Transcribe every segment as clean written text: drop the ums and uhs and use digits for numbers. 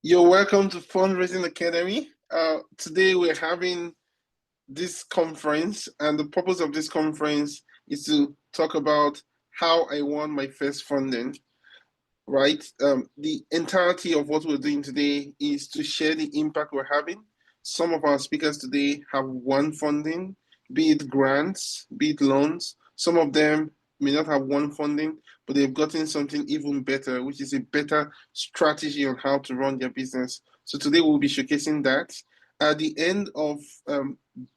You're welcome to Fundraising Academy. Today we're having this conference, and the purpose of this conference is to talk about how I won my first funding, right? The entirety of what we're doing today is to share the impact we're having. Some of our speakers today have won funding, be it grants, be it loans. Some of them may not have won funding, but they've gotten something even better, which is a better strategy on how to run their business. So today we'll be showcasing that. At the end of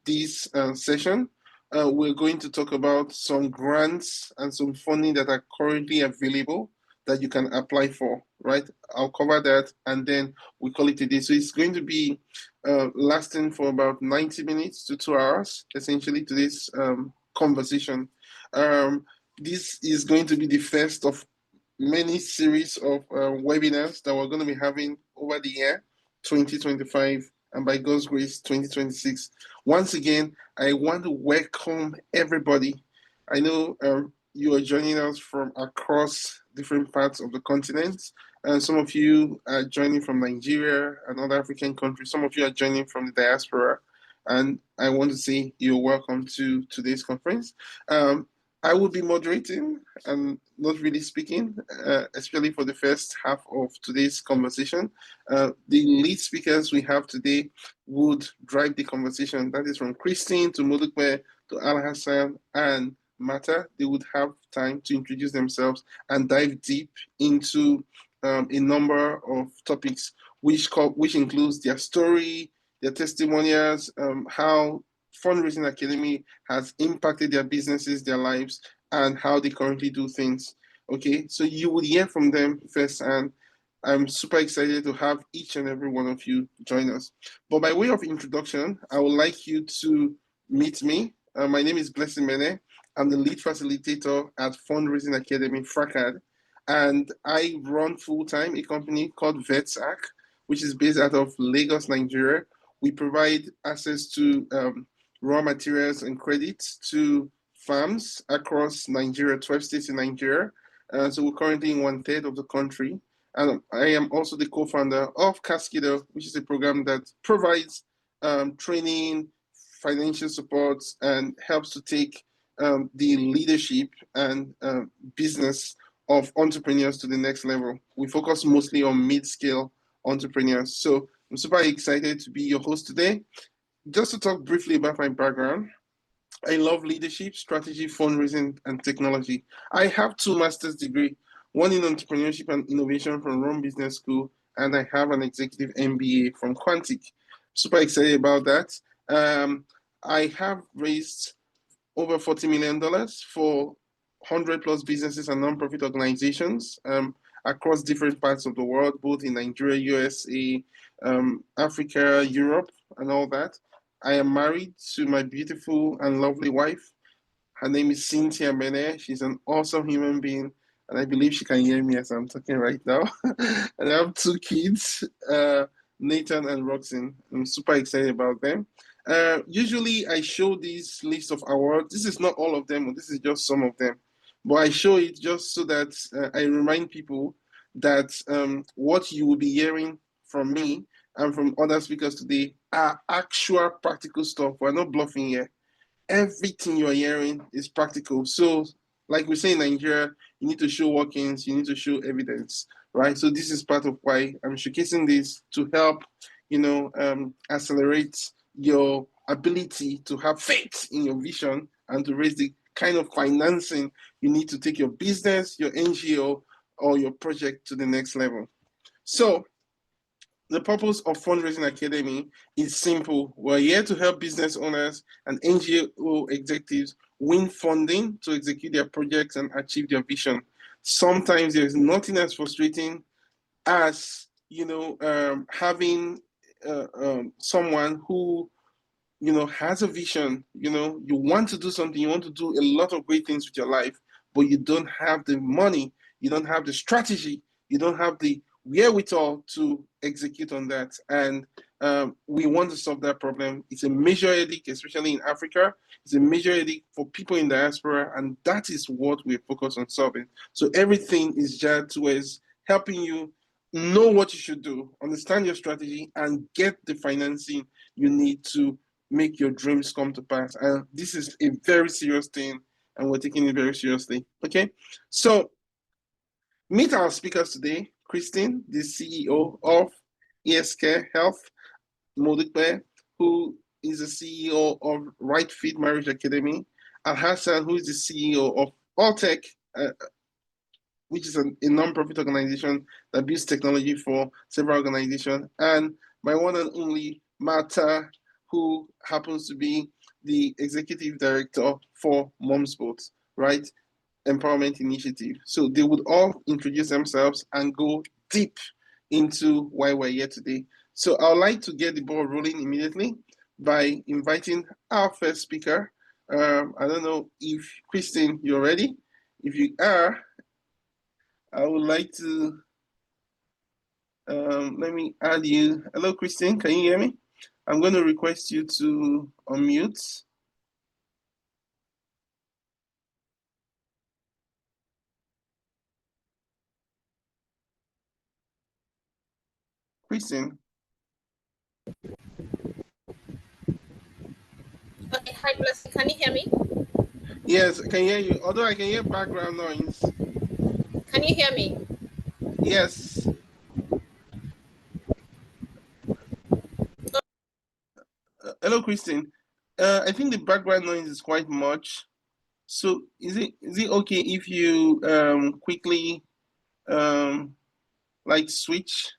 this session, we're going to talk about some grants and some funding that are currently available that you can apply for, right? I'll cover that and then we call it a day. So it's going to be lasting for about 90 minutes to 2 hours, essentially, today's conversation. Um, this is going to be the first of many series of webinars that we're going to be having over the year 2025 and by God's grace 2026. Once again, I want to welcome everybody. I know you are joining us from across different parts of the continent, and some of you are joining from Nigeria and other African countries. Some of you are joining from the diaspora, and I want to say you're welcome to today's conference. I will be moderating and not really speaking, especially for the first half of today's conversation. The lead speakers we have today would drive the conversation. That is from Christine to Mulukwe to Al Hassan and Mata. They would have time to introduce themselves and dive deep into a number of topics, which includes their story, their testimonials, how Fundraising Academy has impacted their businesses, their lives, and how they currently do things. Okay, so you will hear from them first, and I'm super excited to have each and every one of you join us. But by way of introduction, I would like you to meet me. My name is Blessing Mene. I'm the lead facilitator at Fundraising Academy, FRACAD, and I run full-time a company called VETSAC, which is based out of Lagos, Nigeria. We provide access to raw materials and credits to farms across Nigeria, 12 states in Nigeria. So we're currently in 1/3 of the country. And I am also the co-founder of Cascador, which is a program that provides training, financial support, and helps to take the leadership and business of entrepreneurs to the next level. We focus mostly on mid-scale entrepreneurs. So I'm super excited to be your host today. Just to talk briefly about my background, I love leadership, strategy, fundraising, and technology. I have two master's degrees, one in entrepreneurship and innovation from Rome Business School, and I have an executive MBA from Quantic. Super excited about that. I have raised over $40 million for 100 plus businesses and nonprofit organizations across different parts of the world, both in Nigeria, USA, Africa, Europe, and all that. I am married to my beautiful and lovely wife. Her name is Cynthia Mene. She's an awesome human being, and I believe she can hear me as I'm talking right now. And I have two kids, Nathan and Roxanne. I'm super excited about them. Usually, I show this list of awards. This is not all of them, this is just some of them. But I show it just so that I remind people that what you will be hearing from me and from other speakers today are actual practical stuff. We're not bluffing here. Everything you're hearing is practical. So, like we say in Nigeria, you need to show workings, you need to show evidence, right? So this is part of why I'm showcasing this to help, accelerate your ability to have faith in your vision and to raise the kind of financing you need to take your business, your NGO, or your project to the next level. So the purpose of Fundraising Academy is simple. We're here to help business owners and NGO executives win funding to execute their projects and achieve their vision. Sometimes there's nothing as frustrating as having someone who has a vision. You want to do something, you want to do a lot of great things with your life, but you don't have the money, you don't have the strategy, you don't have the wherewithal to execute on that. And we want to solve that problem. It's a major headache, especially in Africa. It's a major headache for people in diaspora, and that is what we're focused on solving. So everything is geared towards helping you know what you should do, understand your strategy, and get the financing you need to make your dreams come to pass. And this is a very serious thing, and we're taking it very seriously. Okay, so meet our speakers today: Christine, the CEO of ESK Health; Modukbe, who is the CEO of Right Fit Marriage Academy; and Hassan, who is the CEO of Alltech, which is a non-profit organization that builds technology for several organizations; and my one and only Martha, who happens to be the executive director for MomSports, right? Empowerment Initiative. So they would all introduce themselves and go deep into why we're here today. So I would like to get the ball rolling immediately by inviting our first speaker. I don't know if Christine, you're ready. If you are, I would like to, let me add you. Hello, Christine, can you hear me? I'm going to request you to unmute. Christine. Okay, hi, Blessing. Can you hear me? Yes, I can hear you. Although I can hear background noise. Can you hear me? Yes. Hello, Christine. I think the background noise is quite much. So is it okay if you quickly like switch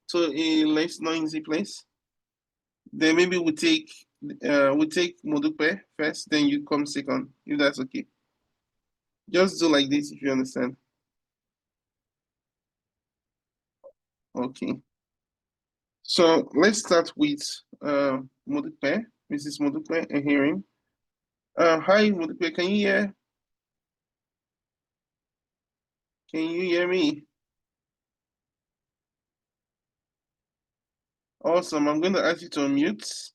to a less noisy place? Then maybe we take Modupe first, then you come second, if that's okay. Just do like this if you understand. Okay. So let's start with Modupe, Mrs. Modupe, a hearing. Hi, Modupe, can you hear? Can you hear me? Awesome. I'm going to ask you to unmute.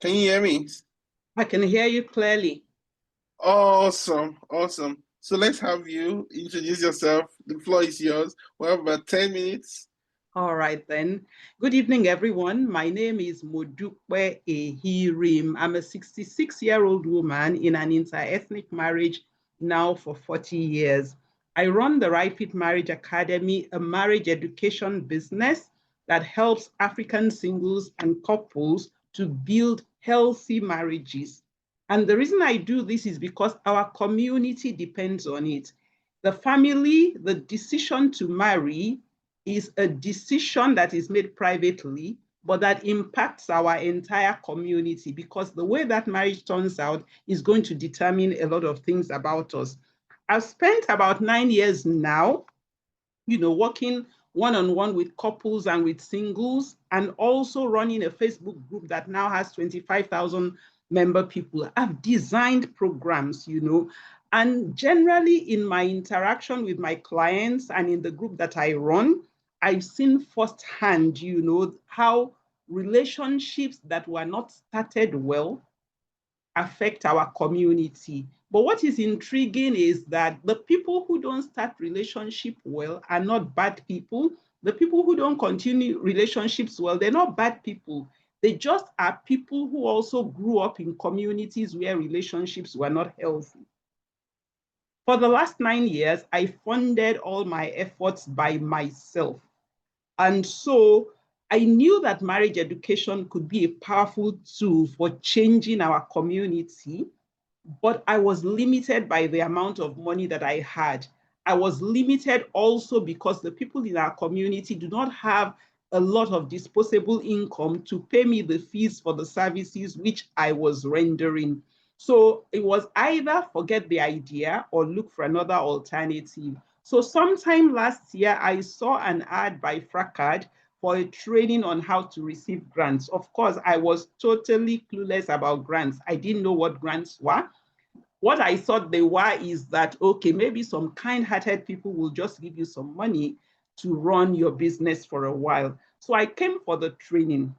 Can you hear me? I can hear you clearly. Awesome. Awesome. So let's have you introduce yourself. The floor is yours. We have about 10 minutes. All right, then. Good evening, everyone. My name is Modukwe Ehirim. I'm a 66-year-old woman in an inter-ethnic marriage now for 40 years. I run the Right Fit Marriage Academy, a marriage education business that helps African singles and couples to build healthy marriages. And the reason I do this is because our community depends on it. The family, the decision to marry is a decision that is made privately, but that impacts our entire community, because the way that marriage turns out is going to determine a lot of things about us. I've spent about 9 years now, working one-on-one with couples and with singles, and also running a Facebook group that now has 25,000 member people. I've designed programs, and generally in my interaction with my clients and in the group that I run, I've seen firsthand, how relationships that were not started well affect our community. But what is intriguing is that the people who don't start relationship well are not bad people. The people who don't continue relationships well, they're not bad people. They just are people who also grew up in communities where relationships were not healthy. For the last 9 years, I funded all my efforts by myself. And so I knew that marriage education could be a powerful tool for changing our community, but I was limited by the amount of money that I had. I was limited also because the people in our community do not have a lot of disposable income to pay me the fees for the services which I was rendering. So it was either forget the idea or look for another alternative. So sometime last year, I saw an ad by Fracad for a training on how to receive grants. Of course, I was totally clueless about grants. I didn't know what grants were. What I thought they were is that, okay, maybe some kind-hearted people will just give you some money to run your business for a while. So I came for the training.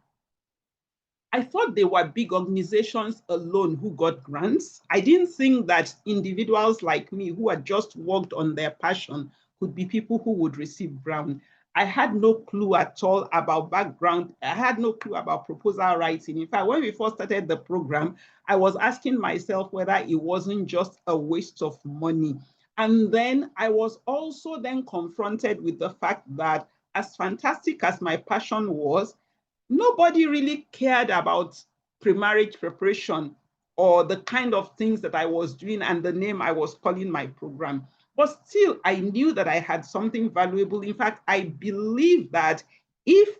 I thought they were big organizations alone who got grants. I didn't think that individuals like me who had just worked on their passion could be people who would receive grant. I had no clue at all about background. I had no clue about proposal writing. In fact, when we first started the program, I was asking myself whether it wasn't just a waste of money. And then I was also then confronted with the fact that as fantastic as my passion was, nobody really cared about pre-marriage preparation or the kind of things that I was doing and the name I was calling my program. But still, I knew that I had something valuable. In fact, I believe that if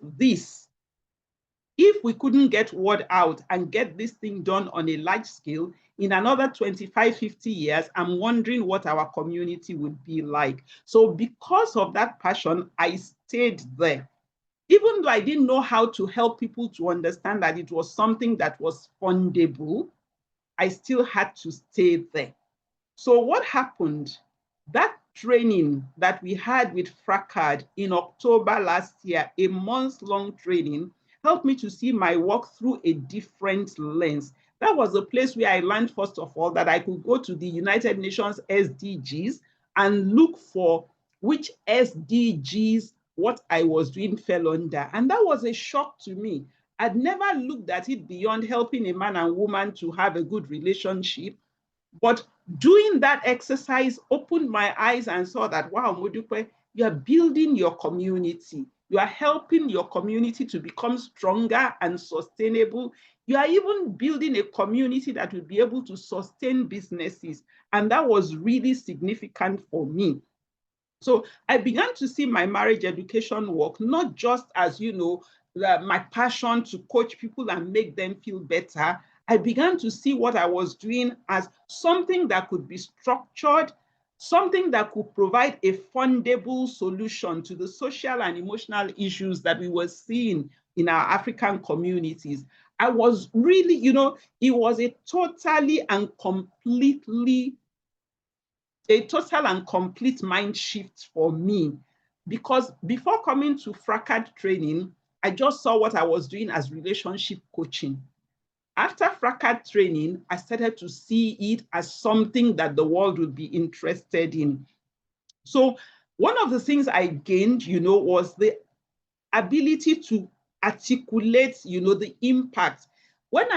we couldn't get word out and get this thing done on a large scale, in another 25, 50 years, I'm wondering what our community would be like. So because of that passion, I stayed there. Even though I didn't know how to help people to understand that it was something that was fundable, I still had to stay there. So what happened? That training that we had with FRACAD in October last year, a month-long training, helped me to see my work through a different lens. That was a place where I learned, first of all, that I could go to the United Nations SDGs and look for which SDGs what I was doing fell under. And that was a shock to me. I'd never looked at it beyond helping a man and woman to have a good relationship. But doing that exercise opened my eyes and saw that, wow, Modupe, you are building your community. You are helping your community to become stronger and sustainable. You are even building a community that will be able to sustain businesses. And that was really significant for me. So I began to see my marriage education work, not just as, my passion to coach people and make them feel better. I began to see what I was doing as something that could be structured, something that could provide a fundable solution to the social and emotional issues that we were seeing in our African communities. I was really, it was a total and complete mind shift for me, because before coming to FRACAD training, I just saw what I was doing as relationship coaching. After FRACAD training, I started to see it as something that the world would be interested in. So one of the things I gained, was the ability to articulate, the impact. When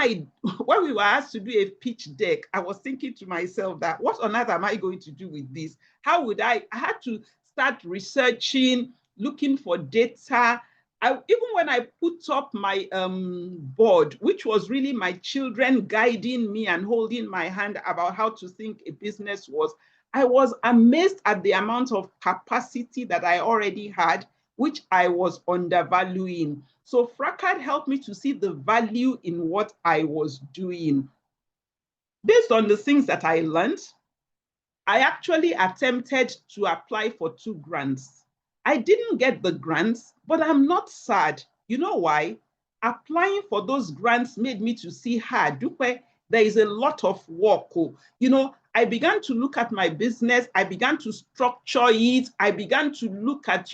we were asked to do a pitch deck, I was thinking to myself that what on earth am I going to do with this? How would I had to start researching, looking for data. Even when I put up my board, which was really my children guiding me and holding my hand about how to think a business was, I was amazed at the amount of capacity that I already had, which I was undervaluing. So FRACAD helped me to see the value in what I was doing. Based on the things that I learned, I actually attempted to apply for 2 grants. I didn't get the grants, but I'm not sad. You know why? Applying for those grants made me to see, Dupe, there is a lot of work. I began to look at my business. I began to structure it. I began to look at,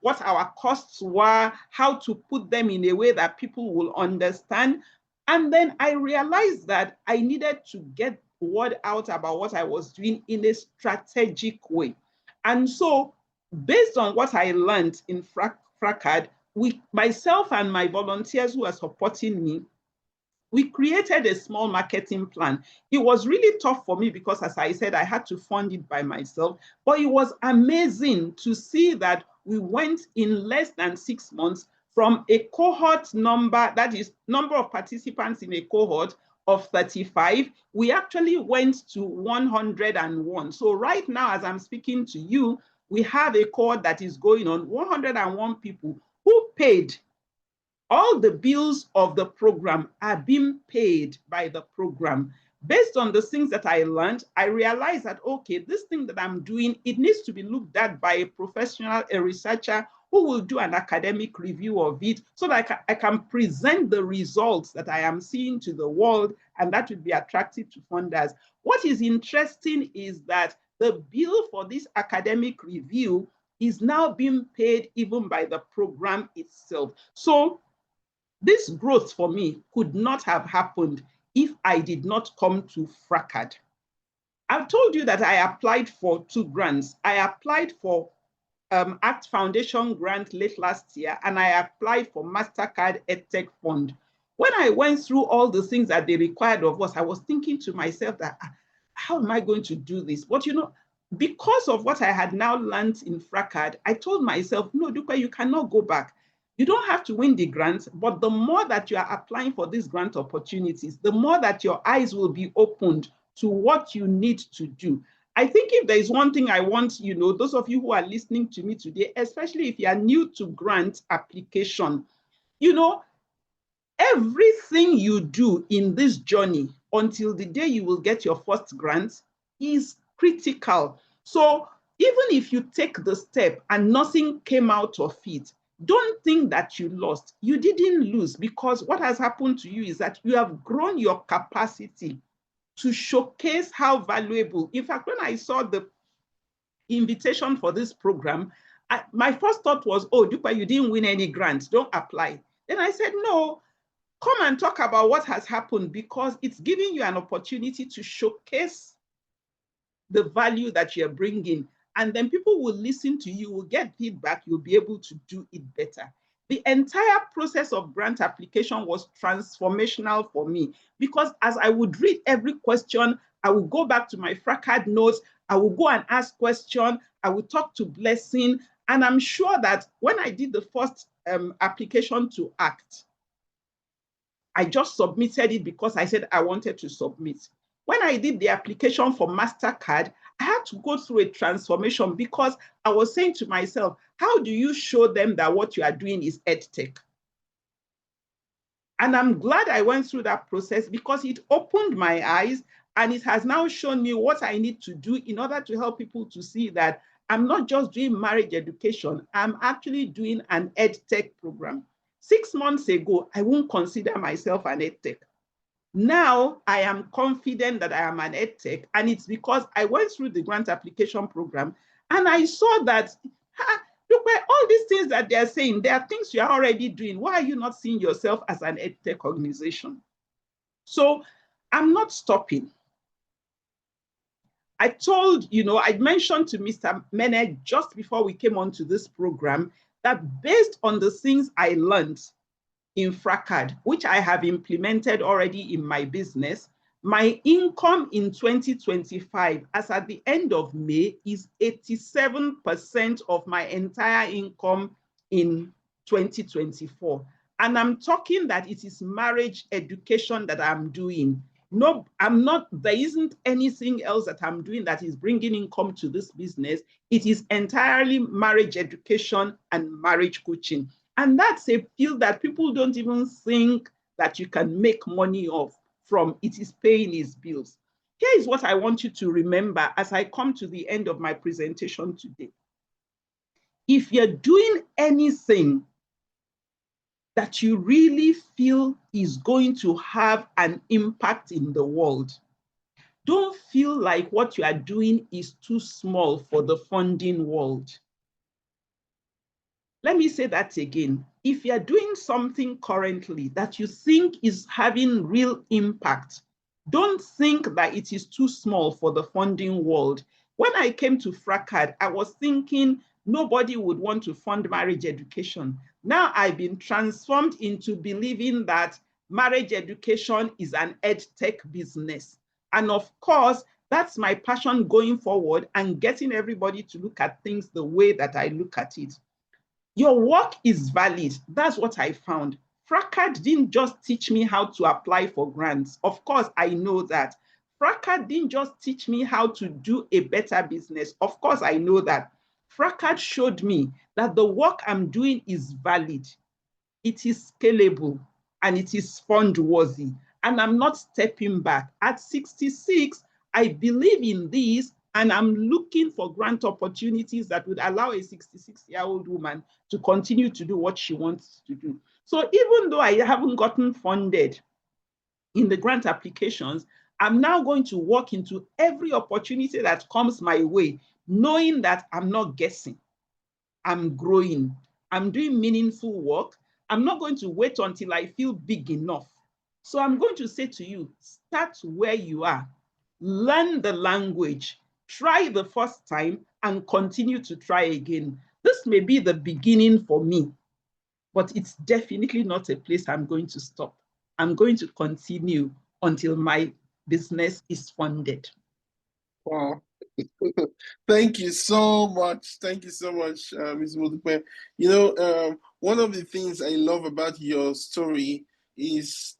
what our costs were, how to put them in a way that people will understand. And then I realized that I needed to get word out about what I was doing in a strategic way. And so based on what I learned in FRACAD, myself and my volunteers who are supporting me, we created a small marketing plan. It was really tough for me because, as I said, I had to fund it by myself, but it was amazing to see that we went in less than 6 months from a cohort number, that is number of participants in a cohort of 35, we actually went to 101. So right now, as I'm speaking to you, we have a cohort that is going on 101 people who paid. All the bills of the program are being paid by the program. Based on the things that I learned, I realized that, okay, this thing that I'm doing, it needs to be looked at by a professional, a researcher who will do an academic review of it so that I can present the results that I am seeing to the world, and that would be attractive to funders. What is interesting is that the bill for this academic review is now being paid even by the program itself. So This growth for me could not have happened if I did not come to FRACAD. I've told you that I applied for 2 grants. I applied for ACT Foundation grant late last year, and I applied for MasterCard EdTech Fund. When I went through all the things that they required of us, I was thinking to myself that, how am I going to do this? But you know, because of what I had now learned in FRACAD, I told myself, no, Dupe, you cannot go back. You don't have to win the grant, but the more that you are applying for these grant opportunities, the more that your eyes will be opened to what you need to do. I think if there is one thing I want, you know, those of you who are listening to me today, especially if you are new to grant application, you know, everything you do in this journey until the day you will get your first grant is critical. So even if you take the step and nothing came out of it, don't think that you lost. You didn't lose, because what has happened to you is that you have grown your capacity to showcase how valuable. In fact, when I saw the invitation for this program, my first thought was, oh, Dupe, you didn't win any grants, don't apply. Then I said, no, come and talk about what has happened, because it's giving you an opportunity to showcase the value that you're bringing. And then people will listen to you, will get feedback, you'll be able to do it better. The entire process of grant application was transformational for me, because as I would read every question, I would go back to my FRACAD notes, I would go and ask questions, I would talk to Blessing, and I'm sure that when I did the first application to ACT, I just submitted it because I said I wanted to submit. When I did the application for MasterCard, I had to go through a transformation, because I was saying to myself, how do you show them that what you are doing is EdTech? And I'm glad I went through that process, because it opened my eyes, and it has now shown me what I need to do in order to help people to see that I'm not just doing marriage education, I'm actually doing an EdTech program. 6 months ago, I won't consider myself an EdTech. Now I am confident that I am an EdTech, and it's because I went through the grant application program and I saw that, look, all these things that they're saying, there are things you're already doing. Why are you not seeing yourself as an EdTech organization? So I'm not stopping. I told, you know, I mentioned to Mr. Mene just before we came onto this program that based on the things I learned in FRACAD, which I have implemented already in my business, my income in 2025, as at the end of May, is 87% of my entire income in 2024. And I'm talking that it is marriage education that I'm doing. No, I'm not, there isn't anything else that I'm doing that is bringing income to this business. It is entirely marriage education and marriage coaching. And that's a field that people don't even think that you can make money off from. It is paying its bills. Here is what I want you to remember as I come to the end of my presentation today. If you're doing anything that you really feel is going to have an impact in the world, don't feel like what you are doing is too small for the funding world. Let me say that again. If you're doing something currently that you think is having real impact, don't think that it is too small for the funding world. When I came to FRACAD, I was thinking nobody would want to fund marriage education. Now I've been transformed into believing that marriage education is an EdTech business. And of course, that's my passion going forward and getting everybody to look at things the way that I look at it. Your work is valid. That's what I found. FRACAD didn't just teach me how to apply for grants. Of course, I know that. FRACAD didn't just teach me how to do a better business. Of course, I know that. FRACAD showed me that the work I'm doing is valid. It is scalable and it is fund-worthy. And I'm not stepping back. At 66, I believe in this, and I'm looking for grant opportunities that would allow a 66-year-old woman to continue to do what she wants to do. So even though I haven't gotten funded in the grant applications, I'm now going to walk into every opportunity that comes my way, knowing that I'm not guessing. I'm growing. I'm doing meaningful work. I'm not going to wait until I feel big enough. So I'm going to say to you, start where you are, learn the language, try the first time, and continue to try again. This may be the beginning for me, but it's definitely not a place I'm going to stop. I'm going to continue until my business is funded. Wow. Thank you so much. Thank you so much, Ms. Modupe. You know, one of the things I love about your story is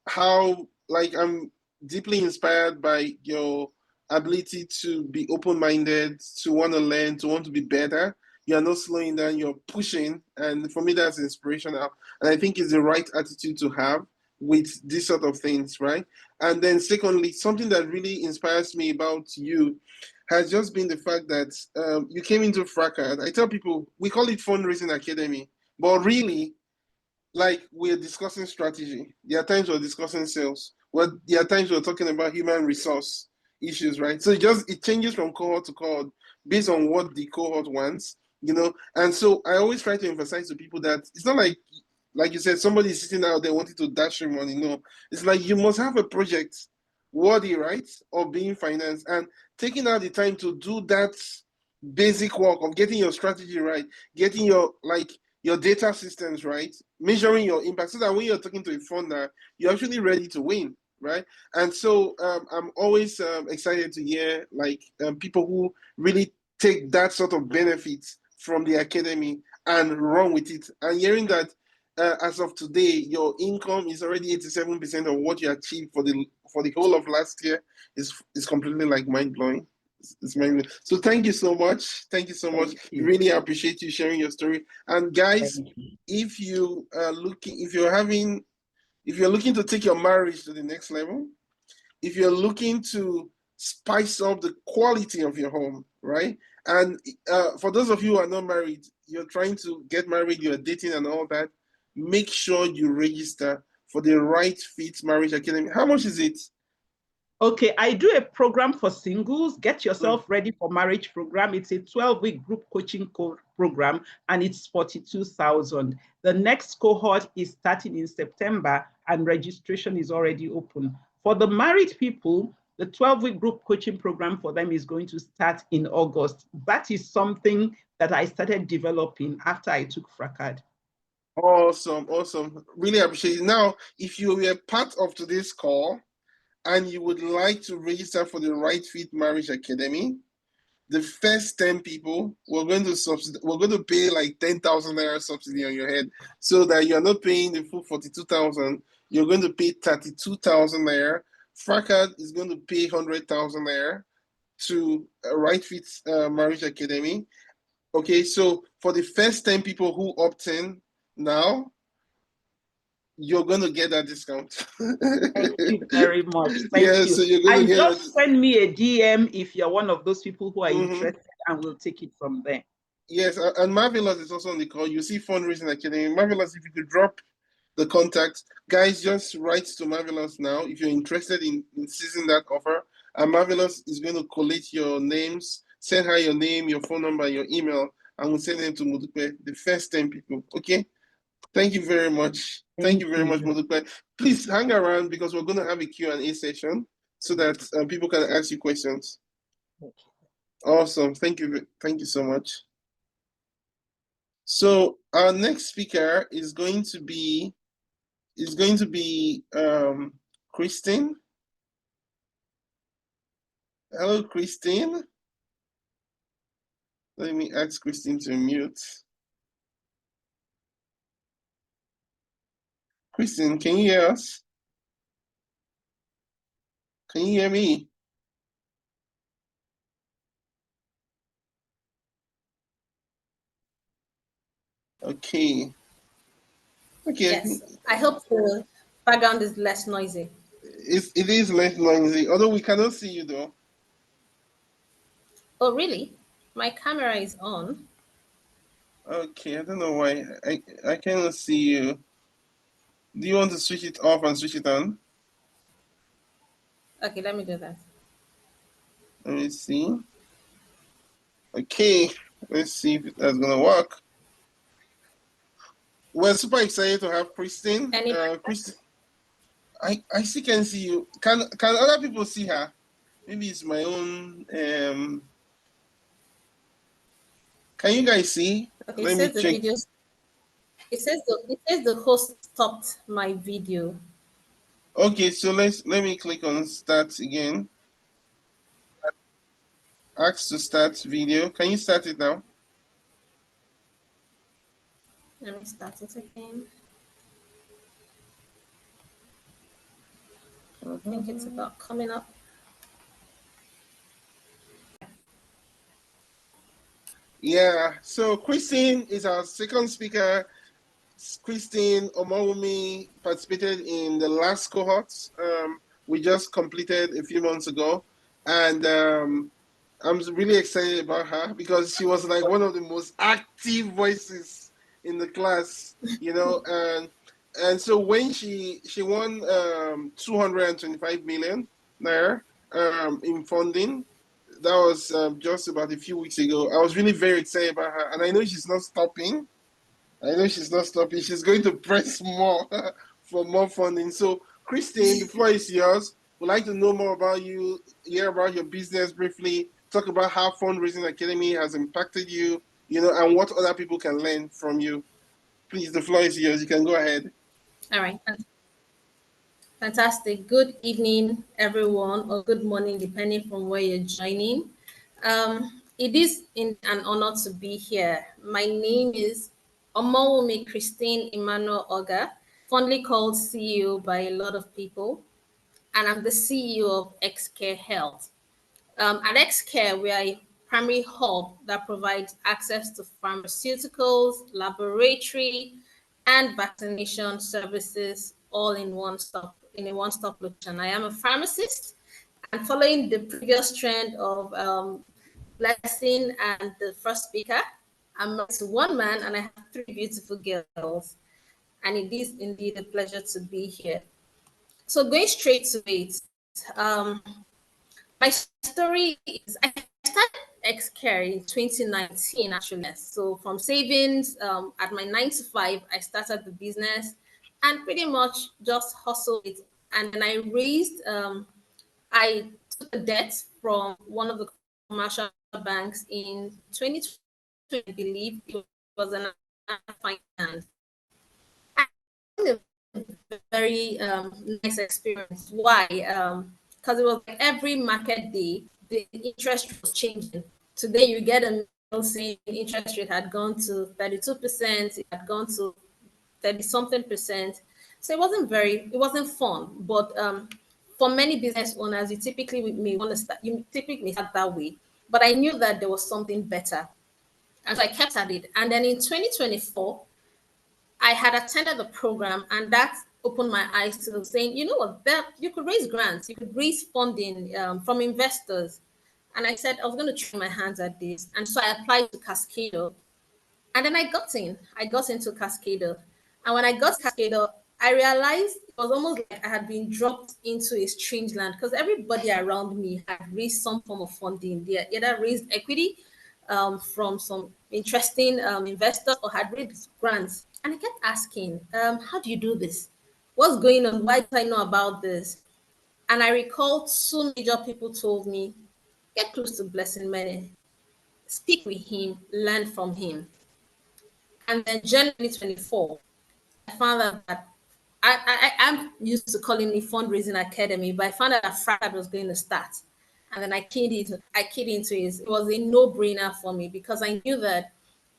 how, like, I'm deeply inspired by your ability to be open-minded, to want to learn, to want to be better. You're not slowing down, you're pushing. And for me, that's inspirational. And I think it's the right attitude to have with these sort of things, right? And then secondly, something that really inspires me about you has just been the fact that you came into Fracad. I tell people we call it fundraising academy, but really, like, we're discussing strategy. There are times we're discussing sales. Well, there are times we're talking about human resource issues, right? So it changes from cohort to cohort based on what the cohort wants, you know. And so I always try to emphasize to people that it's not like you said, somebody is sitting out there wanting to dash your money. No, it's like you must have a project worthy, right, of being financed, and taking out the time to do that basic work of getting your strategy right, getting your data systems right, measuring your impact, so that when you're talking to a funder, you're actually ready to win, right? And so I'm always excited to hear people who really take that sort of benefits from the academy and run with it. And hearing that as of today, your income is already 87% of what you achieved for the whole of last year is completely like mind blowing. It's mind blowing. So thank you so much. Thank you so much. Really appreciate you sharing your story. And guys, if you're looking to take your marriage to the next level, if you're looking to spice up the quality of your home, right? And for those of you who are not married, you're trying to get married, you're dating and all that, make sure you register for the Right Fit Marriage Academy. How much is it? Okay, I do a program for singles, Get Yourself Ready for Marriage program. It's a 12-week group coaching program, and it's 42,000. The next cohort is starting in September, and registration is already open. For the married people, the 12-week group coaching program for them is going to start in August. That is something that I started developing after I took Fracad. Awesome, awesome. Really appreciate it. Now, if you were part of today's call and you would like to register for the Right Fit Marriage Academy, the first 10 people, we're going to pay like 10,000 naira subsidy on your head, so that you're not paying the full 42,000. You're going to pay 32,000 naira. Fracad is going to pay 100,000 naira to Right Fit Marriage Academy. Okay, so for the first 10 people who opt in now, you're going to get that discount. Thank you very much. Thank you. So you're going to get just send me a DM if you're one of those people who are interested, and we'll take it from there. Yes, and Marvelous is also on the call. You see Fundraising Academy. Marvelous, if you could drop the contact. Guys, just write to Marvelous now if you're interested in seizing that offer. And Marvelous is going to collate your names, send her your name, your phone number, your email, and we'll send them to Modupe, the first 10 people. Okay? Thank you very much. Thank you very much, Modupe. Please hang around, because we're going to have a Q&A session so that people can ask you questions. Okay. Awesome. Thank you. Thank you so much. So our next speaker is going to be Christine. Hello, Christine. Let me ask Christine to mute. Christine, can you hear us? Can you hear me? Okay. Yes, I hope the background is less noisy. It is less noisy, although we cannot see you though. Oh, really? My camera is on. Okay, I don't know why. I cannot see you. Do you want to switch it off and switch it on? Okay, let me do that. Let me see. Okay, let's see if that's gonna work. we're super excited to have Christine. Christine, I still can see you. Can other people see her? Maybe it's my own. Can you guys see? Okay, Let me check. It says the host stopped my video. Okay, so let me click on start again. Ask to start video. Can you start it now? Let me start it again. I think it's about coming up. Yeah, so Christine is our second speaker. Christine Omowumi participated in the last cohort we just completed a few months ago. And I'm really excited about her because she was like one of the most active voices in the class, you know, and so when she won 225 million naira in funding, that was just about a few weeks ago. I was really very excited about her, and I know she's not stopping. She's going to press more for more funding. So, Christine, the floor is yours. We'd like to know more about you, hear about your business briefly, talk about how Fundraising Academy has impacted you, you know, and what other people can learn from you. Please, the floor is yours. You can go ahead. All right. Fantastic. Good evening, everyone, or good morning, depending from where you're joining. It is an honor to be here. My name is Omowumi Christine Emmanuel Oga, fondly called CEO by a lot of people, and I'm the CEO of XCare Health. At XCare, we are a primary hub that provides access to pharmaceuticals, laboratory, and vaccination services all in a one-stop location. I am a pharmacist, and following the previous trend of Blessing and the first speaker, I'm married to one man and I have three beautiful girls. And it is indeed a pleasure to be here. So going straight to it, um, my story is I started XCare in 2019, actually. So from savings at my 9 to 5, I started the business and pretty much just hustled it. And then I took a debt from one of the commercial banks in 2020, I believe it was an finance. A very nice experience. Why? Because it was like every market day, the interest rate was changing. Today, you get a mail saying interest rate had gone to 32%, it had gone to 30 something percent. So it wasn't fun. But for many business owners, you typically start that way. But I knew that there was something better. And so I kept at it. And then in 2024, I had attended the program, and that opened my eyes to saying, you know what, that you could raise grants, you could raise funding from investors. And I said I was going to try my hands at this, and so I applied to Cascado, and then I got in. I got into Cascado, and when I got Cascado, I realized it was almost like I had been dropped into a strange land because everybody around me had raised some form of funding. They either raised equity from some interesting investors or had raised grants. And I kept asking, how do you do this? What's going on? Why did I know about this? And I recall two major people told me, get close to Blessing Mene, speak with him, learn from him. And then January 24, I found out that I'm used to calling it Fundraising Academy, but I found out that Fracad was going to start. And then I keyed into it. It was a no-brainer for me because I knew that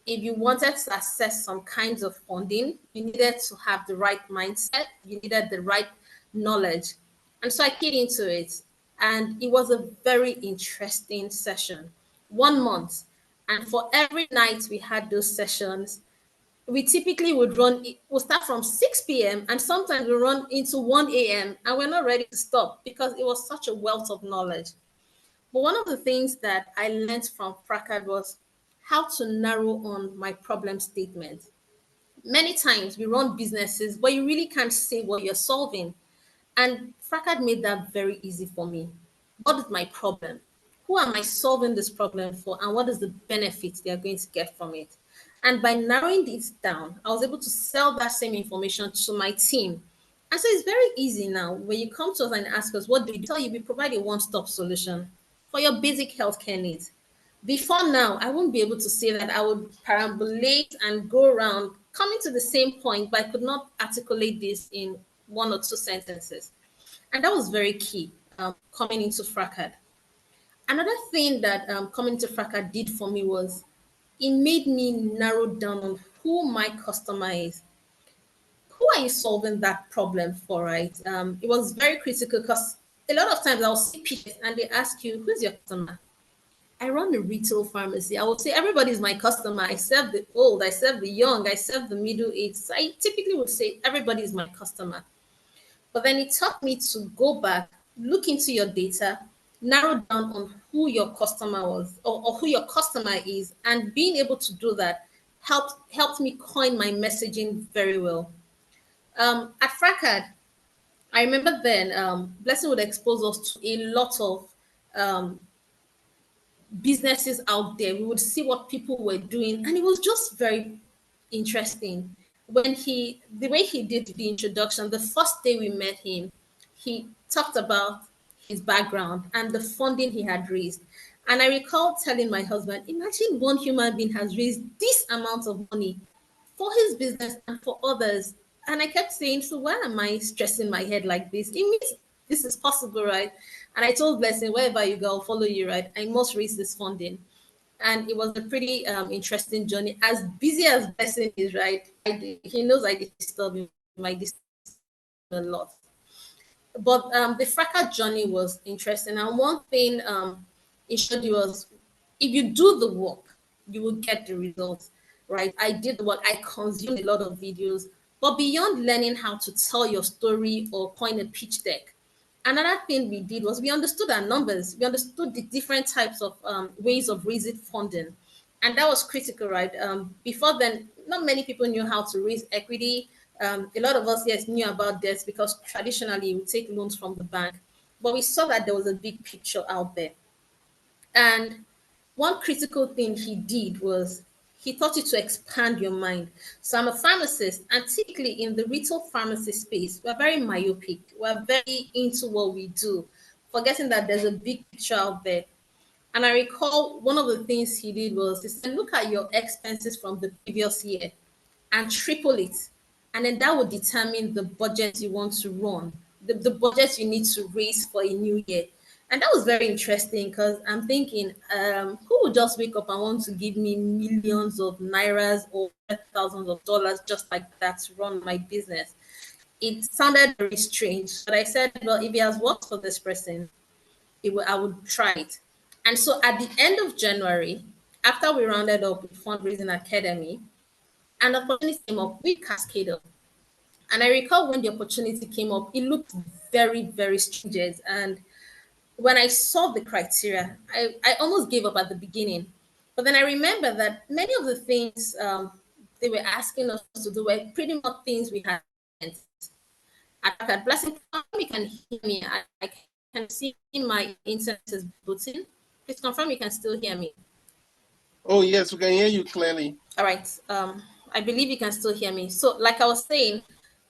if you wanted to access some kinds of funding, you needed to have the right mindset, you needed the right knowledge. And so I keyed into it. And it was a very interesting session, 1 month. And for every night we had those sessions, we typically we'll start from 6 p.m. and sometimes we run into 1 a.m. and we're not ready to stop because it was such a wealth of knowledge. But one of the things that I learned from Fracad was how to narrow on my problem statement. Many times we run businesses, but you really can't say what you're solving. And Fracad made that very easy for me. What is my problem? Who am I solving this problem for? And what is the benefit they are going to get from it? And by narrowing this down, I was able to sell that same information to my team. And so it's very easy now. When you come to us and ask us, what do we do? Tell you we provide a one-stop solution for your basic healthcare needs. Before now, I wouldn't be able to say that. I would perambulate and go around coming to the same point, but I could not articulate this in one or two sentences. And that was very key coming into Fracad. Another thing that coming to Fracad did for me was it made me narrow down on who my customer is. Who are you solving that problem for, right? It was very critical because a lot of times I'll see people and they ask you, who's your customer? I run a retail pharmacy. I would say everybody's my customer. I serve the old, I serve the young, I serve the middle aged. So I typically would say everybody is my customer. But then it taught me to go back, look into your data, narrow down on who your customer was or who your customer is. And being able to do that helped me coin my messaging very well. At Fracad, I remember then Blessing would expose us to a lot of um, businesses out there. We would see what people were doing, and it was just very interesting. When the way he did the introduction, the first day we met him, he talked about his background and the funding he had raised. And I recall telling my husband, imagine one human being has raised this amount of money for his business and for others. And I kept saying, so why am I stressing my head like this? It means this is possible, right? And I told Blessing, wherever you go, I'll follow you, right? I must raise this funding. And it was a pretty interesting journey. As busy as Blessing is, right? He knows I disturb him. I disturb him a lot. But the Fracas journey was interesting. And one thing it showed you was if you do the work, you will get the results, right? I did the work, I consumed a lot of videos. But beyond learning how to tell your story or coin a pitch deck, another thing we did was we understood our numbers. We understood the different types of ways of raising funding. And that was critical, right? Before then, not many people knew how to raise equity. A lot of us, yes, knew about this because traditionally we take loans from the bank. But we saw that there was a big picture out there. And one critical thing he did was he taught you to expand your mind. So I'm a pharmacist, and typically in the retail pharmacy space, we're very myopic. We're very into what we do, forgetting that there's a big picture out there. And I recall one of the things he did was he said, look at your expenses from the previous year and triple it. And then that would determine the budget you want to run, the budget you need to raise for a new year. And that was very interesting because I'm thinking, who would just wake up and want to give me millions of nairas or thousands of dollars just like that to run my business? It sounded very strange, but I said, well, if it has worked for this person, I would try it. And so at the end of January, after we rounded up with Fundraising Academy, an opportunity came up with Cascado. And I recall when the opportunity came up, it looked very, very stringent. And when I saw the criteria, I almost gave up at the beginning. But then I remember that many of the things they were asking us to do were pretty much things we had. At Blessing, you can hear me. I can see my internet is booting. Please confirm you can still hear me. Oh, yes, we can hear you clearly. All right. I believe you can still hear me. So, like I was saying,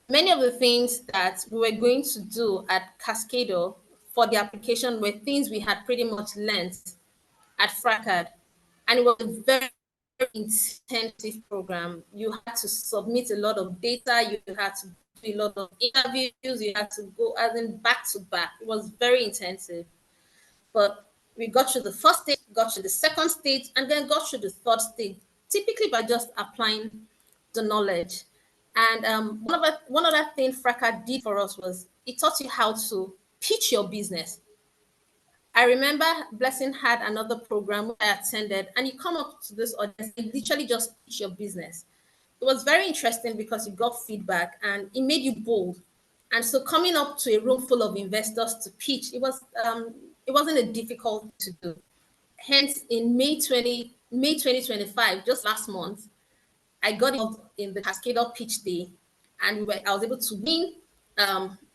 many of the things that we were going to do at Cascado for the application were things we had pretty much learned at Fracad. And it was a very, very intensive program. You had to submit a lot of data, you had to do a lot of interviews, you had to go as in back to back. It was very intensive. But we got through the first stage, got through the second stage, and then got through the third stage, typically by just applying the knowledge. And one other thing Fracas did for us was it taught you how to pitch your business. I remember Blessing had another program I attended, and you come up to this audience and literally just pitch your business. It was very interesting because you got feedback and it made you bold. And so coming up to a room full of investors to pitch, it wasn't a difficult thing to do. Hence, in May 2025, just last month, I got involved in the Cascada Pitch Day, and I was able to win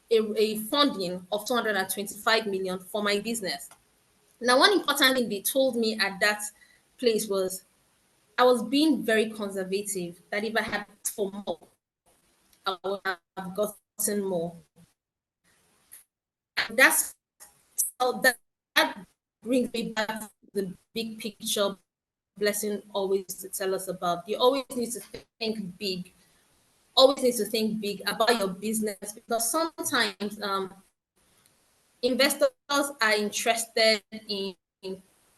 a funding of 225 million for my business. Now, one important thing they told me at that place was I was being very conservative, that if I had asked for more, I would have gotten more. And that brings me back to the big picture Blessing always to tell us about. You always need to think big. Always need to think big about your business, because sometimes investors are interested in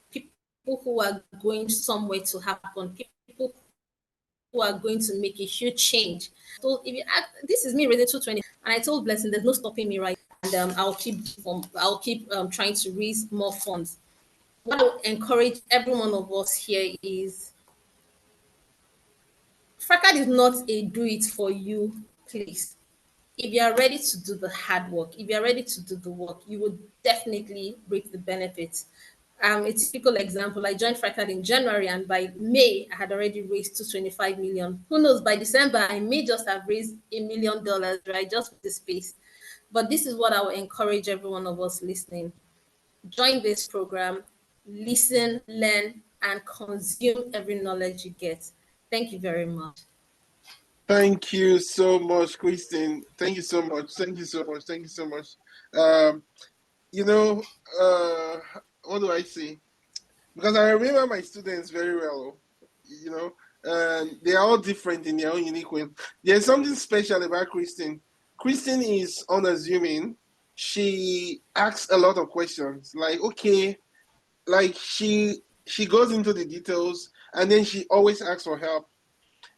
people who are going somewhere to happen, people who are going to make a huge change. So if you ask, this is me raising 220, and I told Blessing, there's no stopping me, right? And I'll keep trying to raise more funds. What I would encourage every one of us here is, Fracad is not a do it for you place. If you are ready to do the hard work, if you are ready to do the work, you will definitely reap the benefits. A typical example, I joined Fracad in January, and by May, I had already raised 225 million. Who knows, by December, I may just have raised $1 million, right? Just for the space. But this is what I will encourage every one of us listening. Join this program, listen, learn, and consume every knowledge you get. Thank you very much. Thank you so much, Christine. Thank you so much. Thank you so much. Thank you so much. You know, what do I say? Because I remember my students very well, you know, and they are all different in their own unique way. There's something special about Christine. Christine is unassuming. She asks a lot of questions. Like, okay, like she goes into the details, and then she always asks for help.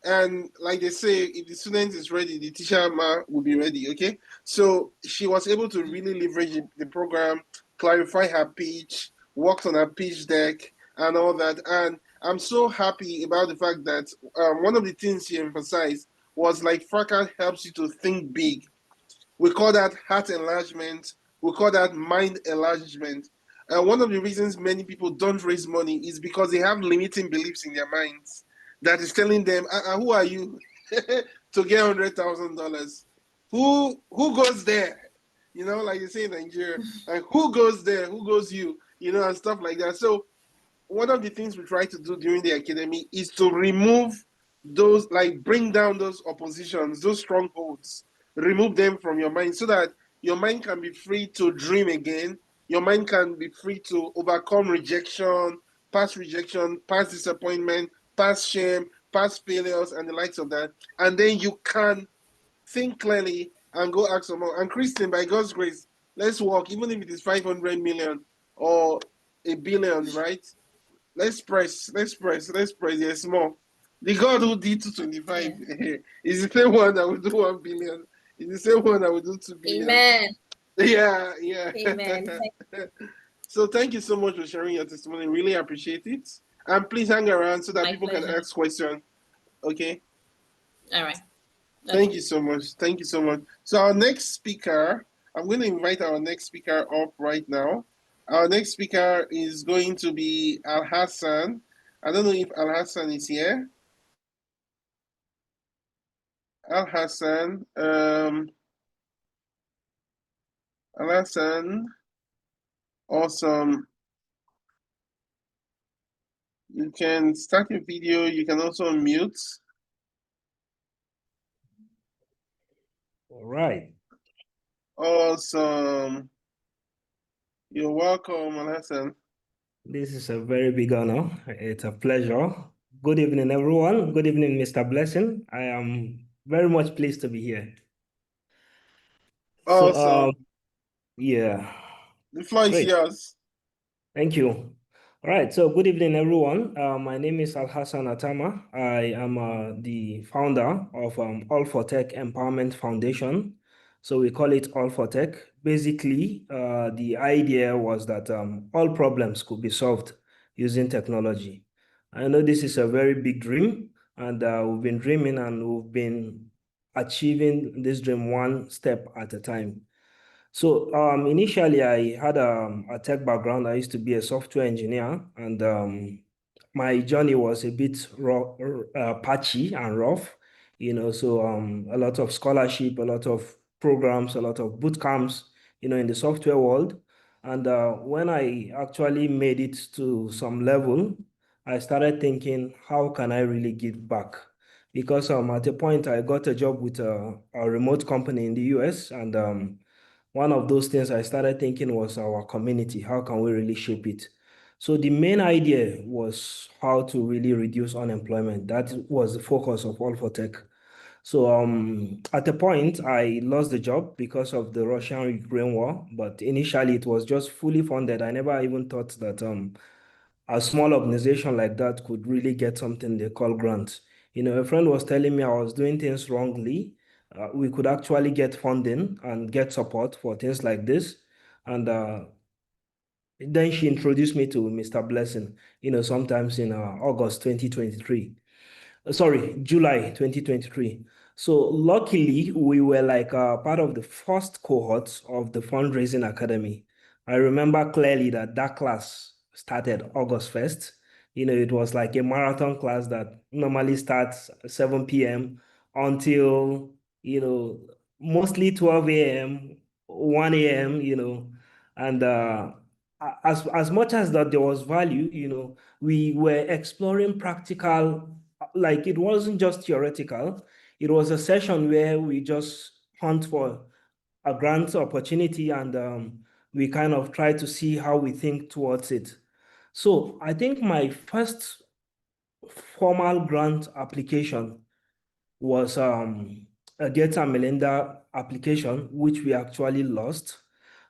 And like they say, if the student is ready, the teacher will be ready. Okay, so she was able to really leverage the program, clarify her pitch, worked on her pitch deck, and all that. And I'm so happy about the fact that one of the things she emphasized was like Fracas helps you to think big. We call that heart enlargement. We call that mind enlargement. One of the reasons many people don't raise money is because they have limiting beliefs in their minds that is telling them, who are you to get $100,000? Who goes there? You know, like you say in Nigeria, like who goes there? Who goes you? You know, and stuff like that. So one of the things we try to do during the academy is to remove those, like bring down those oppositions, those strongholds, remove them from your mind so that your mind can be free to dream again. Your mind can be free to overcome rejection, past disappointment, past shame, past failures, and the likes of that. And then you can think clearly and go ask for more. And Christian, by God's grace, let's work, even if it is 500 million or a billion, right? Let's press. Yes, more. The God who did 225 is the same one that will do 1 billion. Is the same one that will do 2 billion. Amen. Yeah. Amen. So thank you so much for sharing your testimony. Really appreciate it. And please hang around so that My people pleasure. can ask questions. Okay. All right. Thank you so much. Thank you so much. So our next speaker, I'm going to invite our next speaker up right now. Our next speaker is going to be Al Hassan. I don't know if Al Hassan is here. Al Hassan. Al Hassan. Awesome. You can start your video. You can also unmute. All right. Awesome. You're welcome, Al Hassan. This is a very big honor. It's a pleasure. Good evening, everyone. Good evening, Mr. Blessing. I am very much pleased to be here. Awesome. Yeah. The floor is yours. Thank you. All right. So good evening, everyone. My name is Al Hassan Atama. I am the founder of All for Tech Empowerment Foundation. So we call it All for Tech. Basically, the idea was that all problems could be solved using technology. I know this is a very big dream, and we've been dreaming and we've been achieving this dream one step at a time. So initially, I had a tech background. I used to be a software engineer, and my journey was a bit patchy and rough, so a lot of scholarship, a lot of programs, a lot of boot camps, in the software world. And when I actually made it to some level, I started thinking, how can I really give back? Because at a point I got a job with a remote company in the US, and one of those things I started thinking was our community. How can we really shape it? So the main idea was how to really reduce unemployment. That was the focus of All for Tech. So at a point, I lost the job because of the Russian-Ukraine war, but initially it was just fully funded. I never even thought that a small organization like that could really get something they call grants. A friend was telling me I was doing things wrongly. We could actually get funding and get support for things like this. And then she introduced me to Mr. Blessing, sometimes in August 2023. Sorry, July 2023. So luckily, we were like part of the first cohort of the fundraising academy. I remember clearly that that class started August 1st. It was like a marathon class that normally starts 7 p.m. until, mostly 12 a.m., 1 a.m., and as much as that there was value, we were exploring practical, like it wasn't just theoretical. It was a session where we just hunt for a grant opportunity, and we kind of try to see how we think towards it. So I think my first formal grant application was a Gates and Melinda application, which we actually lost.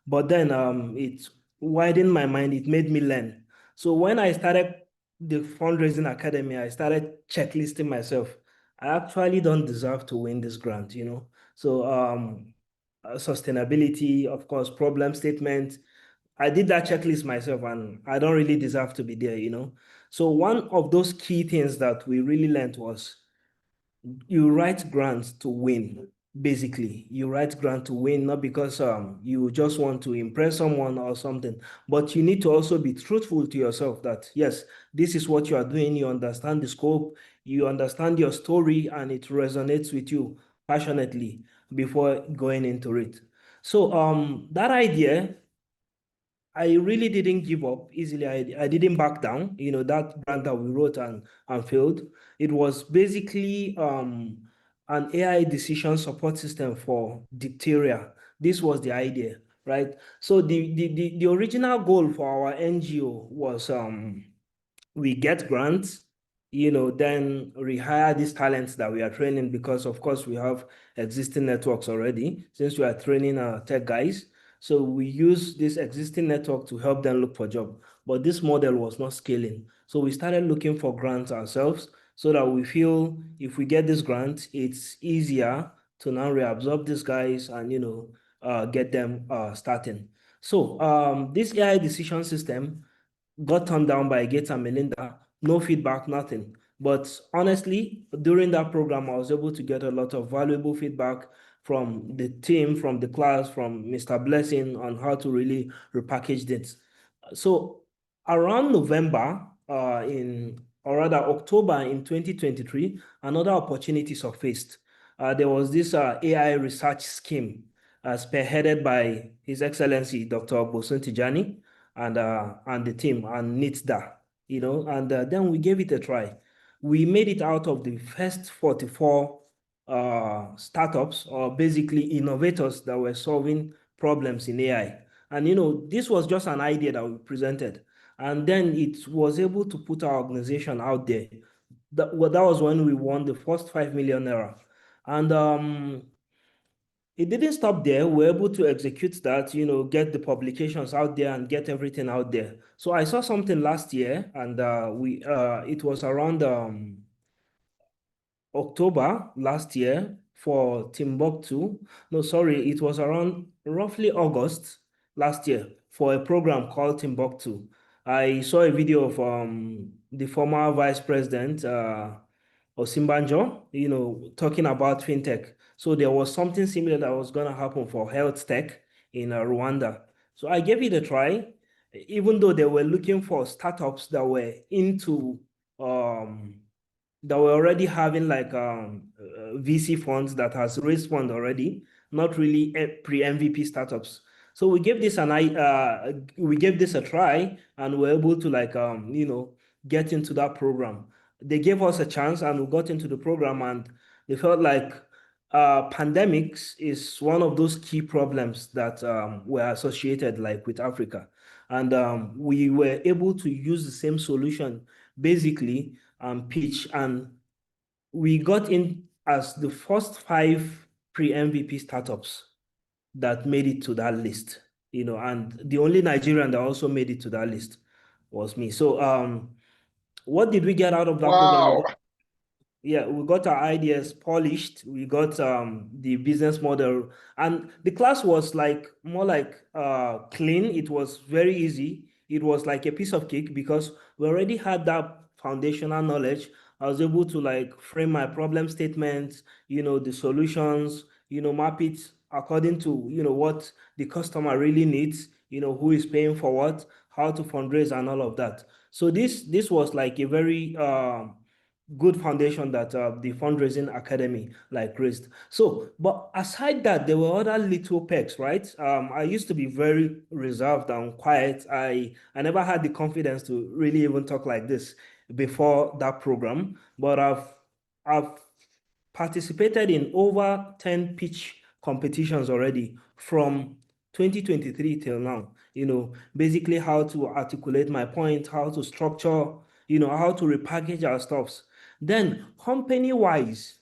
But then it widened my mind. It made me learn. So when I started the fundraising academy, I started checklisting myself. I actually don't deserve to win this grant, So sustainability, of course, problem statement. I did that checklist myself, and I don't really deserve to be there, So one of those key things that we really learned was you write grants to win. Basically, you write grant to win, not because you just want to impress someone or something, but you need to also be truthful to yourself that yes, this is what you are doing. You understand the scope, you understand your story, and it resonates with you passionately before going into it. So that idea, I really didn't give up easily. I didn't back down. That grant that we wrote and failed. It was basically an AI decision support system for diphtheria. This was the idea, right? So the original goal for our NGO was we get grants, then rehire these talents that we are training, because of course we have existing networks already since we are training our tech guys. So we use this existing network to help them look for job. But this model was not scaling. So we started looking for grants ourselves so that we feel if we get this grant, it's easier to now reabsorb these guys and, get them starting. So this AI decision system got turned down by Gates and Melinda, no feedback, nothing. But honestly, during that program, I was able to get a lot of valuable feedback from the team, from the class, from Mr. Blessing on how to really repackage this. So around November, or rather October in 2023, another opportunity surfaced. There was this AI research scheme spearheaded by His Excellency Dr. Bosun Tijani and the team and NITDA, and then we gave it a try. We made it out of the first 44 startups, or basically innovators that were solving problems in AI. And this was just an idea that we presented. And then it was able to put our organization out there. That was when we won the first 5 million naira. And it didn't stop there. We were able to execute that, get the publications out there and get everything out there. So I saw something last year, and it was around October last year for Timbuktu. No, sorry, it was around roughly August last year for a program called Timbuktu. I saw a video of the former vice president, Osinbanjo, talking about fintech. So there was something similar that was going to happen for health tech in Rwanda. So I gave it a try, even though they were looking for startups that were into that were already having like VC funds that has raised fund already, not really pre-MVP startups. So we gave this a try, and we're able to get into that program. They gave us a chance and we got into the program, and they felt like pandemics is one of those key problems that were associated like with Africa. And we were able to use the same solution basically pitch, and we got in as the first 5 pre-MVP startups that made it to that list, and the only Nigerian that also made it to that list was me. So what did we get out of that program? Wow. We got our ideas polished. We got the business model, and the class was like more like clean. It was very easy. It was like a piece of cake because we already had that foundational knowledge. I was able to like frame my problem statements, the solutions, map it according to what the customer really needs, who is paying for what, how to fundraise, and all of that. So this was like a very good foundation that the fundraising academy like raised. So, but aside that, there were other little perks, right? I used to be very reserved and quiet. I never had the confidence to really even talk like this before that program, but I've participated in over 10 pitch competitions already from 2023 till now. Basically how to articulate my point, how to structure, how to repackage our stuffs. Then company-wise,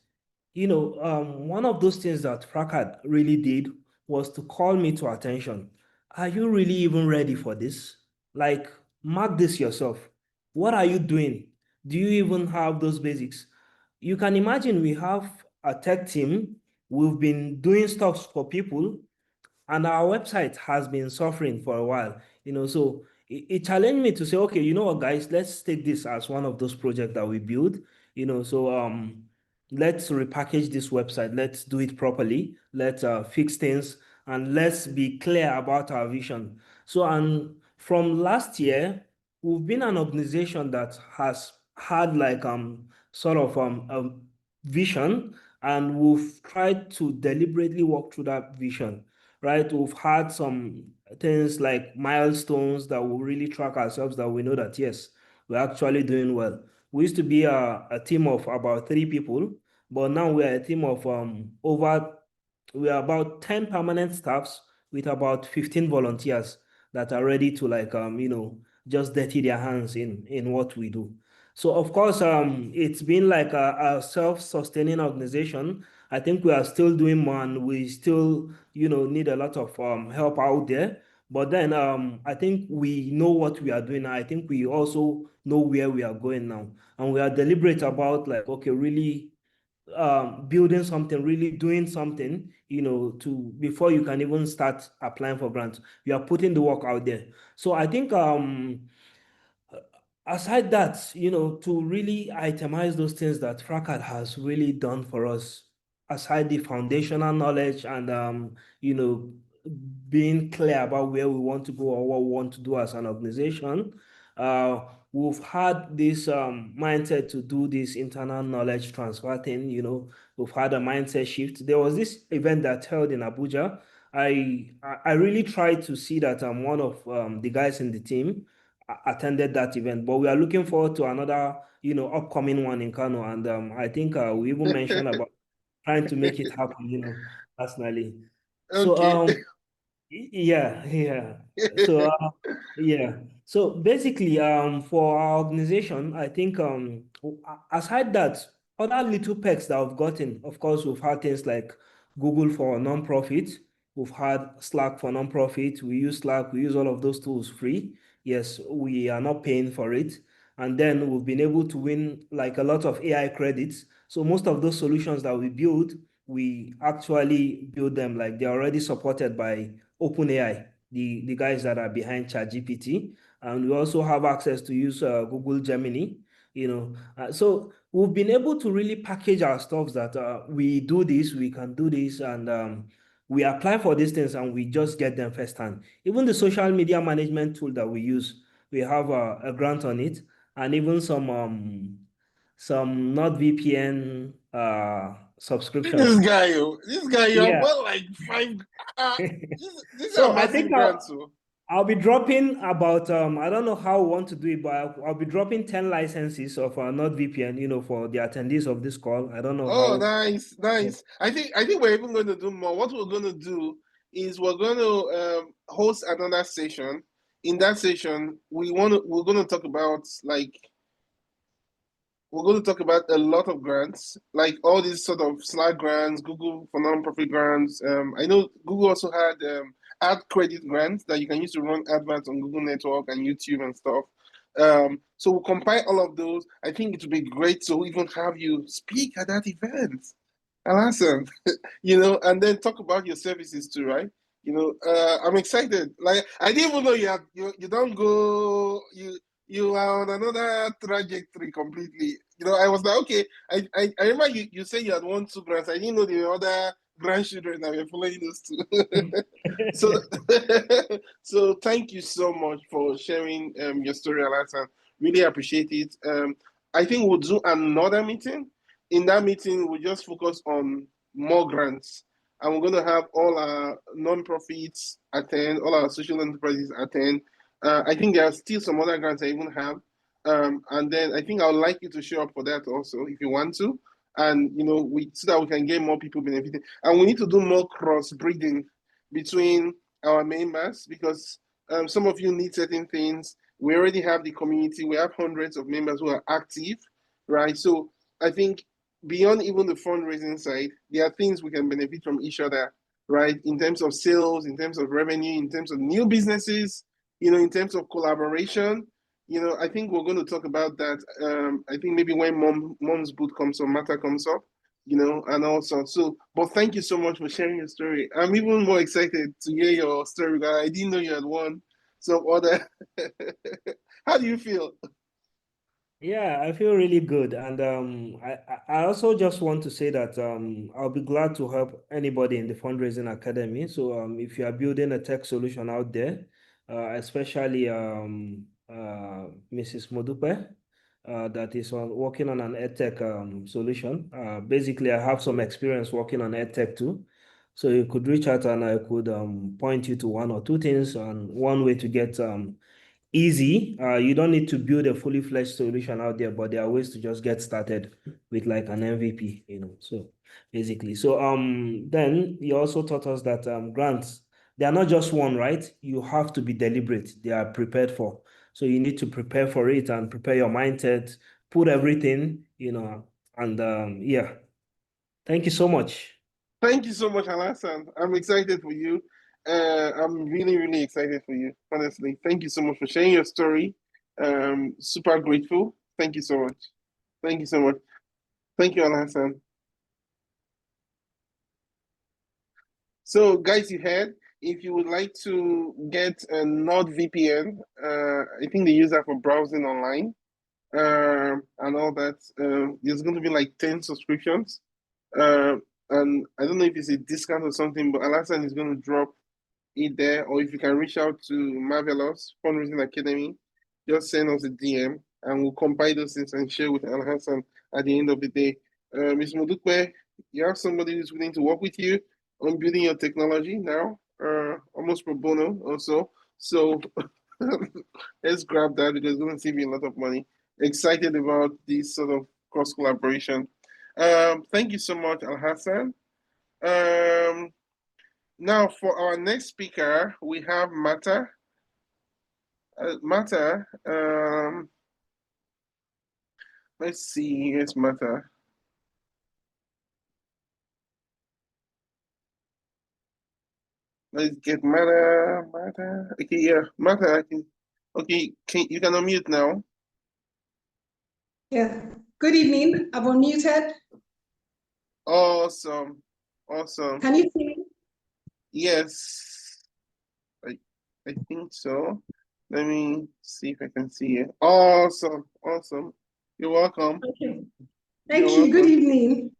one of those things that Fracad really did was to call me to attention. Are you really even ready for this? Like, mark this yourself. What are you doing? Do you even have those basics? You can imagine we have a tech team. We've been doing stuff for people, and our website has been suffering for a while. So it challenged me to say, okay, you know what, guys, let's take this as one of those projects that we build. So let's repackage this website. Let's do it properly. Let's fix things, and let's be clear about our vision. So, and from last year, we've been an organization that has had like sort of a vision, and we've tried to deliberately work through that vision, right? We've had some things like milestones that will really track ourselves, that we know that yes, we're actually doing well. We used to be a team of about 3 people, but now we are a team of we are about 10 permanent staffs with about 15 volunteers that are ready to like just dirty their hands in what we do. So of course, it's been like a self-sustaining organization. I think we are still doing more, and we still need a lot of help out there. But then I think we know what we are doing. I think we also know where we are going now, and we are deliberate about like, okay, really building something, really doing something, to before you can even start applying for grants. You are putting the work out there. So I think aside that, to really itemize those things that Fracad has really done for us, aside the foundational knowledge and being clear about where we want to go or what we want to do as an organization, we've had this mindset to do this internal knowledge transfer thing. We've had a mindset shift. There was this event that held in Abuja. I really tried to see that I'm one of the guys in the team attended that event, but we are looking forward to another upcoming one in Kano, and I think we even mentioned about trying to make it happen, personally. So Okay. yeah. So yeah. So basically, for our organization, I think aside that, other little perks that I've gotten, of course, we've had things like Google for nonprofit. We've had Slack for nonprofit. We use Slack. We use all of those tools free. Yes, we are not paying for it. And then we've been able to win like a lot of AI credits. So most of those solutions that we build, we actually build them like they're already supported by OpenAI, the guys that are behind ChatGPT. And we also have access to use Google Gemini, so we've been able to really package our stuff that we do this, we can do this, and we apply for these things and we just get them firsthand. Even the social media management tool that we use, we have a grant on it, and even some NordVPN This subscriptions. guy, oh, this guy, you have Yeah. got like 5. These are So I massive think grants. Oh. I'll be dropping about I don't know how we want to do it, but I'll be dropping 10 licenses of NordVPN, for the attendees of this call. I don't know Oh, how. nice, nice. I think we're even going to do more. What we're going to do is we're going to host another session. In that session, we're going to talk about we're going to talk about a lot of grants, like all these sort of Slack grants, Google for nonprofit grants. I know Google also had ad credit grants that you can use to run adverts on Google Network and YouTube and stuff. So we'll compile all of those. I think it would be great to even have you speak at that event. Awesome. And then talk about your services too, right? I'm excited. Like I didn't even know you don't go you are on another trajectory completely. I was like, okay, I remember you say you had won 2 grants. I didn't know the other grandchildren that were following those two. So thank you so much for sharing your story, Alasan. Really appreciate it. I think we'll do another meeting. In that meeting, we'll just focus on more grants. And we're going to have all our non-profits attend, all our social enterprises attend. I think there are still some other grants I even have. And then I think I would like you to show up for that also if you want to. And so that we can get more people benefiting. And we need to do more cross-breeding between our members because some of you need certain things. We already have the community. We have hundreds of members who are active, right? So I think beyond even the fundraising side, there are things we can benefit from each other, right? In terms of sales, in terms of revenue, in terms of new businesses, in terms of collaboration. I think we're going to talk about that. I think maybe when mom's boot comes up, matter comes up, and also. So, but thank you so much for sharing your story. I'm even more excited to hear your story because I didn't know you had won some other. How do you feel? Yeah, I feel really good. And I also just want to say that I'll be glad to help anybody in the Fundraising Academy. So if you are building a tech solution out there, especially Mrs. Modupe, that is working on an EdTech solution. Basically, I have some experience working on EdTech too. So you could reach out and I could point you to 1 or 2 things and one way to get easy. You don't need to build a fully fledged solution out there, but there are ways to just get started with like an MVP, So basically, then you also taught us that grants, they are not just one, right? You have to be deliberate. They are prepared for. So you need to prepare for it and prepare your mindset, put everything, and yeah. Thank you so much. Thank you so much, Alasan. I'm excited for you. I'm really, really excited for you, honestly. Thank you so much for sharing your story. Super grateful. Thank you so much. Thank you so much. Thank you, Alasan. So, guys, you heard. If you would like to get a NordVPN, I think they use that for browsing online and all that. There's going to be like 10 subscriptions. And I don't know if it's a discount or something, but Alasan is going to drop it there. Or if you can reach out to Marvelous Fundraising Academy, just send us a DM and we'll compile those things and share with Alasan at the end of the day. Ms. Modupe, you have somebody who's willing to work with you on building your technology now, almost pro bono also. So let's grab that because it's going to save you a lot of money. Excited about this sort of cross collaboration. Thank you so much, Alhassan. Now for our next speaker, we have Mata. Mata, let's see, here's Mata. Let's get Mata. Okay, yeah, Mata, okay, you can unmute now. Yeah. Good evening. I've unmuted. Awesome. Can you see me? Yes, I think so. Let me see if I can see it. Awesome. You're welcome. Okay. Thank you. Good evening.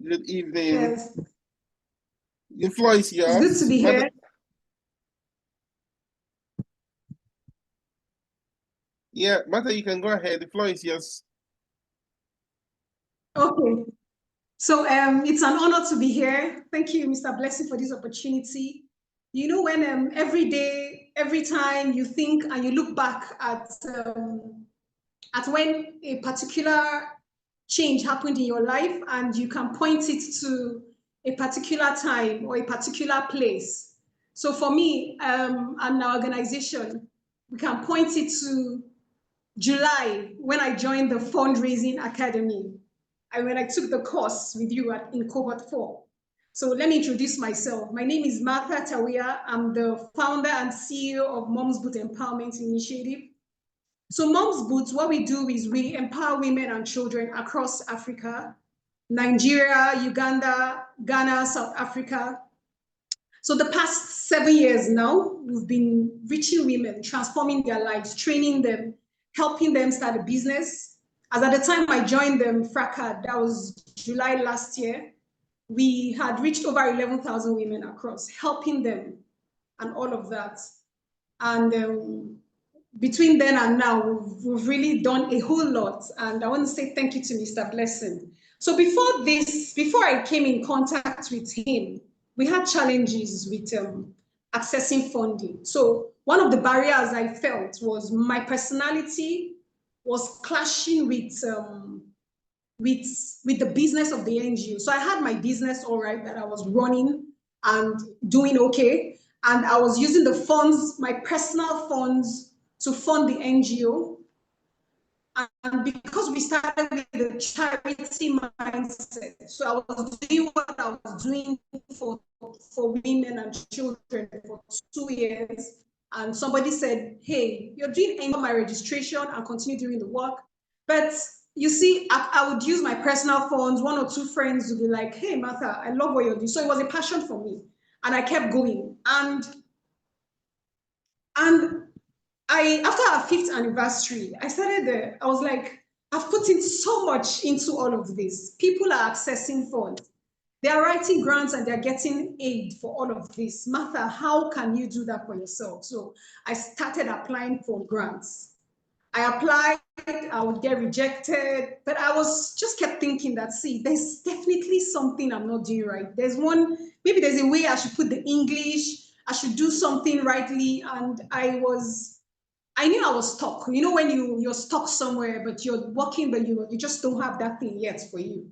Good evening. Yes. The floor is yours. It's good to be here. Yeah, Mata, you can go ahead. The floor is yours. Okay. So it's an honor to be here. Thank you, Mr. Blessing, for this opportunity. When every day every time you think and you look back at when a particular change happened in your life, and you can point it to a particular time or a particular place. So for me and our organization, we can point it to July, when I joined the Fundraising Academy, when I took the course with you in cohort 4. So let me introduce myself. My name is Martha Tawia. I'm the founder and CEO of Moms Boot Empowerment Initiative. So Moms Boot, what we do is we empower women and children across Africa, Nigeria, Uganda, Ghana, South Africa. So the past 7 years now, we've been reaching women, transforming their lives, training them, helping them start a business. As at the time I joined them, FRACAD, that was July last year, we had reached over 11,000 women across, helping them and all of that. And between then and now, we've really done a whole lot. And I want to say thank you to Mr. Blessing. So before I came in contact with him, we had challenges with accessing funding. So one of the barriers I felt was my personality was clashing with the business of the NGO. So I had my business all right that I was running and doing okay. And I was using the funds, my personal funds, to fund the NGO. And because we started with the charity mindset, so I was doing what I was doing for women and children for 2 years. And somebody said, hey, you're doing my registration and continue doing the work. But you see, I would use my personal funds. 1 or 2 friends would be like, hey, Martha, I love what you're doing. So it was a passion for me. And I kept going. And after our 5th anniversary, I was like, I've put in so much into all of this. People are accessing funds. They are writing grants and they're getting aid for all of this. Martha, how can you do that for yourself? So I started applying for grants. I applied, I would get rejected, but I was just kept thinking that, see, there's definitely something I'm not doing right. Maybe there's a way I should put the English, I should do something rightly. And I knew I was stuck. You know, when you're stuck somewhere, but you're working, but you just don't have that thing yet for you.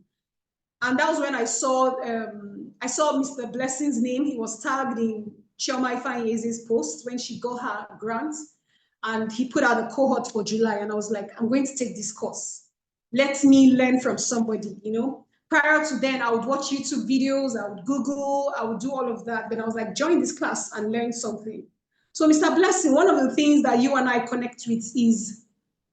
And that was when I saw Mr. Blessing's name. He was tagged in Chioma Ifanyeze's post when she got her grant. And he put out a cohort for July. And I was like, I'm going to take this course. Let me learn from somebody, you know. Prior to then, I would watch YouTube videos, I would Google, I would do all of that. But I was like, join this class and learn something. So Mr. Blessing, one of the things that you and I connect with is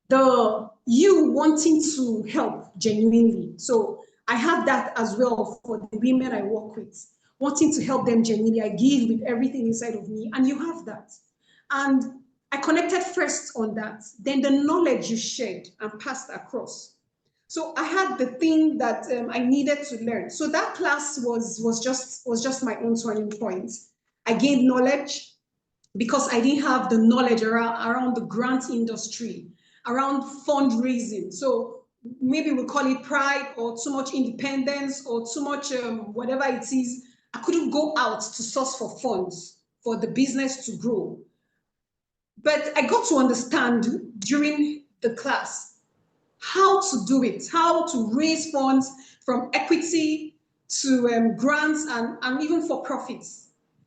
you wanting to help genuinely. So I have that as well for the women I work with, wanting to help them genuinely. I give with everything inside of me, and you have that. And I connected first on that, then the knowledge you shared and passed across. So I had the thing that I needed to learn. So that class was just my own turning point. I gained knowledge, because I didn't have the knowledge around the grant industry, around fundraising. So maybe we'll call it pride or too much independence or too much whatever it is. I couldn't go out to source for funds for the business to grow. But I got to understand during the class how to do it, how to raise funds from equity to grants and even for profits.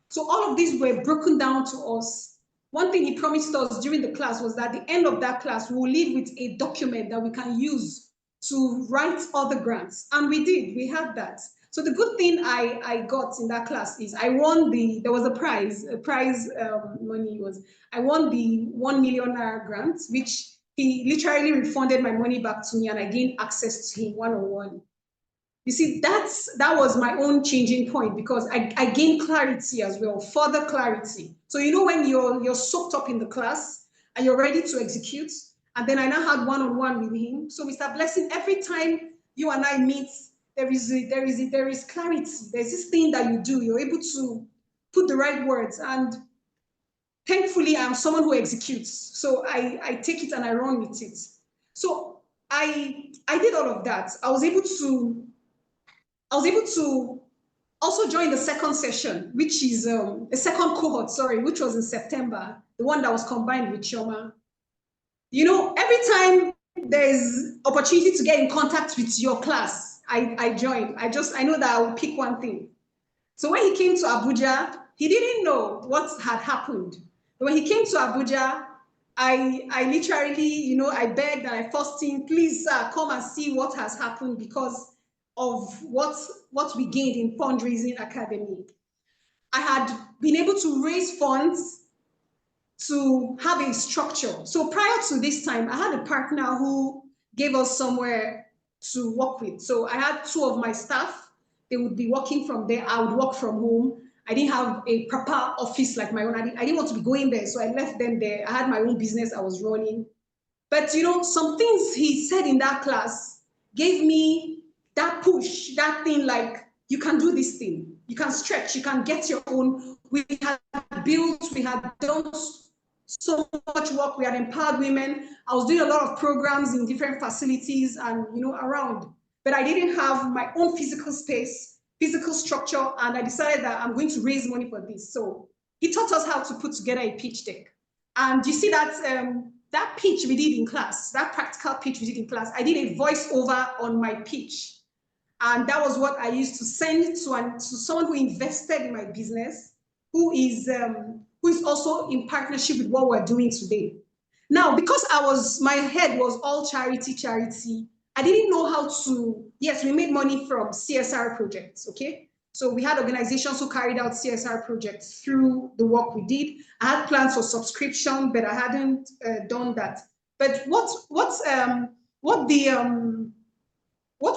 So all of these were broken down to us. One thing he promised us during the class was that at the end of that class, we will leave with a document that we can use to write other grants. And we did, we had that. So the good thing I got in that class is I won there was a prize money I won the 1 million naira grant, which he literally refunded my money back to me and I gained access to him one-on-one. You see, that was my own changing point, because I gained clarity as well, further clarity. So you know when you're soaked up in the class and you're ready to execute, and then I now had one-on-one with him. So Mr. Blessing, every time you and I meet, there is clarity. There's this thing that you do. You're able to put the right words. And thankfully, I'm someone who executes. So I take it and I run with it. So I did all of that. I was able to also join the second session, which is the second cohort, sorry, which was in September. the one that was combined with Chioma. You know, every time there's opportunity to get in contact with your class, I joined. I know that I will pick one thing. So when he came to Abuja, he didn't know what had happened. But when he came to Abuja, I literally, you know, I begged and I forced him, please, sir, come and see what has happened because of what we gained in fundraising academy. I had been able to raise funds to have a structure. So prior to this time, I had a partner who gave us somewhere to work with. So I had 2 of my staff. They would be working from there. I would work from home. I didn't have a proper office like my own. I didn't want to be going there, so I left them there. I had my own business I was running. But you know, some things he said in that class gave me that push, that thing like, you can do this thing. You can stretch, you can get your own. We had built, we had done so much work. We had empowered women. I was doing a lot of programs in different facilities and, you know, around. But I didn't have my own physical space, physical structure, and I decided that I'm going to raise money for this. So he taught us how to put together a pitch deck. And you see that that pitch we did in class, that practical pitch we did in class, I did a voiceover on my pitch. And that was what I used to send to someone who invested in my business, who is also in partnership with what we're doing today. Now, because my head was all charity, I didn't know how to, yes, we made money from CSR projects, okay? So we had organizations who carried out CSR projects through the work we did. I had plans for subscription, but I hadn't done that. But what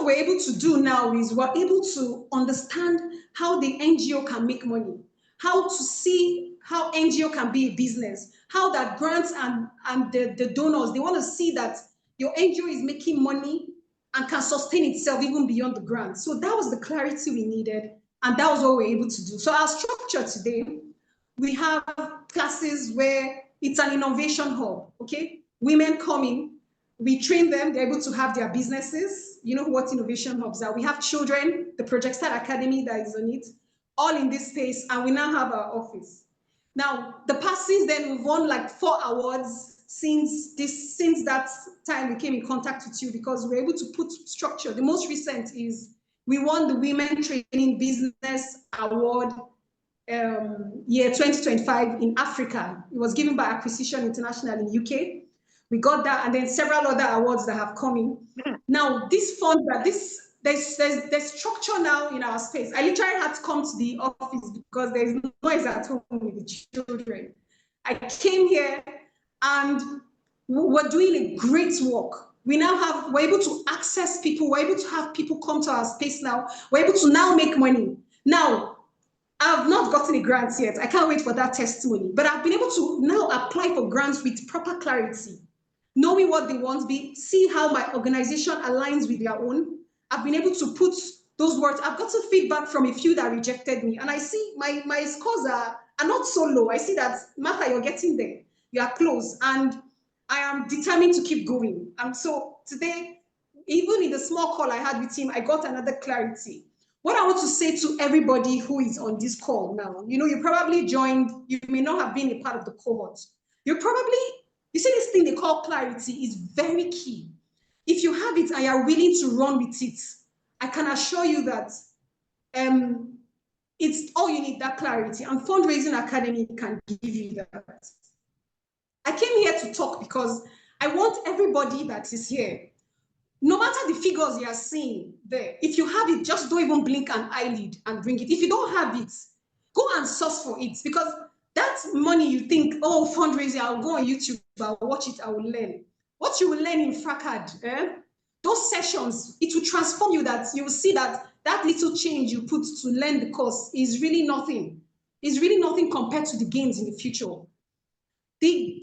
we're able to do now is we're able to understand how the NGO can make money, how to see how NGO can be a business, how that grants and the donors, they want to see that your NGO is making money and can sustain itself even beyond the grant. So that was the clarity we needed, and that was what we're able to do. So our structure today, we have classes where it's an innovation hub, okay? Women come in, we train them, they're able to have their businesses. You know what innovation hubs are. We have children, the Project Start Academy that is on it, all in this space, and we now have our office. Now, since then, we've won like 4 awards since that time we came in contact with you, because we're able to put structure. The most recent is we won the Women Training Business Award year 2025 in Africa. It was given by Acquisition International in UK. We got that, and then several other awards that have come in. Now, this fund, there's structure now in our space. I literally had to come to the office because there's noise at home with the children. I came here and we're doing a great work. We're able to access people. We're able to have people come to our space now. We're able to now make money. Now, I've not gotten a grant yet. I can't wait for that testimony. But I've been able to now apply for grants with proper clarity, knowing what they want, see how my organization aligns with their own. I've been able to put those words. I've gotten feedback from a few that rejected me, and I see my scores are not so low. I see that, Martha, you're getting there. You are close, and I am determined to keep going. And so today, even in the small call I had with him, I got another clarity. What I want to say to everybody who is on this call now, you know, you probably joined, you may not have been a part of the cohort. You see, this thing they call clarity is very key. If you have it and you're willing to run with it, I can assure you that it's all you need, that clarity, and Fundraising Academy can give you that. I came here to talk because I want everybody that is here, no matter the figures you are seeing there, if you have it, just don't even blink an eyelid and bring it. If you don't have it, go and source for it, because that money you think, oh, fundraising, I'll go on YouTube, I'll watch it, I will learn. What you will learn in FRACAD, those sessions, it will transform you, that you will see that that little change you put to learn the course is really nothing. It's really nothing compared to the gains in the future. The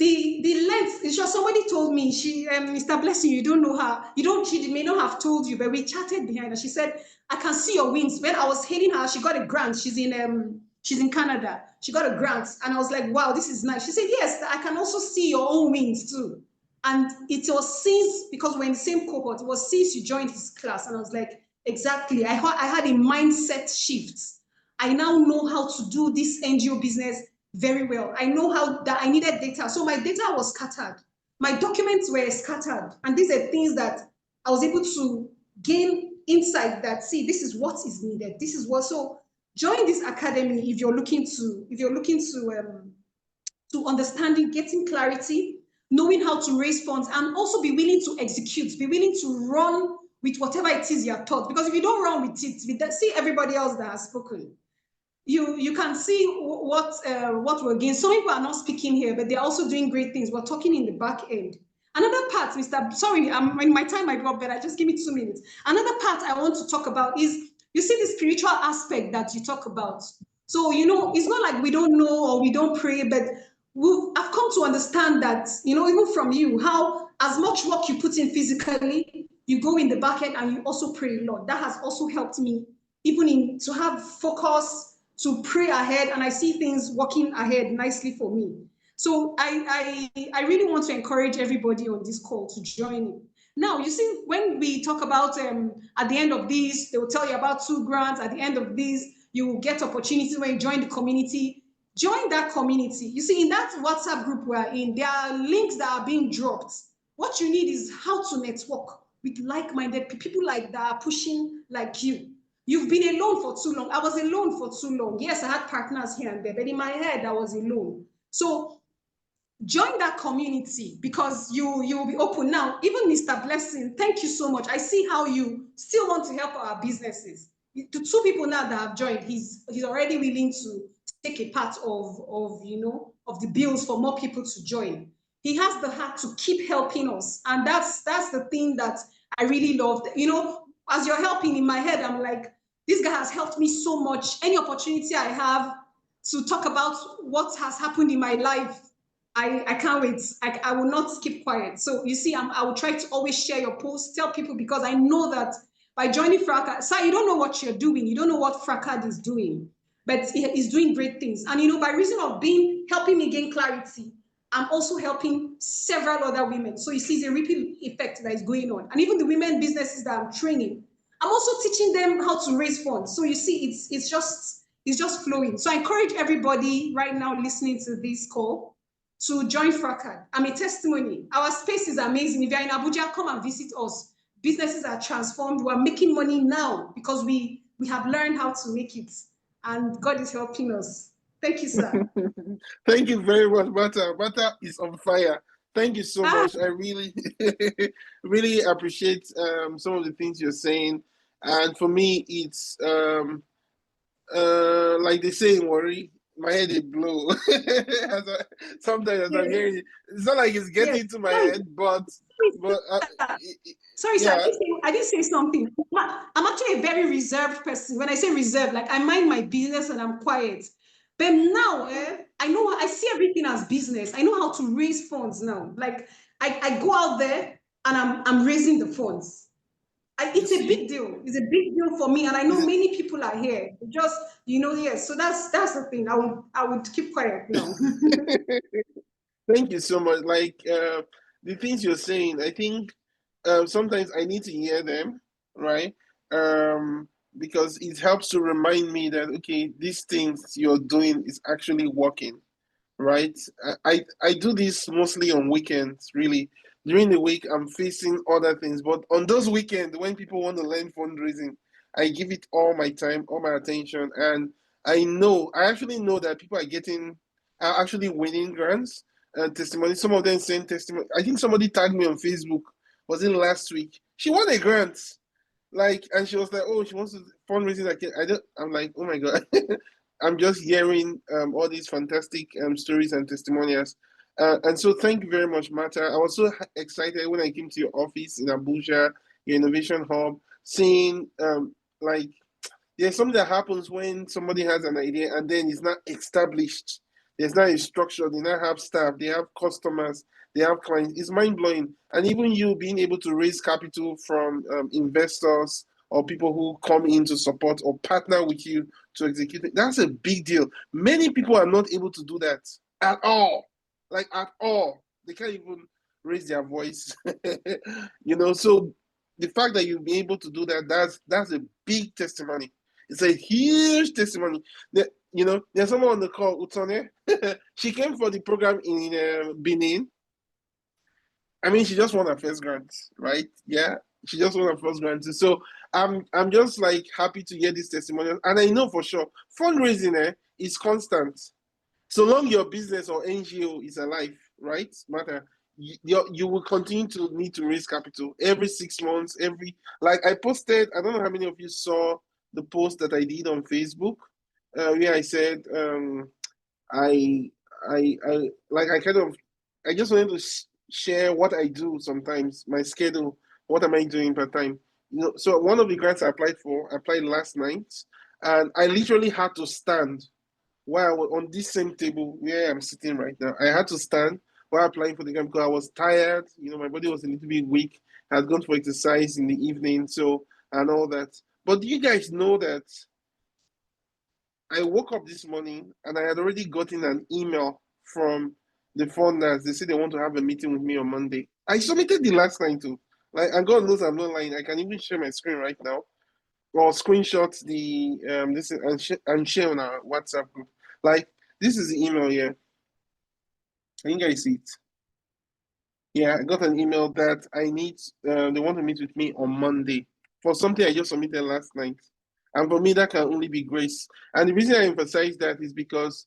length, it's just somebody told me, Mr. Blessing, you don't know her, she may not have told you, but we chatted behind her. She said, I can see your wings. When I was hailing her, she got a grant. She's in Canada. She got a grant. And I was like, wow, this is nice. She said, yes, I can also see your own wings too. And it was since, because we're in the same cohort, it was since you joined his class. And I was like, exactly. I had a mindset shift. I now know how to do this NGO business very well. I know how that I needed data. So my data was scattered. My documents were scattered. And these are things that I was able to gain insight that, see, this is what is needed. This is what, so join this academy if you're looking to understanding, getting clarity, knowing how to raise funds, and also be willing to execute, be willing to run with whatever it is you're taught. Because if you don't run with it, see everybody else that has spoken, you can see what we're doing. Some people are not speaking here, but they're also doing great things. We're talking in the back end. Another part, sorry, in my time might drop, but I just give me 2 minutes. Another part I want to talk about is, you see the spiritual aspect that you talk about. So, it's not like we don't know or we don't pray, but I've come to understand that, even from you, how as much work you put in physically, you go in the back end and you also pray a lot. That has also helped me, even to have focus, to pray ahead, and I see things working ahead nicely for me. So I really want to encourage everybody on this call to join in. Now, you see, when we talk about at the end of this, they will tell you about 2 grants. At the end of this, you will get opportunities when you join the community. Join that community. You see, in that WhatsApp group we're in, there are links that are being dropped. What you need is how to network with like-minded people like that are pushing like you. You've been alone for too long. I was alone for too long. Yes, I had partners here and there, but in my head, I was alone. So join that community, because you will be open. Now, even Mr. Blessing, thank you so much. I see how you still want to help our businesses. The 2 people now that have joined, he's already willing to take a part of the bills for more people to join. He has the heart to keep helping us, and that's the thing that I really loved. As you're helping, in my head, I'm like, this guy has helped me so much. Any opportunity I have to talk about what has happened in my life, I can't wait. I will not keep quiet. So you see, I will try to always share your posts, tell people, because I know that by joining FRACAD, sir, you don't know what you're doing. You don't know what FRACAD is doing, but he's doing great things. And by reason of helping me gain clarity, I'm also helping several other women. So you see the ripple effect that is going on. And even the women businesses that I'm training, I'm also teaching them how to raise funds. So you see, it's just flowing. So I encourage everybody right now listening to this call to join FRACAD. I'm a testimony. Our space is amazing. If you're in Abuja, come and visit us. Businesses are transformed. We're making money now because we have learned how to make it. And God is helping us. Thank you, sir. Thank you very much, Martha. Martha is on fire. Thank you so much. I really, really appreciate some of the things you're saying. And for me, it's like they say in Worry, my head is blow. Sometimes as I'm hearing it, it's not like it's getting into my head, but sorry, sir, I didn't say something. I'm actually a very reserved person. When I say reserved, like I mind my business and I'm quiet. But now, I see everything as business. I know how to raise funds now. Like I go out there and I'm raising the funds. It's a big deal. It's a big deal for me, and I know many people are here. Just yes. So that's the thing. I would keep quiet now. Thank you so much. Like the things you're saying, I think sometimes I need to hear them, right? Because it helps to remind me that okay, these things you're doing is actually working, right? I do this mostly on weekends, really. During the week, I'm facing other things, but on those weekends when people want to learn fundraising, I give it all my time, all my attention, and I actually know that people are actually winning grants and testimony. Some of them send testimony. I think somebody tagged me on Facebook. Was it last week? She won a grant, and she was like, "Oh, she wants to fundraising." I'm like, "Oh my god." I'm just hearing all these fantastic stories and testimonials. And so thank you very much, Martha. I was so excited when I came to your office in Abuja, your innovation hub, seeing there's something that happens when somebody has an idea and then it's not established. There's not a structure. They not have staff. They have customers. They have clients. It's mind-blowing. And even you being able to raise capital from investors or people who come in to support or partner with you to execute it, that's a big deal. Many people are not able to do that at all. Like at all. They can't even raise their voice. So the fact that you'll be able to do that, that's a big testimony. It's a huge testimony. there's someone on the call, Utone. She came for the program in Benin. I mean, she just won her first grant, right? Yeah, she just won her first grant. So I'm just like happy to hear this testimonial, and I know for sure fundraising is constant. So long your business or NGO is alive, right? Matter. You will continue to need to raise capital every 6 months. Like I posted, I don't know how many of you saw the post that I did on Facebook, where I said I I just wanted to share what I do sometimes, my schedule, what am I doing per time. So one of the grants I applied last night, and I literally had to stand while I was on this same table where I'm sitting right now. I had to stand while applying for the grant because I was tired. My body was a little bit weak. I had gone for exercise in the evening, and all that. But do you guys know that I woke up this morning and I had already gotten an email from the funders. They said they want to have a meeting with me on Monday. I submitted the last night too. Like, and God knows I'm not lying. I can even share my screen right now, or screenshot the this and share on our WhatsApp group. Like, this is the email here. I think I see it. Yeah, I got an email that they want to meet with me on Monday for something I just submitted last night. And for me, that can only be grace. And the reason I emphasize that is because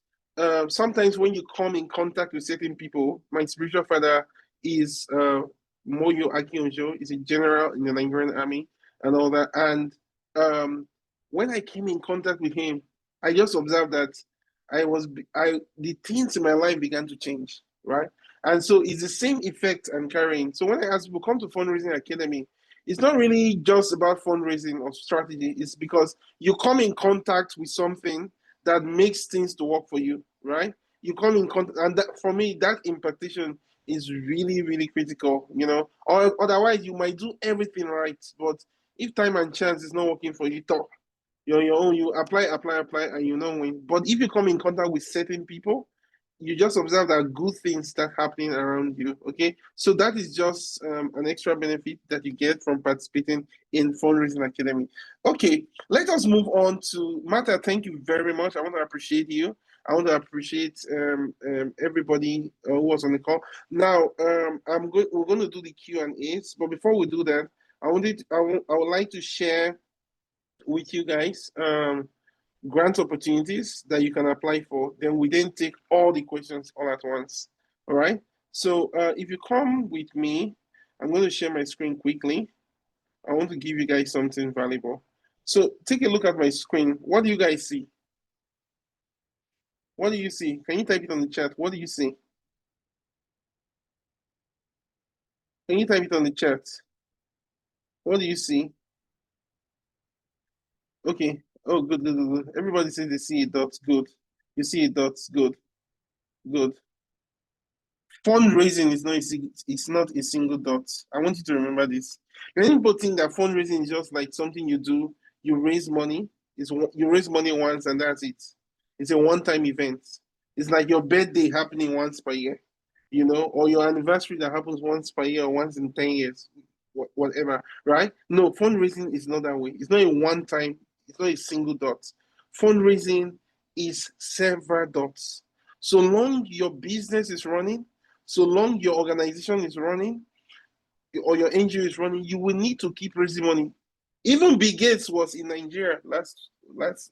sometimes when you come in contact with certain people, my spiritual father is Moyo Akionjo, is a general in the Nigerian army and all that. And when I came in contact with him, I just observed that the things in my life began to change, right? And so it's the same effect I'm carrying. So when I ask people come to Fundraising Academy, it's not really just about fundraising or strategy. It's because you come in contact with something that makes things to work for you, right? You come in contact, and that, for me, that impartation is really, really critical, Or otherwise, you might do everything right, but if time and chance is not working for you, you're on your own. You apply, and you know when. But if you come in contact with certain people, you just observe that good things start happening around you. Okay, so that is just an extra benefit that you get from participating in Fundraising Academy. Okay, let us move on to Martha. Thank you very much. I want to appreciate you. I want to appreciate everybody who was on the call. Now, we're going to do the Q&As, but before we do that, I would like to share with you guys grant opportunities that you can apply for. Then we then take all the questions all at once. All right. So if you come with me, I'm going to share my screen quickly. I want to give you guys something valuable. So take a look at my screen. What do you guys see? What do you see? Can you type it on the chat? What do you see? Can you type it on the chat? What do you see? Okay. Oh, good. Everybody says they see it. That's good. You see it. That's good. Good. Fundraising is not a single dot. I want you to remember this. Many people think that fundraising is just like something you do. You raise money. You raise money once and that's it. It's a one-time event. It's like your birthday happening once per year, or your anniversary that happens once per year or once in 10 years, whatever, right? No, fundraising is not that way. It's not a one-time. It's not a single dot. Fundraising is several dots. So long your business is running, so long your organization is running, or your NGO is running, you will need to keep raising money. Even Bill Gates was in Nigeria last was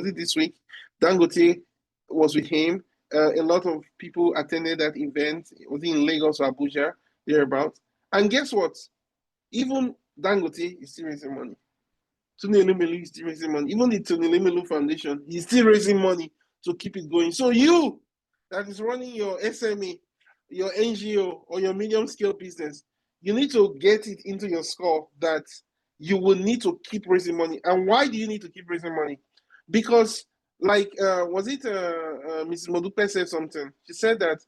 it this week? Dangote was with him. A lot of people attended that event. It was in Lagos or Abuja, thereabouts. And guess what? Even Dangote is still raising money. Tunde Elumelu is still raising money. Even the Tunde Elumelu Foundation is still raising money to keep it going. So you that is running your SME, your NGO, or your medium scale business, you need to get it into your score that you will need to keep raising money. And why do you need to keep raising money? Because, like, was it Mrs. Modupe said something? She said that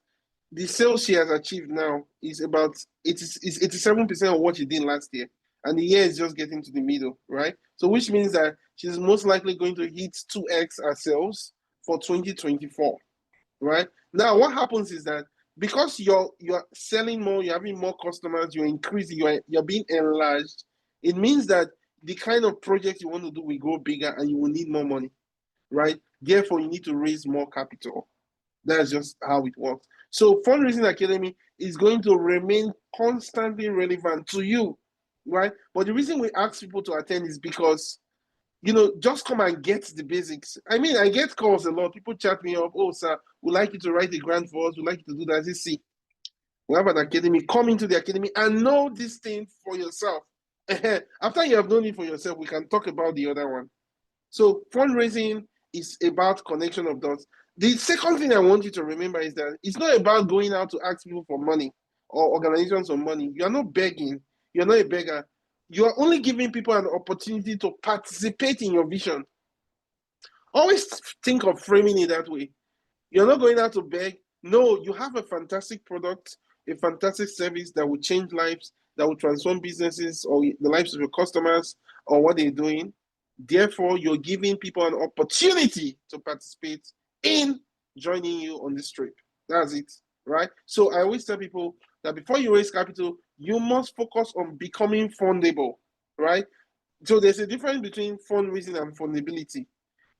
the sales she has achieved now is about 87% of what she did last year. And the year is just getting to the middle, right? So which means that she's most likely going to hit 2x her sales for 2024, right? Now, what happens is that because you're selling more, you're having more customers, you're increasing, you're being enlarged, it means that the kind of project you want to do will grow bigger and you will need more money, right? Therefore, you need to raise more capital. That's just how it works. So Fundraising Academy is going to remain constantly relevant to you, right? But the reason we ask people to attend is because, just come and get the basics. I mean, I get calls a lot. People chat me up, oh, sir, we'd like you to write a grant for us. We'd like you to do that. I say, see, we have an academy. Come into the academy and know this thing for yourself. After you have known it for yourself, we can talk about the other one. So fundraising is about connection of dots. The second thing I want you to remember is that it's not about going out to ask people for money or organizations for money. You are not begging. You're not a beggar. You are only giving people an opportunity to participate in your vision. Always think of framing it that way. You're not going out to beg. No, you have a fantastic product, a fantastic service that will change lives, that will transform businesses or the lives of your customers or what they're doing. Therefore, you're giving people an opportunity to participate in joining you on this trip. That's it, right? So I always tell people that before you raise capital, you must focus on becoming fundable, right? So there's a difference between fundraising and fundability.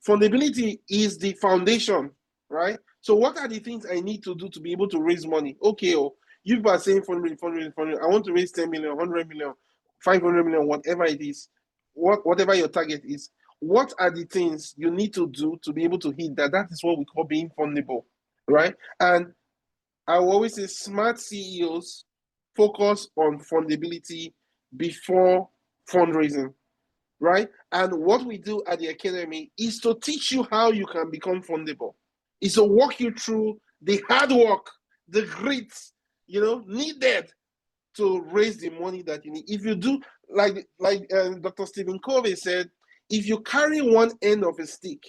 Fundability is the foundation, right? So what are the things I need to do to be able to raise money? Okay, you are saying fundraising. I want to raise 10 million, 100 million, 500 million, whatever it is, whatever your target is. What are the things you need to do to be able to hit that? That is what we call being fundable, right? And I will always say smart CEOs focus on fundability before fundraising, right? And what we do at the academy is to teach you how you can become fundable. Is to walk you through the hard work, the grit, needed to raise the money that you need. If you do, like Dr. Stephen Covey said, if you carry one end of a stick,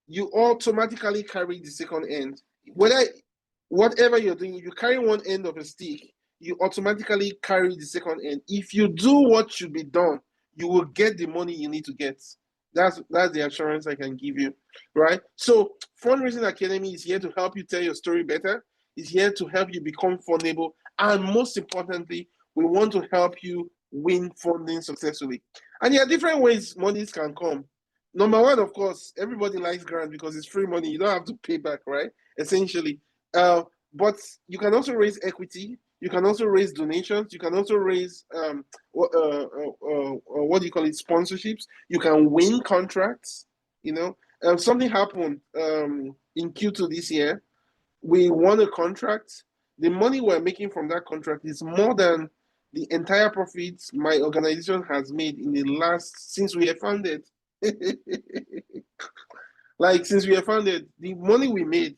you automatically carry the second end. Whatever you're doing, if you carry one end of a stick, you automatically carry the second end. If you do what should be done, you will get the money you need to get. That's the assurance I can give you, right? So Fundraising Academy is here to help you tell your story better. It's here to help you become fundable. And most importantly, we want to help you win funding successfully. And there are different ways monies can come. Number one, of course, everybody likes grants because it's free money. You don't have to pay back, right? Essentially. But you can also raise equity. You can also raise donations. You can also raise what do you call it? Sponsorships. You can win contracts. Something happened in Q2 this year. We won a contract. The money we're making from that contract is more than the entire profits my organization has made since we were founded. Since we were founded, the money we made.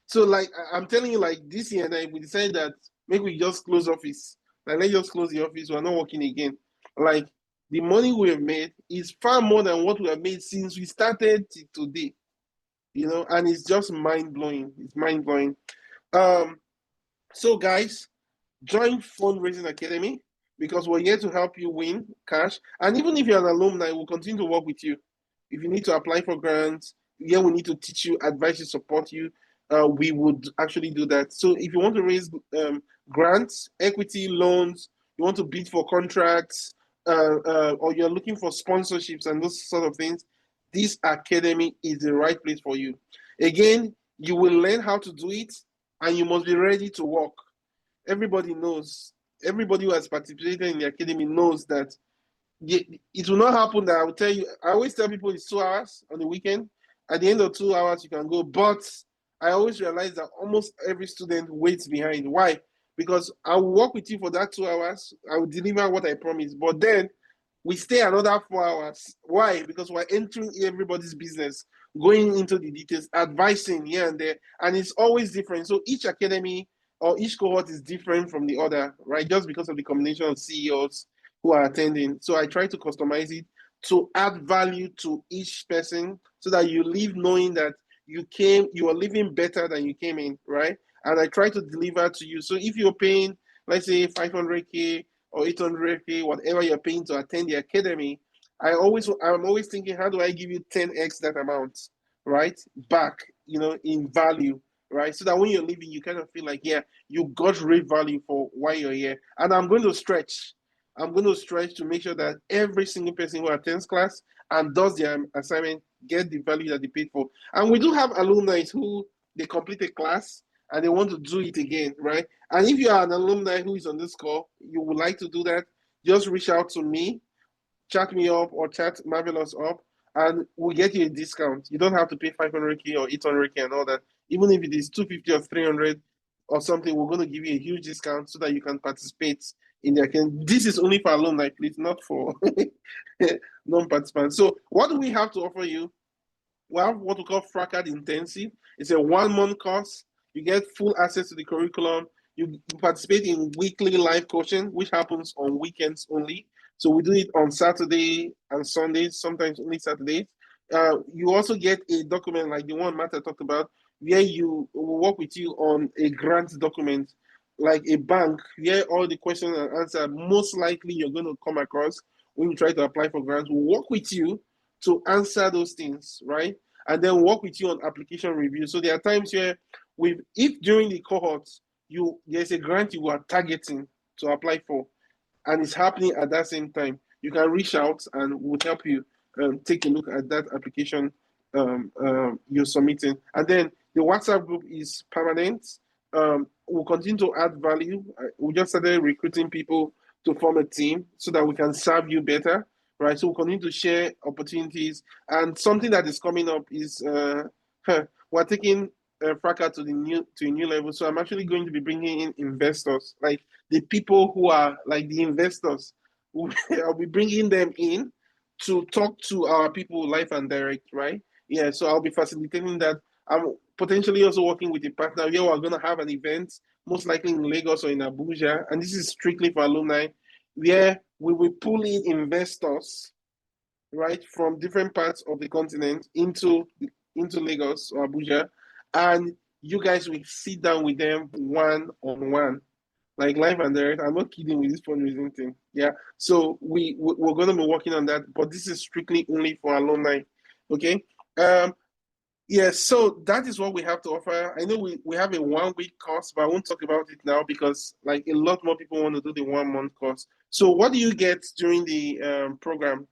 So I'm telling you, this year, we decided that maybe we just close office. Let's just close the office. We're not working again. The money we have made is far more than what we have made since we started today. And it's just mind-blowing. It's mind-blowing. So guys, join Fundraising Academy because we're here to help you win cash. And even if you're an alumni, we'll continue to work with you. If you need to apply for grants, we need to teach you, advise you, support you. We would actually do that. So if you want to raise grants, equity, loans, you want to bid for contracts, or you're looking for sponsorships and those sort of things, this academy is the right place for you. Again, you will learn how to do it and you must be ready to work. Everybody who has participated in the academy knows that it will not happen that I will tell you. I always tell people it's 2 hours on the weekend. At the end of 2 hours, you can go. But I always realize that almost every student waits behind. Why? Because I will work with you for that 2 hours. I will deliver what I promised. But then we stay another 4 hours. Why? Because we're entering everybody's business, going into the details, advising here and there. And it's always different. So each academy or each cohort is different from the other, right? Just because of the combination of CEOs who are attending. So I try to customize it to add value to each person so that you leave knowing that you are living better than you came in, right? And I try to deliver to you. So if you're paying, let's say 500K or 800K, whatever you're paying to attend the academy, I'm always thinking, how do I give you 10x that amount, right? Back, in value, right? So that when you're leaving, you kind of feel like, yeah, you got real value for why you're here. And I'm going to stretch to make sure that every single person who attends class and does their assignment, get the value that they paid for. And we do have alumni who they complete a class and they want to do it again, right? And if you are an alumni who is on this call, you would like to do that, just reach out to me, chat me up or chat Marvelous up, and we'll get you a discount. You don't have to pay 500K or 800K and all that. Even if it is 250 or 300 or something, we're going to give you a huge discount so that you can participate in their camp. This is only for alumni, please, not for non-participants. So what do we have to offer you? We have what we call Fracad Intensive. It's a 1-month course. You get full access to the curriculum. You participate in weekly live coaching, which happens on weekends only. So we do it on Saturday and Sundays, sometimes only Saturdays. You also get a document like the one Martha talked about, where you will work with you on a grant document, like a bank, where all the questions and answers most likely you're going to come across when you try to apply for grants. We'll work with you to answer those things, right? And then work with you on application review. So there are times where if during the cohorts there's a grant you are targeting to apply for, and it's happening at that same time, you can reach out and we'll help you take a look at that application you're submitting. And then the WhatsApp group is permanent. We'll continue to add value. We just started recruiting people to form a team so that we can serve you better, right? So we'll continue to share opportunities. And something that is coming up is we're taking Fracad to a new level. So I'm actually going to be bringing in investors, like the people who are like the investors. I'll be bringing them in to talk to our people live and direct, right? Yeah, so I'll be facilitating that. I'm potentially also working with a partner where we're going to have an event, most likely in Lagos or in Abuja, and this is strictly for alumni, where we will pull in investors, right, from different parts of the continent into Lagos or Abuja, and you guys will sit down with them one-on-one, like live and direct. I'm not kidding with this fundraising thing. Yeah, so we're going to be working on that, but this is strictly only for alumni. Okay. Yeah, so that is what we have to offer. I know we have a 1-week course, but I won't talk about it now because like a lot more people want to do the 1-month course. So what do you get during the program?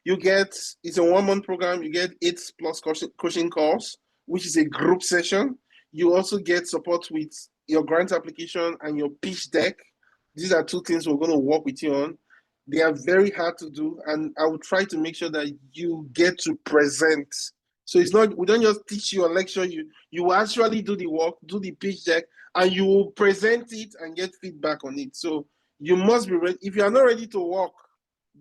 It's a 1-month program. You get 8+ coaching calls, which is a group session. You also get support with your grant application and your pitch deck. These are 2 things we're going to work with you on. They are very hard to do, and I will try to make sure that you get to present. So it's not, we don't just teach you a lecture, you actually do the work, do the pitch deck, and you will present it and get feedback on it. So you must be ready. If you are not ready to work,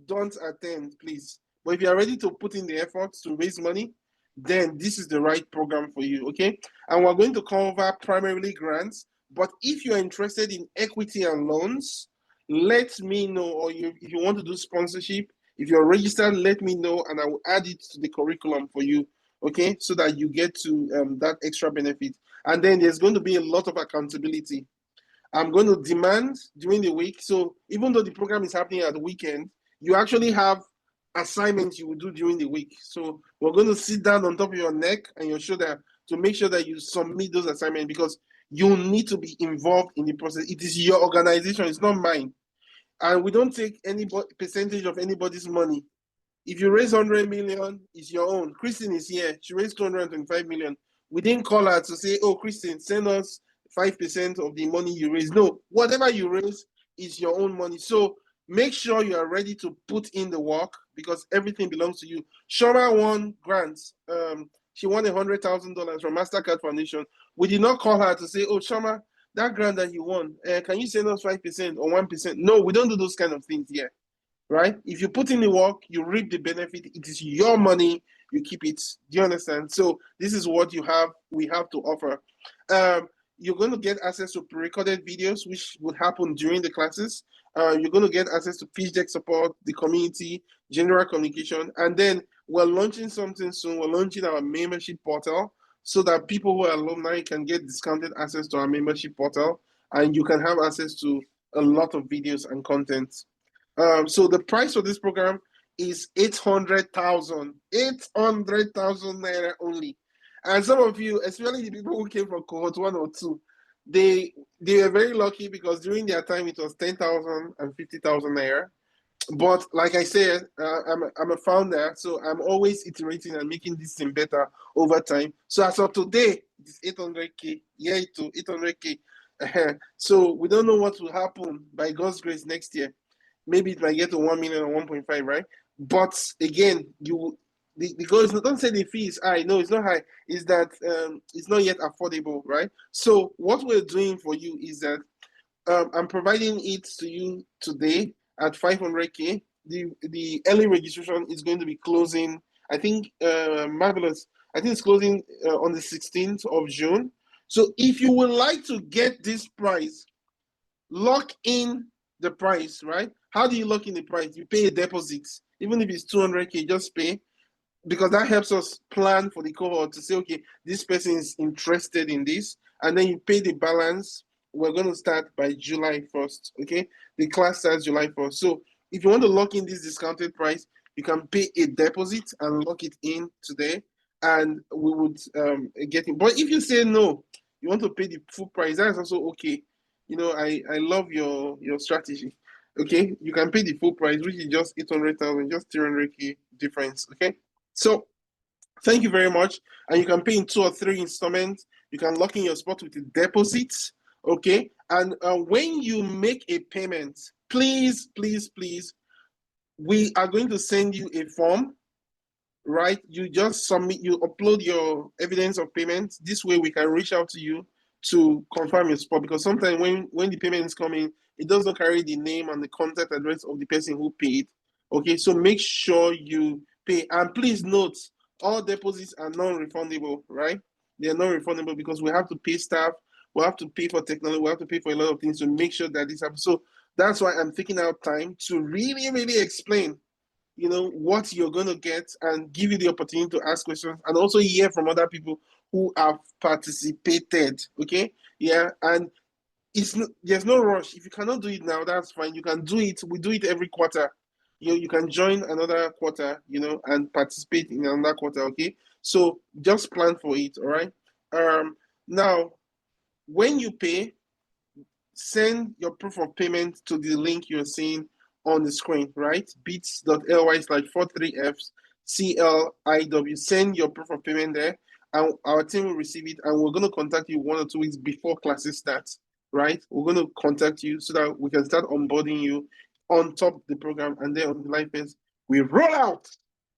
don't attend, please. But if you are ready to put in the efforts to raise money, then this is the right program for you, okay? And we're going to cover primarily grants, but if you're interested in equity and loans, let me know, or if you want to do sponsorship, if you're registered, let me know, and I will add it to the curriculum for you, okay? So that you get to that extra benefit. And then there's going to be a lot of accountability. I'm going to demand during the week. So even though the program is happening at the weekend, you actually have assignments you will do during the week. So we're going to sit down on top of your neck and your shoulder to make sure that you submit those assignments, because you need to be involved in the process. It is your organization, it's not mine. And we don't take any percentage of anybody's money. If you raise 100 million, it's your own. Christine is here. She raised 225 million. We didn't call her to say, oh, Christine, send us 5% of the money you raise. No, whatever you raise is your own money. So make sure you are ready to put in the work, because everything belongs to you. Shoma won grants. She won $100,000 from MasterCard Foundation. We did not call her to say, oh, Shoma, that grant that you won, can you send us 5% or 1%? No, we don't do those kind of things here, right? If you put in the work, you reap the benefit. It is your money. You keep it. Do you understand? So this is what we have to offer. You're going to get access to pre-recorded videos, which would happen during the classes. You're going to get access to pitch deck support, the community, general communication, and then we're launching something soon. We're launching our membership portal so that people who are alumni can get discounted access to our membership portal, and you can have access to a lot of videos and content. So the price for this program is 800,000 naira only. And some of you, especially the people who came from cohort 1 or 2, they were very lucky because during their time it was 10,000 and 50,000 naira. But like I said, I'm a founder, so I'm always iterating and making this thing better over time. So as of today, it's 800K, yeah, to 800K. So we don't know what will happen by God's grace next year. Maybe it might get to 1 million or 1.5, right? But again, the goal is not, don't say the fee is high. No, it's not high. It's that it's not yet affordable, right? So what we're doing for you is that I'm providing it to you today at 500K. The early registration is going to be closing, I think, Marvelous. I think it's closing on the 16th of June. So if you would like to get this price, lock in the price, right? How do you lock in the price? You pay a deposit. Even if it's 200K, just pay, because that helps us plan for the cohort to say, okay, this person is interested in this, and then you pay the balance. We're going to start by July 1st, okay? The class starts July 1st. So if you want to lock in this discounted price, you can pay a deposit and lock it in today, and we would get it. But if you say no, you want to pay the full price, that's also okay. You know, I love your strategy. Okay, you can pay the full price, which is just 800,000, just 300K difference. Okay, so thank you very much. And you can pay in 2 or 3 installments. You can lock in your spot with the deposits. Okay, and when you make a payment, please, please, please, we are going to send you a form. Right, you just submit, you upload your evidence of payment. This way we can reach out to you to confirm your spot, because sometimes when the payment is coming, it does not carry the name and the contact address of the person who paid. Okay, so make sure you pay, and please note, all deposits are non-refundable, right? They are non-refundable because we have to pay staff, we have to pay for technology, we have to pay for a lot of things to make sure that this happens. So that's why I'm taking out time to really, really explain, you know, what you're going to get, and give you the opportunity to ask questions and also hear from other people who have participated. Okay, yeah, and there's no rush. If you cannot do it now, that's fine. You can do it. We do it every quarter. You can join another quarter, you know, and participate in another quarter. Okay, so just plan for it. All right. Now, when you pay, send your proof of payment to the link you're seeing on the screen, right? bits.ly/43fs CLIW. Send your proof of payment there, and our team will receive it, and we're going to contact you 1 or 2 weeks before classes start, right? We're going to contact you so that we can start onboarding you on top of the program, and then on July 1st, we roll out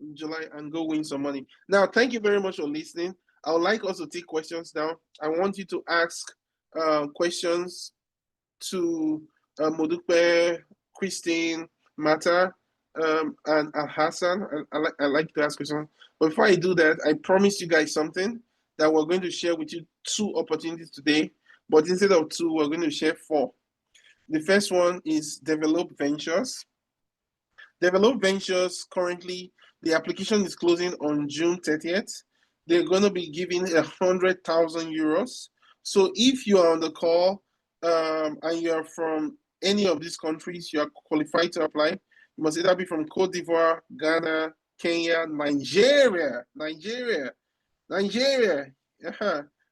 in July and go win some money. Now, thank you very much for listening. I would like us to take questions now. I want you to ask questions to Modupe, Christine, Mata, and Hassan. I like to ask questions. But before I do that, I promised you guys something, that we're going to share with you 2 opportunities today. But instead of 2, we're going to share 4. The first one is Develop Ventures. Develop Ventures, currently, the application is closing on June 30th. They're going to be giving 100,000 euros. So if you are on the call, and you are from any of these countries, you are qualified to apply. You must either be from Cote d'Ivoire, Ghana, Kenya, Nigeria,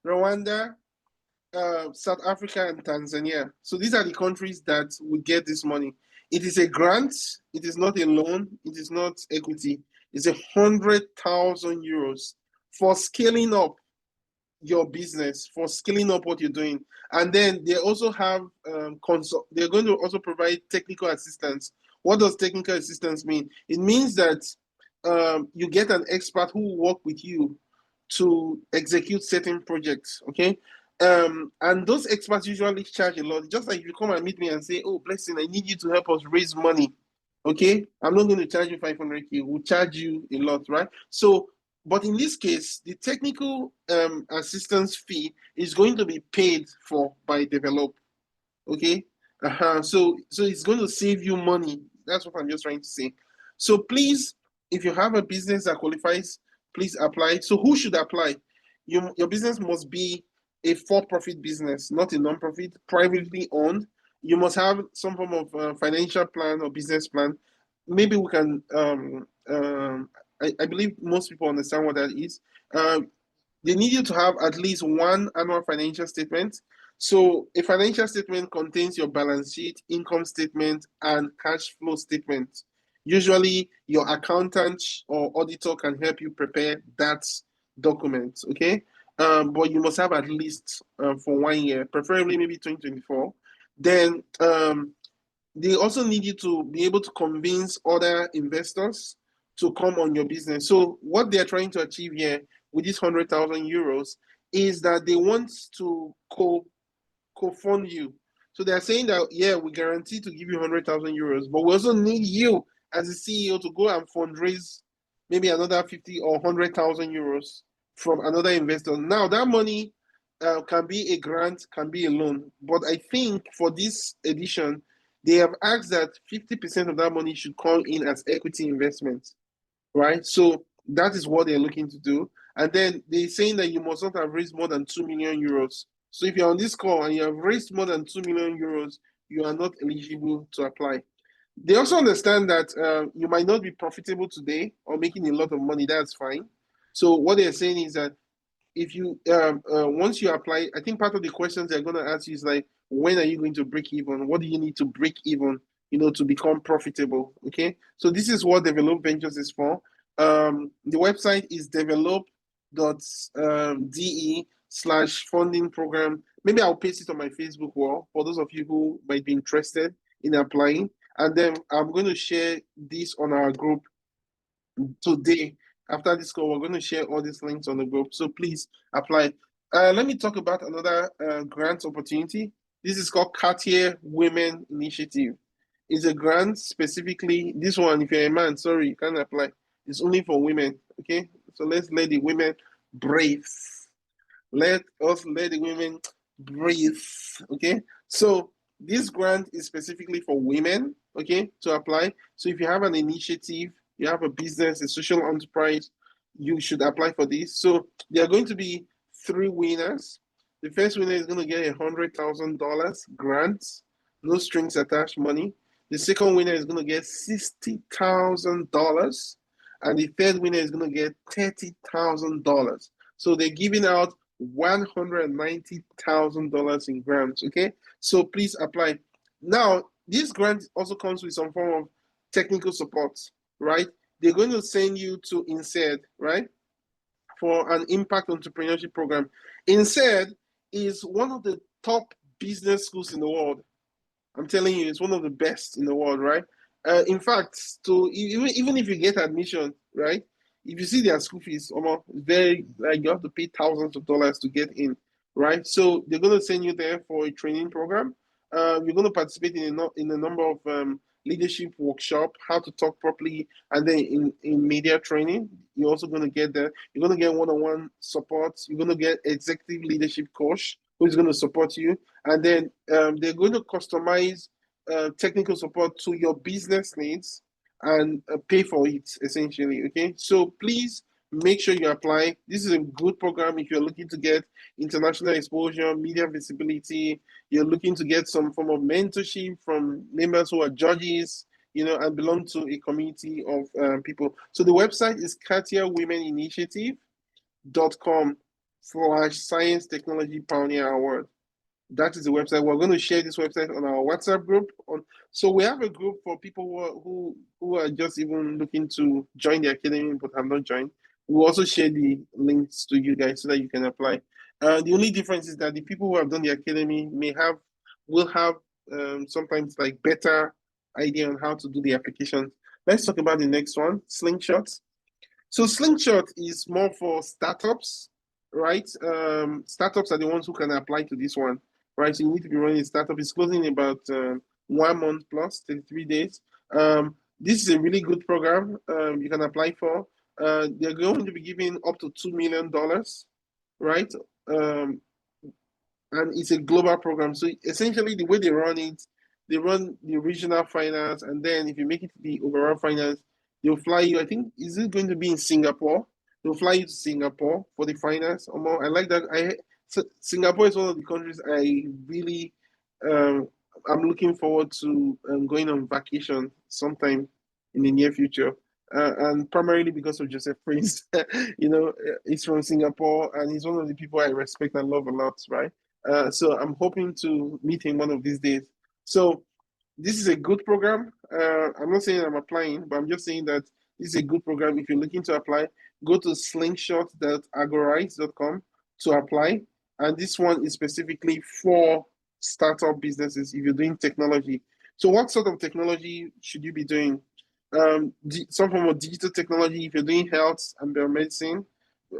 Rwanda, South Africa, and Tanzania. So these are the countries that will get this money. It is a grant. It is not a loan. It is not equity. It's 100,000 euros for scaling up your business, for scaling up what you're doing. And then they also have they're going to also provide technical assistance. What does technical assistance mean? It means that you get an expert who will work with you to execute certain projects. Okay, and those experts usually charge a lot. Just like if you come and meet me and say, oh, Blessing, I need you to help us raise money. Okay, I'm not going to charge you 500K. We'll charge you a lot, right? So, but in this case, the technical assistance fee is going to be paid for by Develop. Okay, so it's going to save you money. That's what I'm just trying to say. So please, if you have a business that qualifies, please apply. So who should apply? Your business must be a for-profit business, not a non-profit, privately owned. You must have some form of financial plan or business plan. Maybe we can. I believe most people understand what that is. They need you to have at least 1 annual financial statement So a financial statement contains your balance sheet, income statement, and cash flow statement. Usually your accountant or auditor can help you prepare that document, okay? But you must have at least for 1 year, preferably maybe 2024. Then they also need you to be able to convince other investors to come on your business. So what they're trying to achieve here with this 100,000 euros is that they want to co-fund you. So they're saying that, yeah, we guarantee to give you 100,000 euros, but we also need you as a CEO to go and fundraise maybe another 50 or 100,000 euros from another investor. Now that money can be a grant, can be a loan, but I think for this edition, they have asked that 50% of that money should come in as equity investment, right? So that is what they're looking to do. And then they're saying that you must not have raised more than 2 million euros. So if you're on this call and you have raised more than 2 million euros, you are not eligible to apply. They also understand that you might not be profitable today or making a lot of money. That's fine. So what they're saying is that if you once you apply, I think part of the questions they're going to ask you is like, when are you going to break even? What do you need to break even, to become profitable? Okay, so this is what Develop Ventures is for. The website is develop.de/funding program. Maybe I'll paste it on my Facebook wall for those of you who might be interested in applying. And then I'm going to share this on our group today. After this call, we're going to share all these links on the group. So please apply. Let me talk about another grant opportunity. This is called Cartier Women Initiative. It's a grant specifically. This one, if you're a man, sorry, you can't apply. It's only for women. Okay, so let's let the women breathe. Let the women breathe. Okay, so this grant is specifically for women. Okay, to apply. So if you have an initiative, you have a business, a social enterprise, you should apply for this. So there are going to be 3 winners. The first winner is going to get $100,000 grant, no strings attached money. The second winner is going to get $60,000, and the third winner is going to get $30,000. So they're giving out $190,000 in grants. Okay, so please apply. Now, this grant also comes with some form of technical support, right? They're going to send you to INSEAD, right, for an impact entrepreneurship program. INSEAD is one of the top business schools in the world. I'm telling you, it's one of the best in the world, right? In fact, even if you get admission, right, if you see their school fees, almost very, like, you have to pay thousands of dollars to get in, right? So they're going to send you there for a training program. You're going to participate in a number of leadership workshop, how to talk properly, and then in media training. You're also going to get there. You're going to get one-on-one support. You're going to get executive leadership coach who's going to support you, and then they're going to customize technical support to your business needs and pay for it, essentially. Okay, so please make sure you apply. This is a good program if you're looking to get international exposure, media visibility. You're looking to get some form of mentorship from members who are judges, and belong to a community of people. So the website is cartierwomeninitiative.com/Science Technology Pioneer Award. That is the website. We're going to share this website on our WhatsApp group. So we have a group for people who are just even looking to join the academy but have not joined. We'll also share the links to you guys so that you can apply. The only difference is that the people who have done the academy will have sometimes like better idea on how to do the application. Let's talk about the next one, Slingshot. So Slingshot is more for startups, right? Startups are the ones who can apply to this one, right? So you need to be running a startup. It's closing in about 1 month plus 33 days. This is a really good program you can apply for. They're going to be giving up to $2 million, right? And it's a global program. So essentially, the way they run it, they run the regional finance, and then if you make it to the overall finance, they'll fly you. I think, is it going to be in Singapore? They'll fly you to Singapore for the finance. I like that. So Singapore is one of the countries I really I'm looking forward to going on vacation sometime in the near future. And primarily because of Joseph Prince. He's from Singapore and he's one of the people I respect and love a lot, right? So I'm hoping to meet him one of these days. So this is a good program. I'm not saying I'm applying, but I'm just saying that this is a good program. If you're looking to apply, go to slingshot.agorize.com to apply. And this one is specifically for startup businesses if you're doing technology. So what sort of technology should you be doing? Some form of digital technology. If you're doing health and biomedicine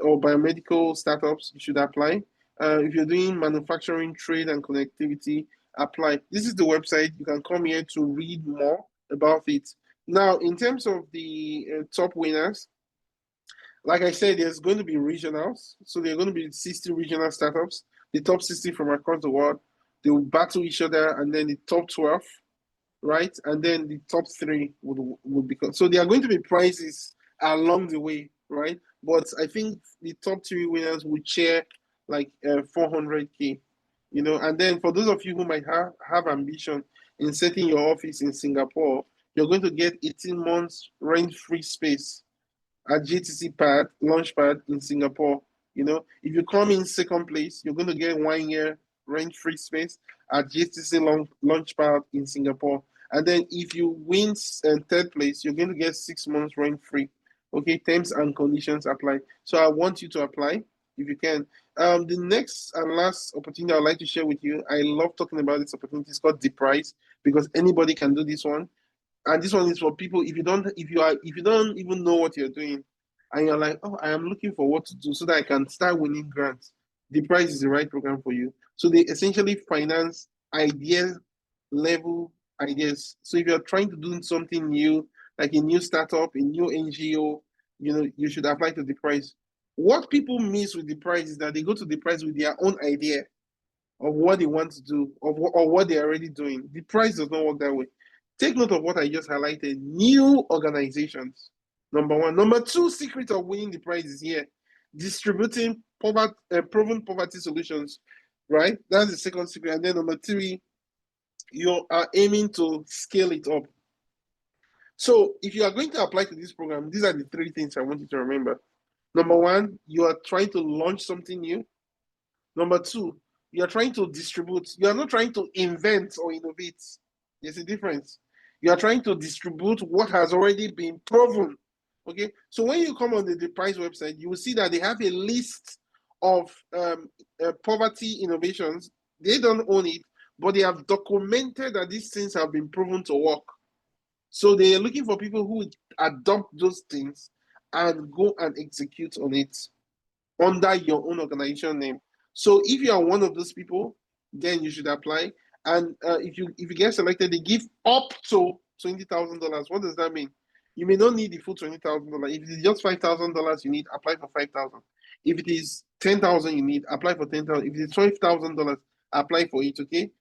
or biomedical startups, you should apply. If you're doing manufacturing, trade, and connectivity, apply. This is the website. You can come here to read more about it. Now, in terms of the top winners, like I said, there's going to be regionals. So there are going to be 60 regional startups, the top 60 from across the world. They will battle each other, and then the top 12, right? And then the top 3 would become. So there are going to be prizes along the way, right? But I think the top 3 winners would share like 400K, you know. And then for those of you who might have ambition in setting your office in Singapore, you're going to get 18 months rent-free space at JTC Pad, Launchpad in Singapore. You know, if you come in second place, you're going to get 1 year rent-free space at JTC Launchpad in Singapore. And then if you win third place, you're going to get 6 months rent-free. Okay, terms and conditions apply. So I want you to apply if you can. The next and last opportunity I'd like to share with you, I love talking about this opportunity. It's called DePrice, because anybody can do this one. And this one is for people if you don't even know what you're doing, and you're like, oh, I am looking for what to do so that I can start winning grants. DePrice is the right program for you. So they essentially finance level ideas. So if you're trying to do something new, like a new startup, a new NGO, you know, you should apply to DePrice. What people miss with DePrice is that they go to DePrice with their own idea of what they want to do, or what they're already doing. DePrice does not work that way. Take note of what I just highlighted. New organizations, number 1. Number 2, secret of winning the prize is here. Distributing proven poverty solutions, right? That's the second secret. And then number 3, you are aiming to scale it up. So if you are going to apply to this program, these are the 3 things I want you to remember. Number 1, you are trying to launch something new. Number 2, you are trying to distribute. You are not trying to invent or innovate. There's a difference. You are trying to distribute what has already been proven. Okay, so when you come on the DePrice website, you will see that they have a list of poverty innovations. They don't own it, but they have documented that these things have been proven to work. So they are looking for people who adopt those things and go and execute on it under your own organization name. So if you are one of those people, then you should apply. And if you get selected, they give up to $20,000. What does that mean? You may not need the full $20,000. If it is just $5,000 you need, apply for $5,000. If it is $10,000 you need, apply for $10,000. If it is $12,000, apply for it. Okay.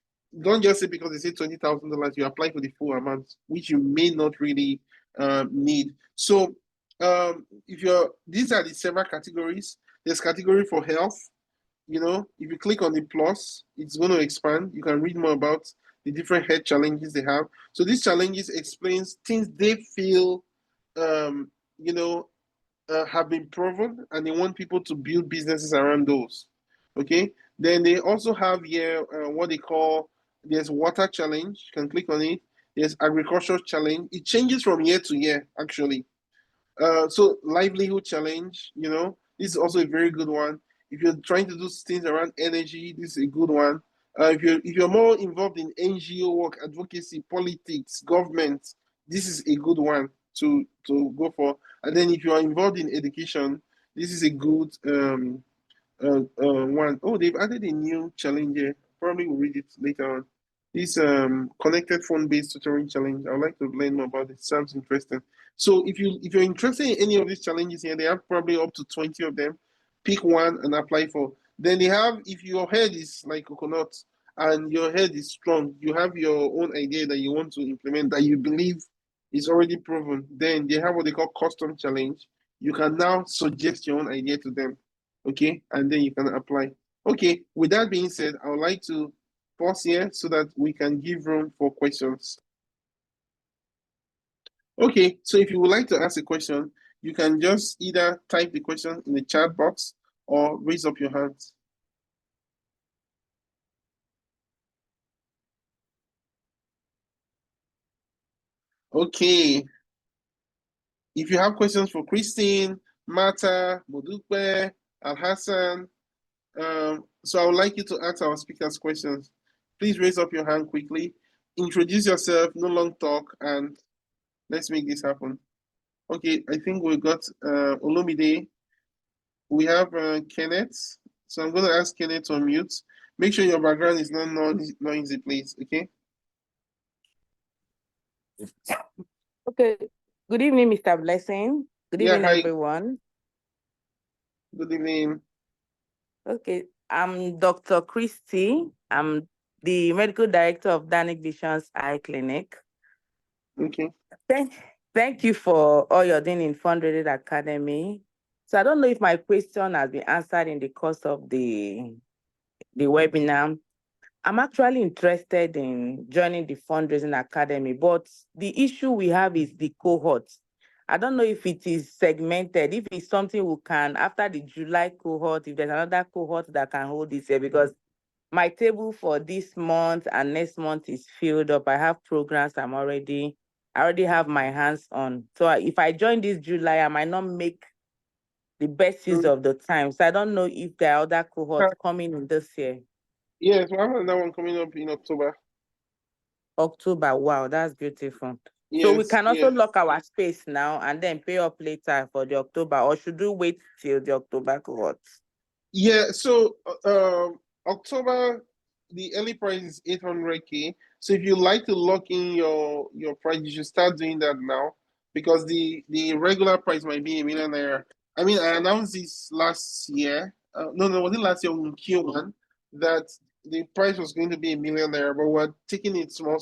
Don't just say because they say $20,000 you apply for the full amount, which you may not really need. So these are the several categories. There's category for health. You know, if you click on the plus, it's going to expand. You can read more about the different health challenges they have. So these challenges explains things they feel, you know, have been proven, and they want people to build businesses around those. Okay. Then they also have here what they call, there's water challenge. You can click on it. There's agriculture challenge. It changes from year to year, actually. So livelihood challenge, you know, this is also a very good one. If you're trying to do things around energy, this is a good one. If you're more involved in NGO work, advocacy, politics, government, this is a good one to go for. And then if you are involved in education, this is a good one. Oh, they've added a new challenge here. Probably we'll read it later on. This connected phone-based tutoring challenge. I would like to learn more about it. Sounds interesting. So if you're interested in any of these challenges here, they have probably up to 20 of them. Pick one and apply for. Then they have, if your head is like coconut and your head is strong, you have your own idea that you want to implement that you believe is already proven. Then they have what they call custom challenge. You can now suggest your own idea to them. Okay, and then you can apply. Okay, with that being said, I would like to pause here so that we can give room for questions. Okay, so if you would like to ask a question, you can just either type the question in the chat box or raise up your hand. Okay. If you have questions for Christine, Martha, Modukwe, Al-Hassan, so I would like you to ask our speakers questions. Please raise up your hand quickly. Introduce yourself, no long talk, and let's make this happen. Okay, I think we got Olumide. We have Kenneth. So I'm going to ask Kenneth to unmute. Make sure your background is not noisy, please. Okay. Okay. Good evening, Mr. Blessing. Good Yeah, evening, hi. everyone. Good evening. Okay, I'm Dr. Christy. I'm the medical director of Danik Vision's Eye Clinic. Okay. Thank you for all you're doing in Fundraising Academy. So I don't know if my question has been answered in the course of the webinar. I'm actually interested in joining the Fundraising Academy, but the issue we have is the cohort. I don't know if it is segmented, if it's something we can, after the July cohort, if there's another cohort that can hold this year, because my table for this month and next month is filled up. I have programs I already have my hands on. So if I join this July, I might not make the best use of the time. So I don't know if there are other cohorts coming in this year. Yes, we have another one coming up in October. October, wow, that's beautiful. Yes, so we can also yes. lock our space now and then pay up later for the October, or should we wait till the October cohort? Yeah, so October, the early price is 800K. So if you like to lock in your price, you should start doing that now, because the regular price might be $1 million naira. I mean, I announced this last year. No, was it last year in Q1 that the price was going to be $1 million naira, but we're taking it small.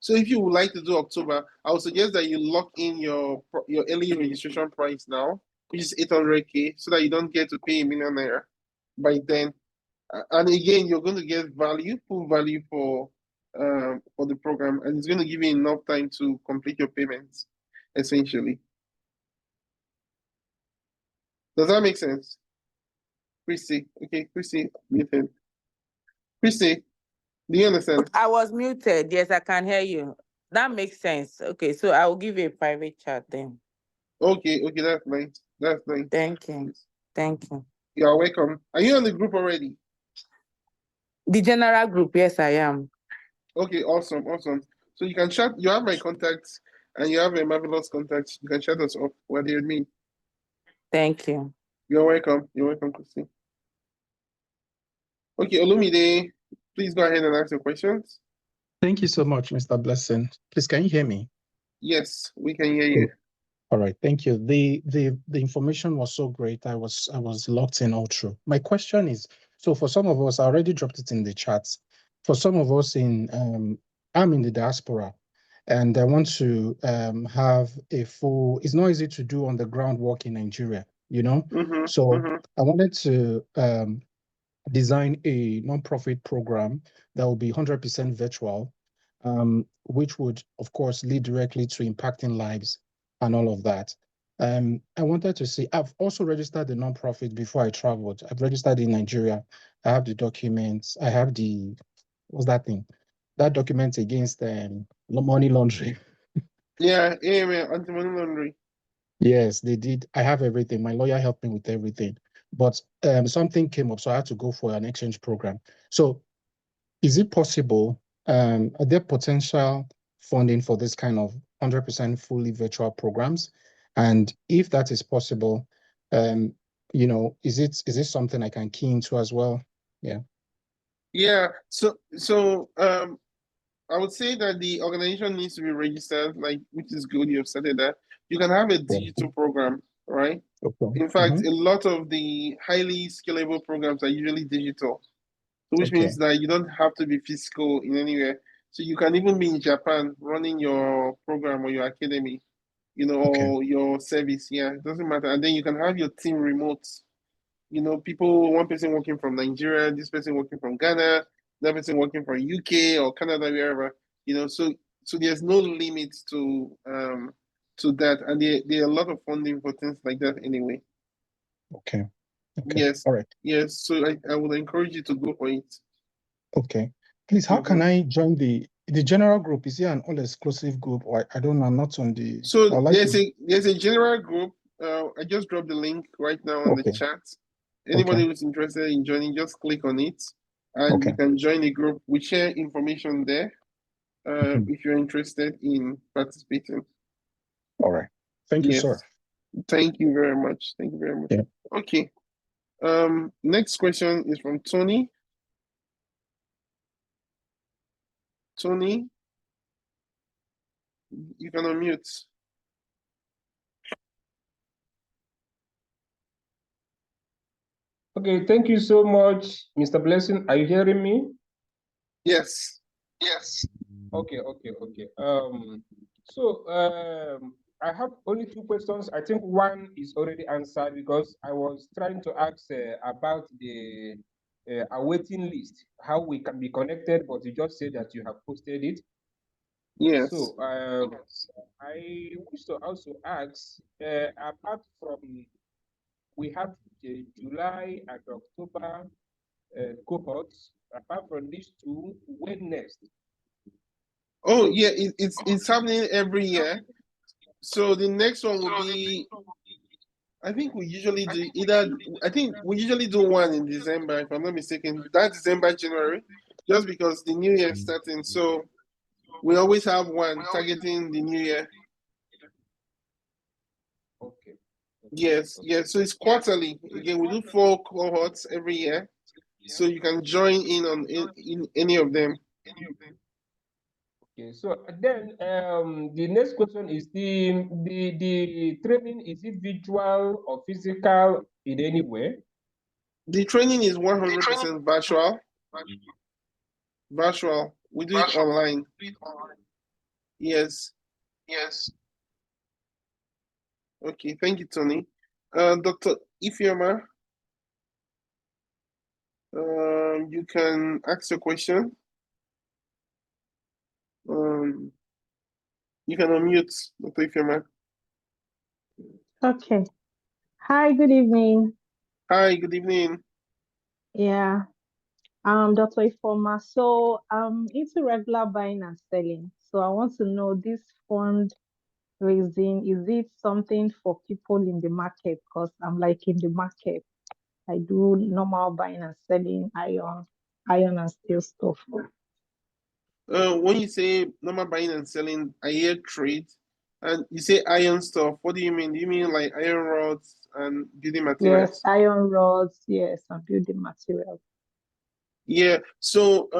So if you would like to do October, I would suggest that you lock in your early registration price now, which is 800K, so that you don't get to pay $1 million naira by then. And again, you're going to get full value for the program, and it's going to give you enough time to complete your payments, essentially. Does that make sense? Christy, okay, Christy, muted. Christy, do you understand? I was muted. Yes, I can hear you. That makes sense. Okay, so I will give you a private chat then. Okay, that's nice. That's nice. Thank you. Thank you. You're welcome. Are you on the group already? The general group, yes, I am. Okay, awesome. So you can chat. You have my contacts, and you have a marvelous contacts. You can chat us up. What do you mean? Thank you. You're welcome. You're welcome, Christy. Okay, Olumide, please go ahead and ask your questions. Thank you so much, Mr. Blessing. Please, can you hear me? Yes, we can hear you. All right, thank you. The information was so great. I was locked in all through. My question is, so for some of us, I already dropped it in the chats. For some of us I'm in the diaspora, and I want to have a full, it's not easy to do on the ground work in Nigeria, you know? So I wanted to design a nonprofit program that will be 100% virtual, which would, of course, lead directly to impacting lives and all of that. I wanted to see, I've also registered the nonprofit before I traveled. I've registered in Nigeria. I have the documents. I have the, what's that thing? That document against money laundering. Yeah, anti-money laundering. Yes, they did. I have everything. My lawyer helped me with everything. But something came up, so I had to go for an exchange program. So is it possible, are there potential funding for this kind of 100% fully virtual programs? And if that is possible, you know, is it something I can key into as well? Yeah. Yeah, so I would say that the organization needs to be registered, which is good. You've started that. You can have a digital program, right? Okay. In fact, a lot of the highly scalable programs are usually digital, which means that you don't have to be physical in anywhere. So you can even be in Japan running your program or your academy, you know, or your service. Yeah, it doesn't matter. And then you can have your team remote. You know, one person working from Nigeria, this person working from Ghana, that person working from UK or Canada, wherever. You know, so there's no limit to that, and there are a lot of funding for things like that anyway. Okay. Yes. All right. Yes. So I would encourage you to go for it. Okay. Please, how can I join the the general group, is it an all-exclusive group? Or I don't know, I'm not on the. So I'd like there's a general group. I just dropped the link right now on the Okay. chat. Anybody Okay. who's interested in joining, just click on it, and Okay. you can join the group. We share information there. Mhm. If you're interested in participating. All right. Thank you, Yes. sir. Thank you very much. Thank you very much. Yeah. Okay. Next question is from Tony. Tony, you can unmute. Okay, thank you so much, Mr. Blessing. Are you hearing me? Yes. Yes. Okay. I have only two questions. I think one is already answered because I was trying to ask about the awaiting list, how we can be connected, but you just said that you have posted it. Yes. So I wish to also ask, apart from we have the July and October cohorts, apart from these two, when next? Oh yeah, it's happening every year. So the next one will be, I think we usually do one in December, if I'm not mistaken. That December, January, just because the new year is starting. So we always have one targeting the new year. Okay. Yes. So it's quarterly. Again, we do 4 cohorts every year. So you can join in on in any of them. Okay, so then the next question is the training, is it virtual or physical in any way? The training is 100% virtual. Virtual. We do it online. Yes. Okay, thank you, Tony. Dr. Ifeoma, you can ask your question. You can unmute, Dr. Ifeoma. Okay. Hi, good evening. Hi, good evening. Yeah, Dr. Ifeoma. So I'm into regular buying and selling. So I want to know this fundraising, is it something for people in the market? Because I'm like in the market. I do normal buying and selling iron and steel stuff. When you say normal buying and selling, I hear trade, and you say iron stuff. What do you mean? Do you mean like iron rods and building Yes, materials? iron rods, yes, and building materials. Yeah. So,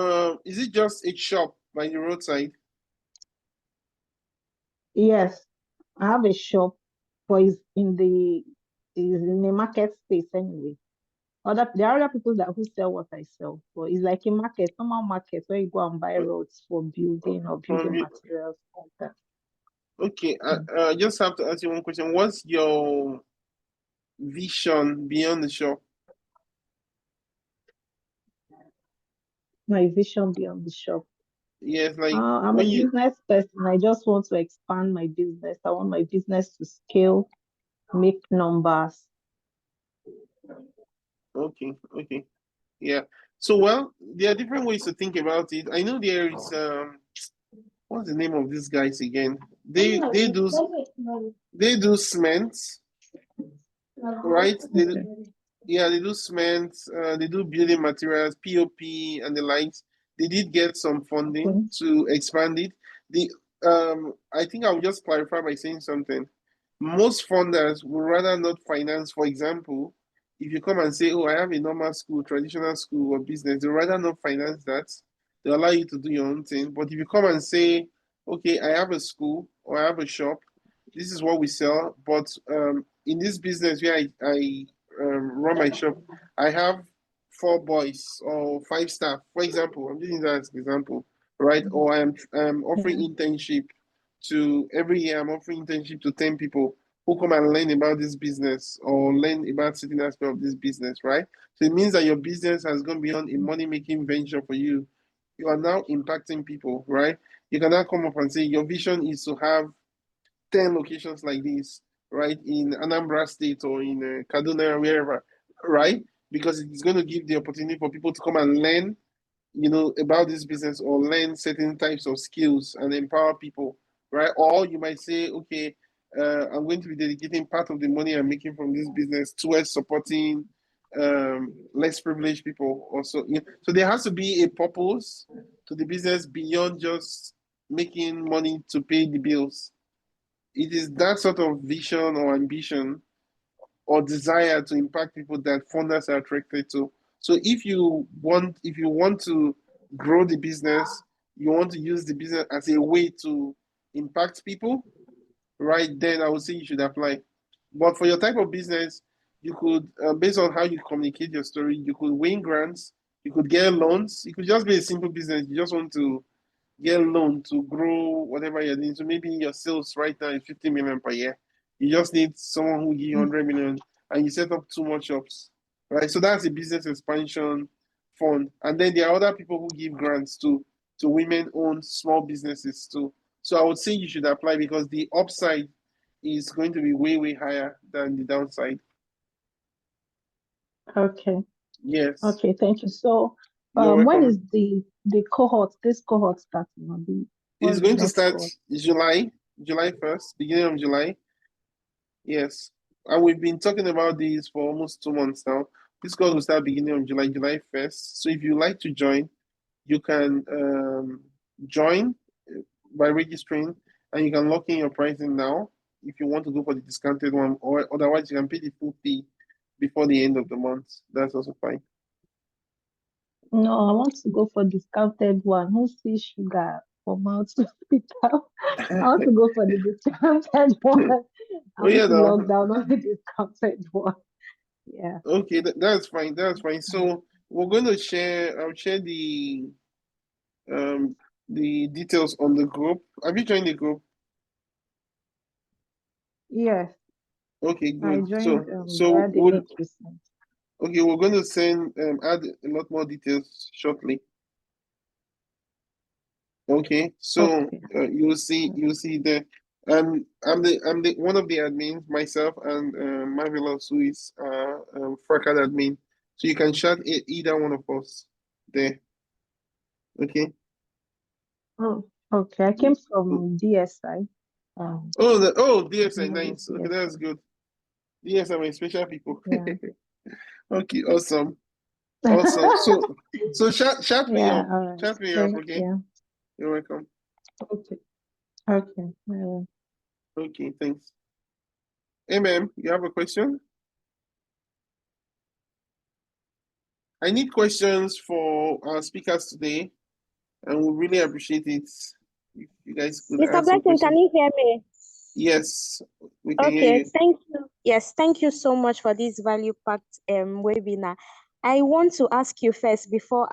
is it just a shop by the roadside? Yes, I have a shop, but it's in the market space anyway. There are other people who sell what I sell, but it's like a market, normal market where you go and buy rods for building or building materials like that. Okay, I just have to ask you one question. What's your vision beyond the shop? My vision beyond the shop. Yes, like I'm a business person. I just want to expand my business. I want my business to scale, make numbers. Okay. Yeah. So, well, there are different ways to think about it. I know there is what's the name of these guys again? They do cement, right? They do cement, they do building materials, POP and the likes. They did get some funding to expand it. I think I'll just clarify by saying something. Most funders would rather not finance, for example, if you come and say, oh, I have a normal school, traditional school or business, they'd rather not finance that. They allow you to do your own thing. But if you come and say, okay, I have a school or I have a shop, this is what we sell. But in this business where I run my shop, I have 4 boys or 5 staff, for example. I'm using that as an example, right? Or I'm offering internship to every year. I'm offering internship to 10 people who come and learn about this business or learn about certain aspect of this business, right? So it means that your business has gone beyond a money-making venture for you. You are now impacting people, right? You can now come up and say your vision is to have 10 locations like this, right, in Anambra State or in Kaduna, wherever, right? Because it's going to give the opportunity for people to come and learn about this business or learn certain types of skills and empower people, right? Or you might say, okay, I'm going to be dedicating part of the money I'm making from this business towards supporting less privileged people also. So there has to be a purpose to the business beyond just making money to pay the bills. It is that sort of vision or ambition or desire to impact people that funders are attracted to. So if you want to grow the business, you want to use the business as a way to impact people, right? Then I would say you should apply. But for your type of business, you could, based on how you communicate your story, you could win grants, you could get loans. It could just be a simple business. You just want to get a loan to grow whatever you're doing. So maybe your sales right now is 50 million per year. You just need someone who will give you 100 million and you set up 2 more shops, right? So that's a business expansion fund. And then there are other people who give grants to women-owned small businesses too. So I would say you should apply because the upside is going to be way, way higher than the downside. Okay. Yes. Okay, thank you. So You're when welcome. is this cohort starting? Or It's what's the going to next start cohort? July 1st, beginning of July. Yes. And we've been talking about these for almost 2 months now. This course will start beginning of July 1st. So if you like to join, you can join by registering and you can lock in your pricing now if you want to go for the discounted one, or otherwise you can pay the full fee before the end of the month. That's also fine. No, I want to go for discounted one. Who sees sugar for mouth to spit out? I want to go for the discounted one. I Oh yeah, want to lock no. down on the discounted one. Yeah. Okay, that's fine. That's fine. So we're going to share. I'll share the details on the group. Have you joined the group? Yes, Okay, I good. joined So via the link you sent. okay, we're going to send add a lot more details shortly. Okay, so Okay. you'll see there. I'm the one of the admins, myself and Marvelous, who is Fracad admin. So you can chat either one of us there. Okay. Oh, okay. I came from DSI. Um, DSI, maybe nice. Okay, that's DSI. good. DSI, my special people. Yeah. Okay, awesome. So chat me Yeah, up. all right. Chat me up, Thank okay? you. You're welcome. Okay. Okay. Yeah. Okay, thanks. Hey, ma'am, you have a question? I need questions for our speakers today, and we really appreciate it if you guys could Mr. ask some Blessing, can questions. you hear me? Yes, we can hear Okay, you. thank you. Yes, thank you so much for this value-packed webinar. I want to ask you first before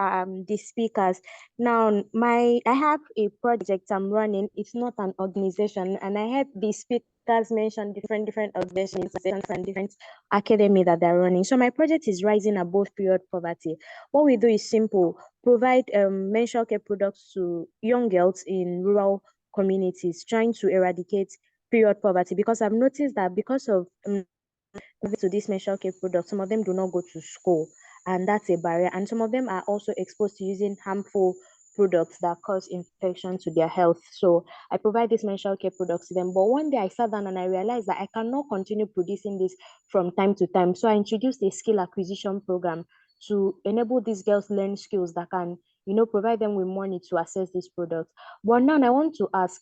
the speakers. Now, I have a project I'm running. It's not an organization, and I heard the speakers mention different organizations and different academy that they're running. So my project is Rising Above Period Poverty. What we do is simple: provide menstrual care products to young girls in rural communities, trying to eradicate period poverty, because I've noticed that because of to this menstrual care product, some of them do not go to school, and that's a barrier. And some of them are also exposed to using harmful products that cause infection to their health. So I provide these menstrual care products to them. But one day I sat down and I realized that I cannot continue producing this from time to time. So I introduced a skill acquisition program to enable these girls learn skills that can, provide them with money to access this product. But now I want to ask,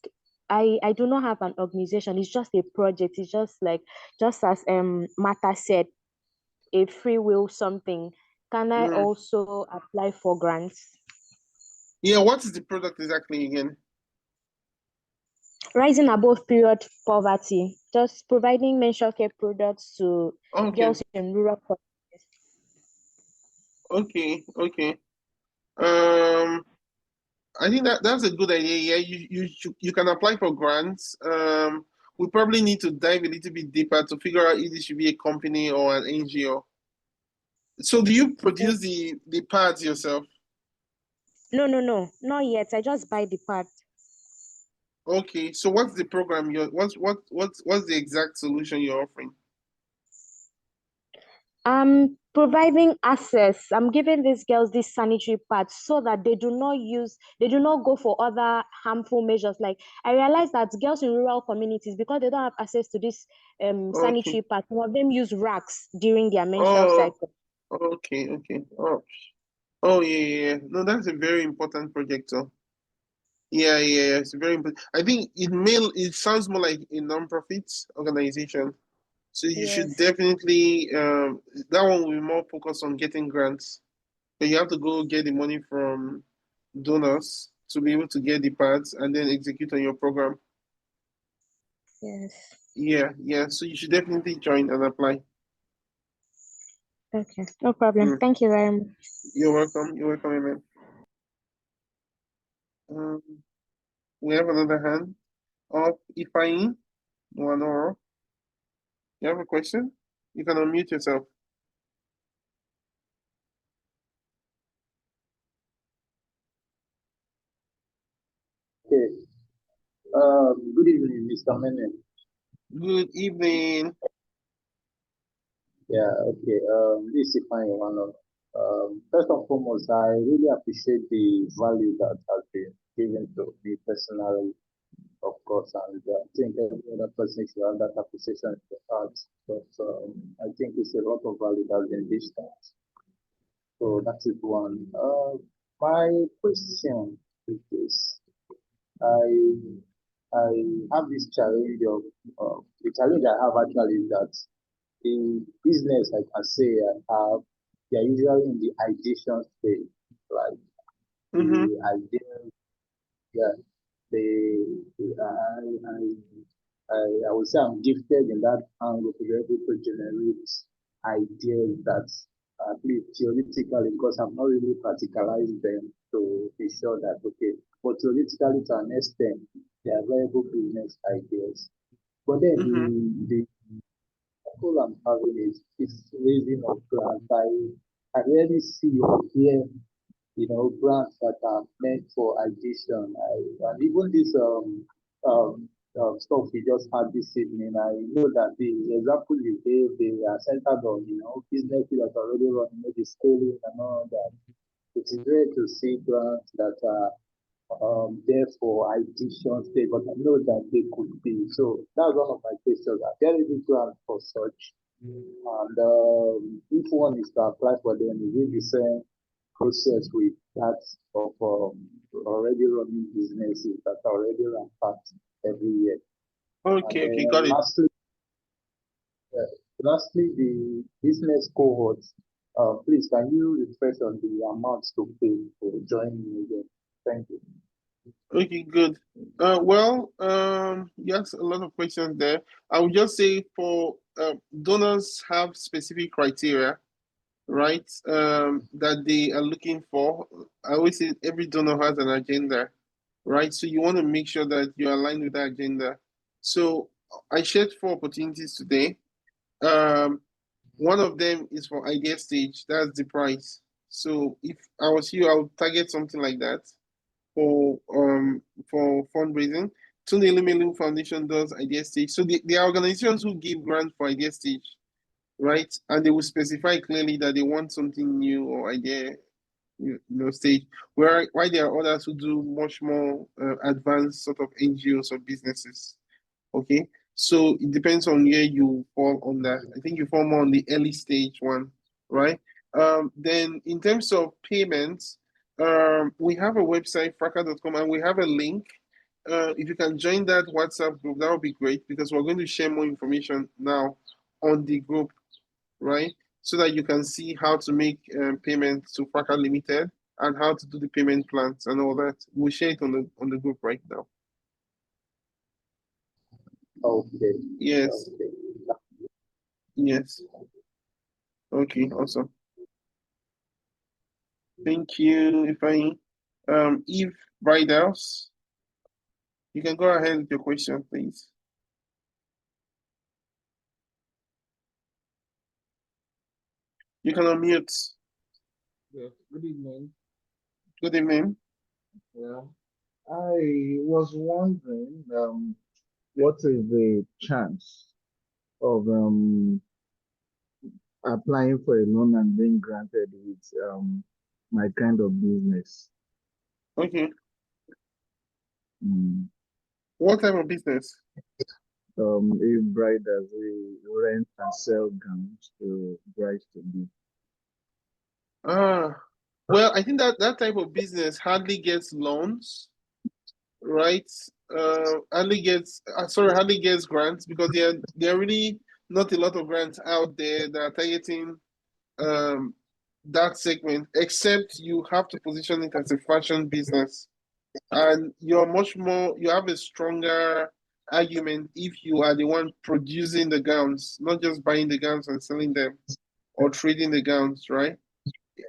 I do not have an organization. It's just a project. It's just as Martha said, a free will something. Can I Mm. also apply for grants? Yeah, what is the product exactly again? Rising Above Period Poverty, just providing menstrual care products to Okay, girls in rural communities. okay. I think that's a good idea. Yeah, you can apply for grants. We probably need to dive a little bit deeper to figure out if this should be a company or an NGO. So do you produce the pads yourself? No, not yet. I just buy the part. Okay, so what's the program what's the exact solution you're offering? I'm providing access. I'm giving these girls these sanitary pads so that they do not go for other harmful measures. Like, I realize that girls in rural communities, because they don't have access to this Okay. sanitary pads, some of them use racks during their menstrual Oh, cycle. okay, okay. Oh, yeah. No, that's a very important project. Yeah. It's very important. I think it sounds more like a non-profit organization. So you should Yes. definitely that one will be more focused on getting grants. So you have to go get the money from donors to be able to get the parts and then execute on your program. Yes. Yeah. So you should definitely join and apply. Okay. No problem. Mm. Thank you very much. You're welcome. Amen. We have another hand of Ifeanyi Nwanoro. You have a question? You can unmute yourself. Okay. Good evening, Mr. Mene. Good evening. Yeah, okay. This is fine, one. First and foremost, I really appreciate the value that has been given to me personally, of course, and I think every other person should have that appreciation in the heart. But I think it's a lot of value that has been dished out. So that is one. My question is this. I I have this challenge of the challenge I have actually is that the business I can say I have, they are usually in the ideation stage, right? Mm-hmm. The idea, yeah, I would say I'm gifted in that angle to be able to generate ideas that at least theoretically, because I've not really practicalized them to be sure that, okay, but theoretically to an extent, they are viable business ideas. But then Mm-hmm. the goal I'm having is raising of grants. I rarely see or hear, grants that are meant for addition. And even this stuff we just had this evening, I know that the example you gave, they are centered on, businesses that are already running, maybe scaling and all that. It is rare to see grants that are there for addition stage, but I know that they could be. So that's one of my questions. Are there any grants for such? And if one is to apply for them, is it the same process with that of already running businesses that are already rampant every year? Okay, And got it. lastly, the business cohorts. Please, can you refresh on the amounts to pay for joining again? Thank you. Okay, good. Yes, a lot of questions there. I would just say for donors have specific criteria, right? That they are looking for. I always say every donor has an agenda, right? So you want to make sure that you align with that agenda. So I shared 4 opportunities today. One of them is for idea stage. That's the price. So if I was you, I would target something like that for fundraising. Tunde Elumelu Foundation does idea stage. So the are organizations who give grants for idea stage, right? And they will specify clearly that they want something new or idea, stage. Why there are others who do much more advanced sort of NGOs or businesses. Okay, so it depends on where you fall on that. I think you fall more on the early stage one, right? Then in terms of payments, we have a website, fracas.com, and we have a link. If you can join that WhatsApp group, that would be great because we're going to share more information now on the group, right? So that you can see how to make payments to Fracas Limited and how to do the payment plans and all that. We'll share it on the group right now. Okay. Yes. Okay. Yes. Okay, awesome. Thank you. Eve Bridals, you can go ahead with your question, please. You can unmute. Yeah, good evening. Good evening. Yeah, I was wondering, what is the chance of applying for a loan and being granted with my kind of business. Okay. Mm. What type of business? A bride as we rent and sell gowns to brides to be. Ah, well, I think that type of business hardly gets loans, right? Hardly gets hardly gets grants because there are really not a lot of grants out there that are targeting um that segment, except you have to position it as a fashion business. And you have a stronger argument if you are the one producing the gowns, not just buying the gowns and selling them or trading the gowns, right?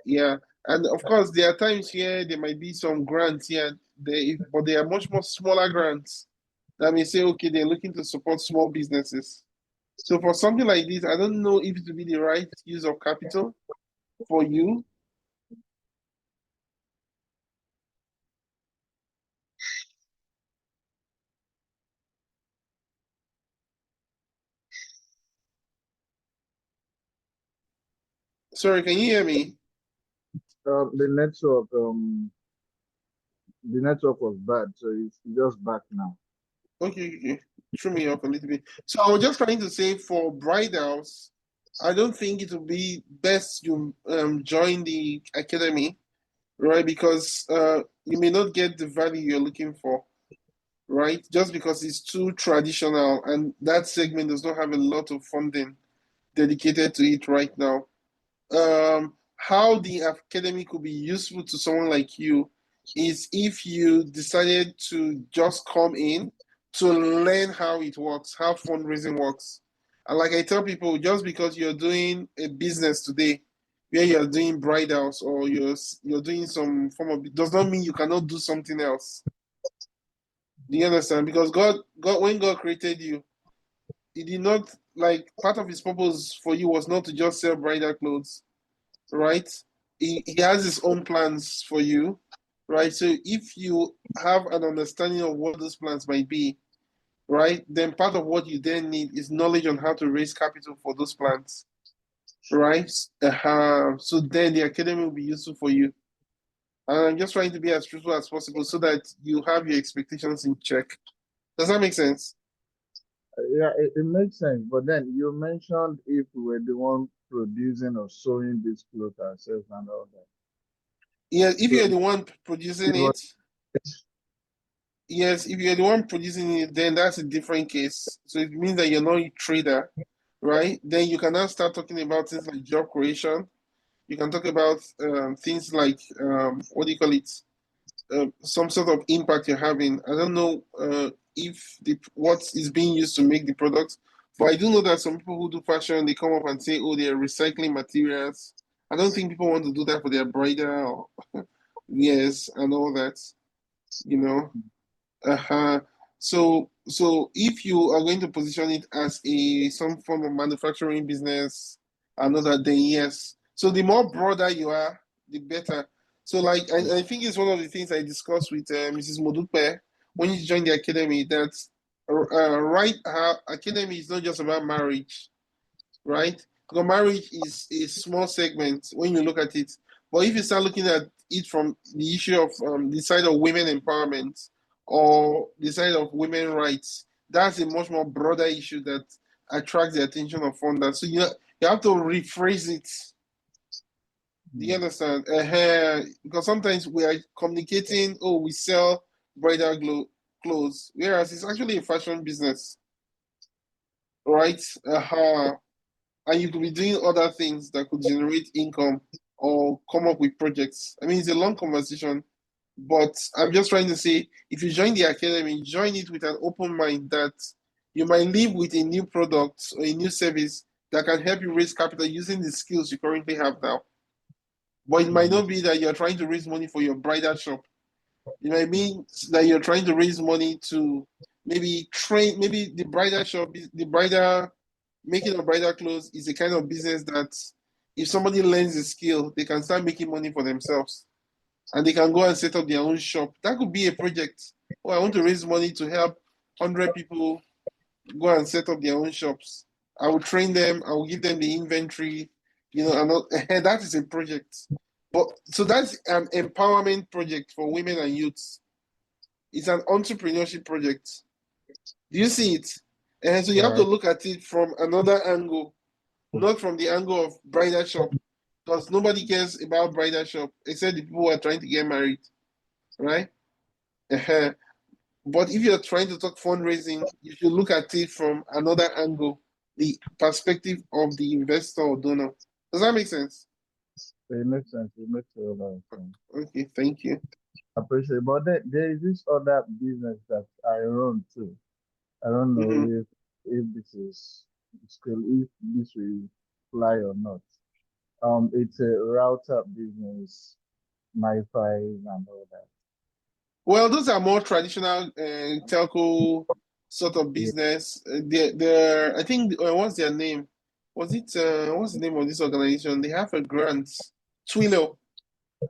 Yeah. And of course, there are times here there might be some grants here, but they are much more smaller grants that may say, okay, they're looking to support small businesses. So for something like this, I don't know if it will be the right use of capital for you. Sorry, can you hear me? The network was bad, so it's just back now. Okay. Threw me off a little bit. So I was just trying to say for bridals, I don't think it would be best you join the academy, right? Because you may not get the value you're looking for, right? Just because it's too traditional and that segment does not have a lot of funding dedicated to it right now. How the academy could be useful to someone like you is if you decided to just come in to learn how it works, how fundraising works. And like I tell people, just because you're doing a business today where you're doing bridals or you're doing some form of, does not mean you cannot do something else. Do you understand? Because God when God created you, he did not, like, part of his purpose for you was not to just sell bridal clothes, right? He has his own plans for you, right? So if you have an understanding of what those plans might be, right, then part of what you then need is knowledge on how to raise capital for those plans, right? So then the academy will be useful for you. And I'm just trying to be as truthful as possible so that you have your expectations in check. Does that make sense? Yeah, it makes sense. But then you mentioned if we were the one producing or sewing this clothes ourselves and all that. Yeah, if So you're the one producing it was, it, yes, if you're the one producing it, then that's a different case. So it means that you're not a trader, right? Then you can now start talking about things like job creation. You can talk about things like what do you call it? Some sort of impact you're having. I don't know if what is being used to make the product, but I do know that some people who do fashion, they come up and say, oh, they're recycling materials. I don't think people want to do that for their bridal or yes, and all that, you know. Uh-huh. So if you are going to position it as some form of manufacturing business, another, then yes. So the more broader you are, the better. So like I think it's one of the things I discussed with Mrs. Modupe when you joined the academy that right, academy is not just about marriage, right? Because marriage is a small segment when you look at it. But if you start looking at it from the issue of the side of women empowerment or the side of women rights, that's a much more broader issue that attracts the attention of funders. So you have to rephrase it. Do you understand? Because sometimes we are communicating, oh, we sell bridal clothes, whereas it's actually a fashion business, right? And you could be doing other things that could generate income or come up with projects. I mean, it's a long conversation, but I'm just trying to say if you join the academy, join it with an open mind that you might live with a new product or a new service that can help you raise capital using the skills you currently have now. But it might not be that you're trying to raise money for your bridal shop. It might mean that you're trying to raise money to maybe the bridal shop, the bridal making of bridal clothes is a kind of business that if somebody learns the skill, they can start making money for themselves and they can go and set up their own shop. That could be a project. Oh, I want to raise money to help 100 people go and set up their own shops. I will train them, I will give them the inventory, You know, I'm not, that is a project. But so that's an empowerment project for women and youths. It's an entrepreneurship project. Do you see it? And so you have to look at it from another angle, not from the angle of bridal shop, because nobody cares about bridal shop except the people who are trying to get married, right? But if you're trying to talk fundraising, you should look at it from another angle, the perspective of the investor or donor. Does that make sense? It makes sense. It makes a lot of sense. Okay, thank you. Appreciate it. But there is this other business that I run too. I don't know if this is still if this will fly or not. It's a router business, MiFi and all that. Well, those are more traditional telco sort of business. They're I think, what's their name? What's the name of this organization? They have a grant. Twilio.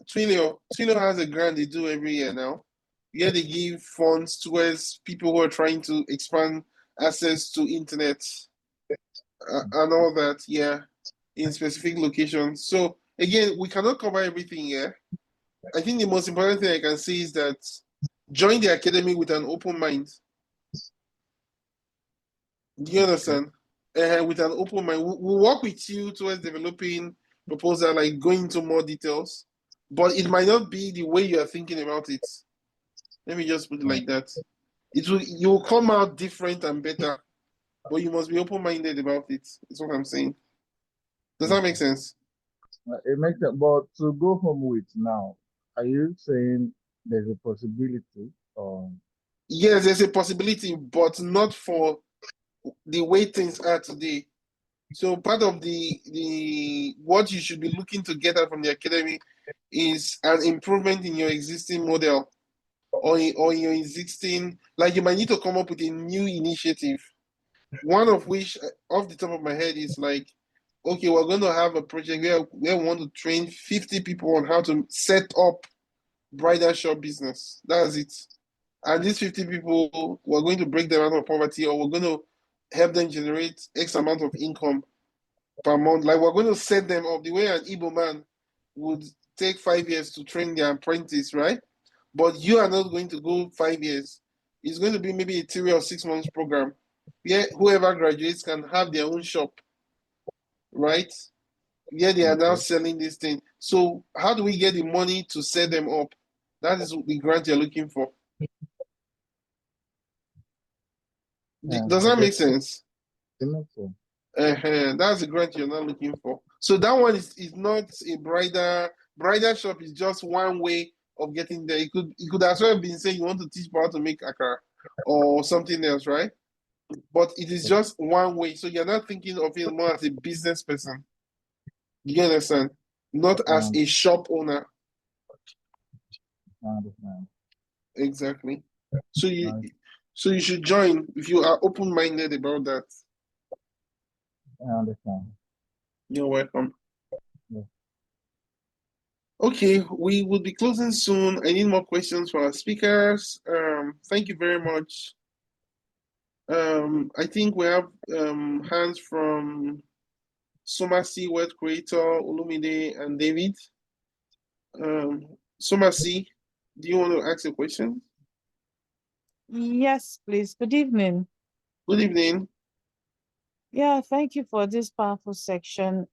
Twilio has a grant they do every year now. Yeah, they give funds towards people who are trying to expand access to internet and all that, yeah, in specific locations. So again, we cannot cover everything here. I think the most important thing I can say is that join the academy with an open mind. Do you understand? With an open mind, we'll work with you towards developing proposal, like going into more details, but it might not be the way you are thinking about it. Let me just put it like that. You will come out different and better, but you must be open-minded about it. That's what I'm saying. Does that make sense? It makes sense. But to go home with now, are you saying there's a possibility? Yes, there's a possibility, but not for the way things are today. So part of the what you should be looking to get out from the academy is an improvement in your existing model or in your existing, like you might need to come up with a new initiative. One of which, off the top of my head, is like, okay, we're going to have a project where we want to train 50 people on how to set up bridal shop business. That's it. And these 50 people, we're going to break them out of poverty, or we're going to help them generate X amount of income per month. Like, we're going to set them up the way an Igbo man would take 5 years to train their apprentice, right? But you are not going to go 5 years. It's going to be maybe a 3 or 6 months program where whoever graduates can have their own shop, right? Yeah, they are now selling this thing. So how do we get the money to set them up? That is the grant you're looking for. Does that make sense? It makes sense. That's the grant you're not looking for. So that one is not a bridal shop is just one way of getting there. It could as well have been saying you want to teach people how to make akara or something else, right? But it is just one way. So you're not thinking of it more as a business person. You understand? Not as a shop owner. I understand. Exactly. So you should join if you are open-minded about that. I understand. You're welcome. Yeah. Okay, we will be closing soon. I need more questions for our speakers. Thank you very much. I think we have hands from Somasi, Word Creator, Olumide, and David. Somasi, do you want to ask a question? Yes, please. Good evening. Good evening. Yeah, thank you for this powerful section.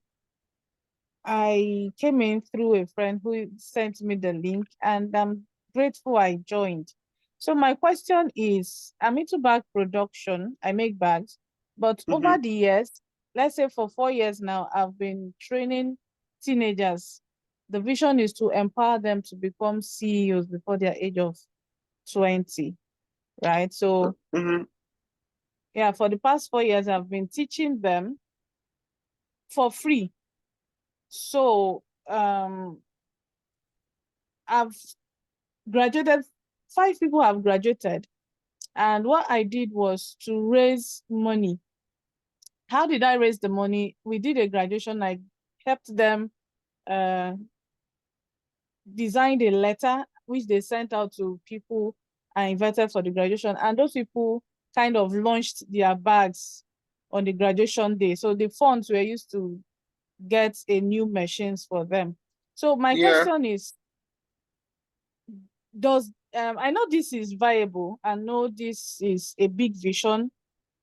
I came in through a friend who sent me the link, and I'm grateful I joined. So my question is, I'm into bag production. I make bags, but over the years, let's say for 4 years now, I've been training teenagers. The vision is to empower them to become CEOs before their age of 20, right? So yeah, for the past 4 years, I've been teaching them for free. So I've graduated, 5 people have graduated. And what I did was to raise money. How did I raise the money? We did a graduation. I helped them design a letter, which they sent out to people I invited for the graduation. And those people kind of launched their bags on the graduation day. So the funds were used to get a new machines for them. So my Yeah. question is, does I know this is viable. I know this is a big vision.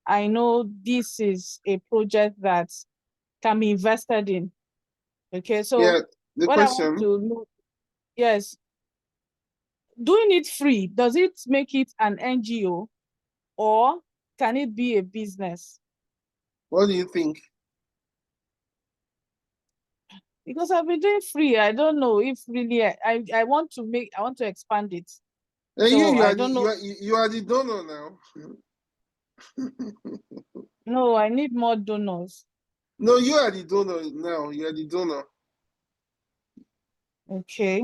I know this is a project that can be invested in. Okay, so Yeah. The what I want question. to know, yes, doing it free, does it make it an NGO or can it be a business? What do you think? Because I've been doing free. I don't know if really I want to expand it. And So you I are the don't know. you are the donor now. No, I need more donors. No, you are the donor now. You are the donor. Okay.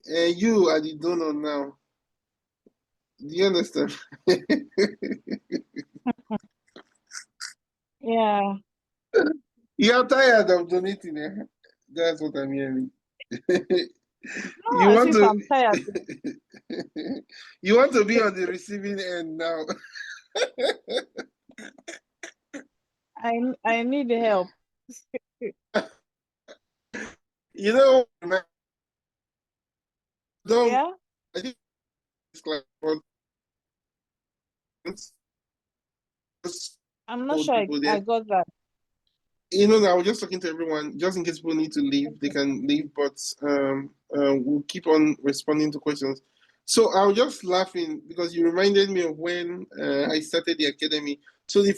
And you are the donor now. Do you understand? Yeah. You are tired of donating, eh? That's what I'm hearing. No, You as want if to I'm tired. you want to be on the receiving end now. I need help. You know, don't Yeah. I think it's like what I'm not old sure people I there. got that. You know, I was just talking to everyone, just in case people need to leave, they can leave, but we'll keep on responding to questions. So I was just laughing because you reminded me of when I started the academy. So many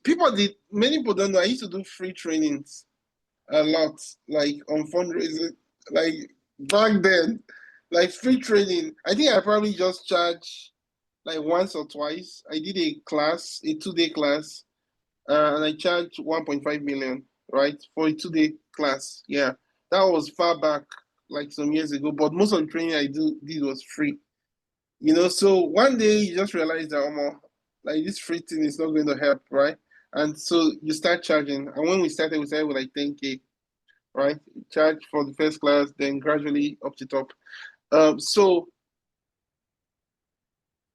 people don't know, I used to do free trainings a lot, like on fundraising, like back then, like free training. I think I probably just charged like once or twice. I did a 2-day class, and I charged 1.5 million, right, for a 2-day class. Yeah, that was far back, like some years ago. But most of the training I did was free. You know, so one day you just realize that, like this free thing is not going to help, right? And so you start charging. And when we started with like 10K, right? Charge for the first class, then gradually up to top. So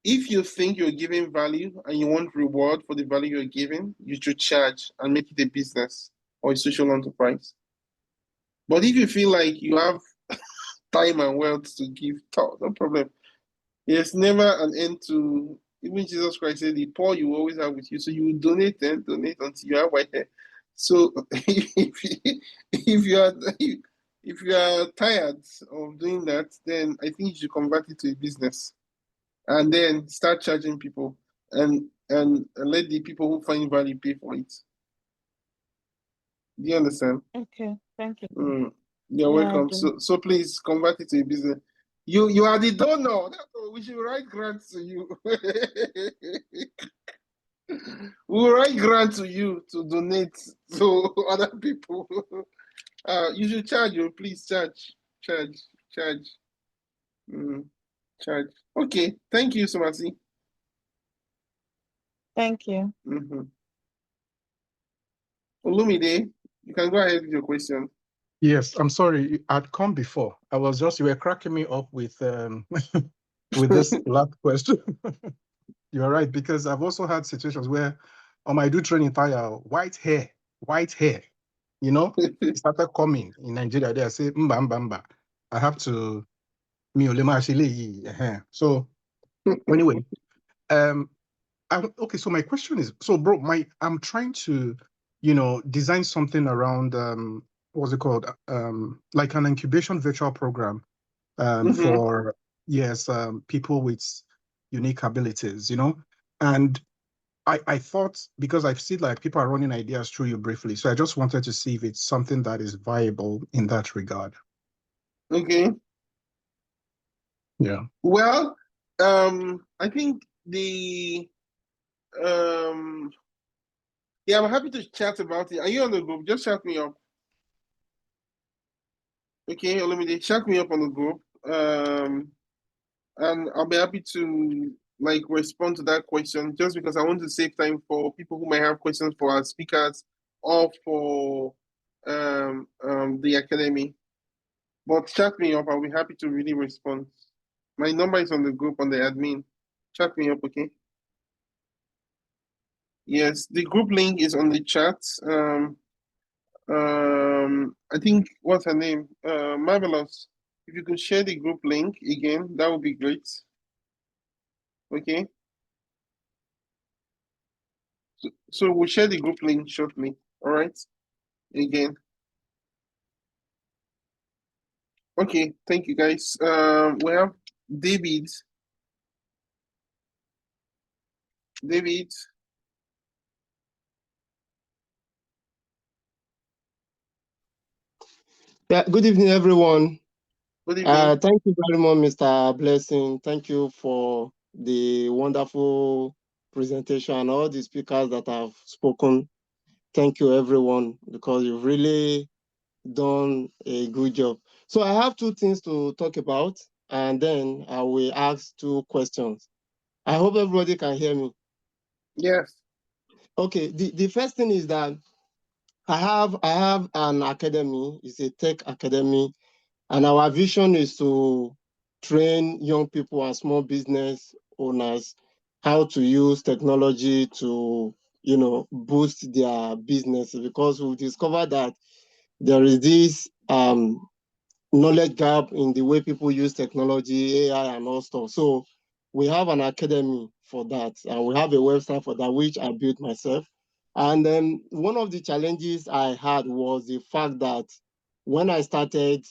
if you think you're giving value and you want reward for the value you're giving, you should charge and make it a business or a social enterprise. But if you feel like you have time and wealth to give, no problem. There's never an end to, even Jesus Christ said, the poor you always have with you. So you will donate and donate until you have white hair. So if you are tired of doing that, then I think you should convert it to a business and then start charging people and let the people who find value pay for it. Do you understand? Okay, thank you. You're Yeah, I welcome. do. So please convert it to a business. You are the donor. We should write grants to you. We'll write grants to you to donate to other people. You should charge you. Please charge. Charge. Charge. Okay. Thank you, Somasi. Thank you. Olumide, you can go ahead with your question. Yes, I'm sorry. I'd come before. You were cracking me up with with this last question. You're right, because I've also had situations where I do training tire, white hair. You know, it started coming in Nigeria. They say mba. I have to So anyway, okay. So my question is, bro, I'm trying to, design something around what's it called? Like an incubation virtual program for people with unique abilities, and I thought, because I've seen like people are running ideas through you briefly, so I just wanted to see if it's something that is viable in that regard. Okay. Yeah. Well, I think I'm happy to chat about it. Are you on the group? Just chat me up. Okay, let me chat me up on the group. And I'll be happy to like respond to that question, just because I want to save time for people who might have questions for our speakers or for the academy. But chat me up. I'll be happy to really respond. My number is on the group on the admin. Chat me up, okay? Yes, the group link is on the chat. I think what's her name? Marvelous. If you could share the group link again, that would be great. Okay. So we'll share the group link shortly. All right. Again. Okay. Thank you, guys. We have David. David. Yeah, good evening, everyone. Good evening. Thank you very much, Mr. Blessing. Thank you for the wonderful presentation and all the speakers that have spoken. Thank you, everyone, because you've really done a good job. So I have two things to talk about, and then I will ask two questions. I hope everybody can hear me. Yes. Okay, the first thing is that I have an academy. It's a tech academy. And our vision is to train young people and small business owners how to use technology to, boost their business, because we've discovered that there is this knowledge gap in the way people use technology, AI, and all stuff. So we have an academy for that, and we have a website for that, which I built myself. And then one of the challenges I had was the fact that when I started,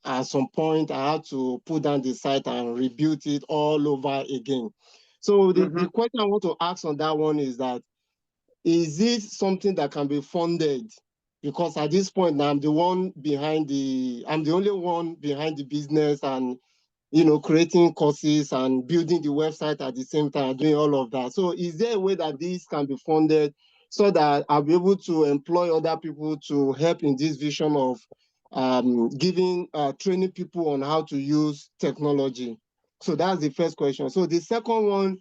at some point, I had to put down the site and rebuild it all over again. So the question I want to ask on that one is that, is it something that can be funded? Because at this point now, I'm the only one behind the business and, creating courses and building the website at the same time, doing all of that. So is there a way that this can be funded so that I'll be able to employ other people to help in this vision of training people on how to use technology? So that's the first question. So the second one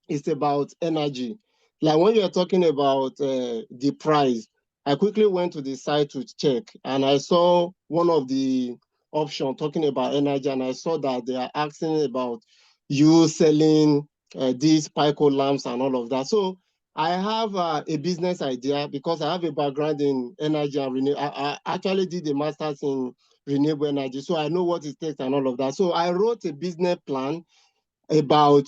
is about energy. Like when you're talking about the price, I quickly went to the site to check, and I saw one of the options talking about energy, and I saw that they are asking about you selling these Pico lamps and all of that. So I have a business idea because I have a background in energy and renewable. I actually did a master's in renewable energy, so I know what it takes and all of that. So I wrote a business plan about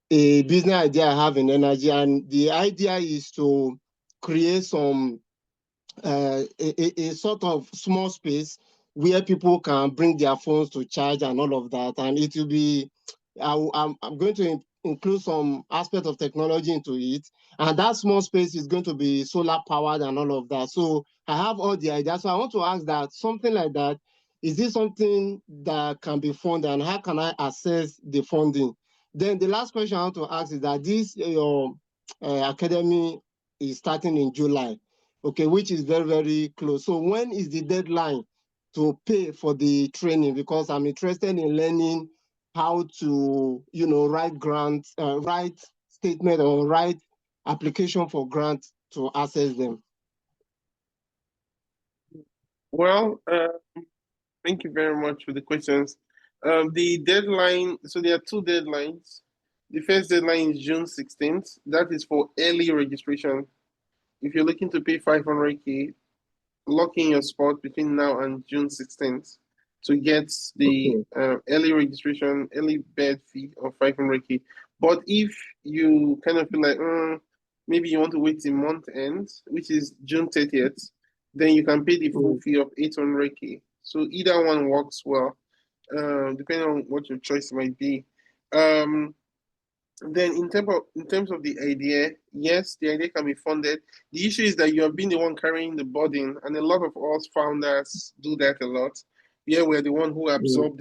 a business idea I have in energy, and the idea is to create some a sort of small space where people can bring their phones to charge and all of that, and it will be I'm going to include some aspect of technology into it, and that small space is going to be solar powered and all of that. So I have all the ideas. So I want to ask that something like that, is this something that can be funded, and how can I access the funding? Then the last question I want to ask is that this your academy is starting in July, okay, which is very, very close. So when is the deadline to pay for the training? Because I'm interested in learning how to, write grants, write statement or write application for grants to access them. Well, thank you very much for the questions. The deadline, so there are two deadlines. The first deadline is June 16th. That is for early registration. If you're looking to pay 500K, lock in your spot between now and June 16th to get the early registration, early bird fee of 500K. But if you kind of feel like maybe you want to wait till month end, which is June 30th, then you can pay the full fee of 800K. So either one works well, depending on what your choice might be. Then in terms of the idea, yes, the idea can be funded. The issue is that you have been the one carrying the burden, and a lot of us founders do that a lot. Yeah, we're the one who absorb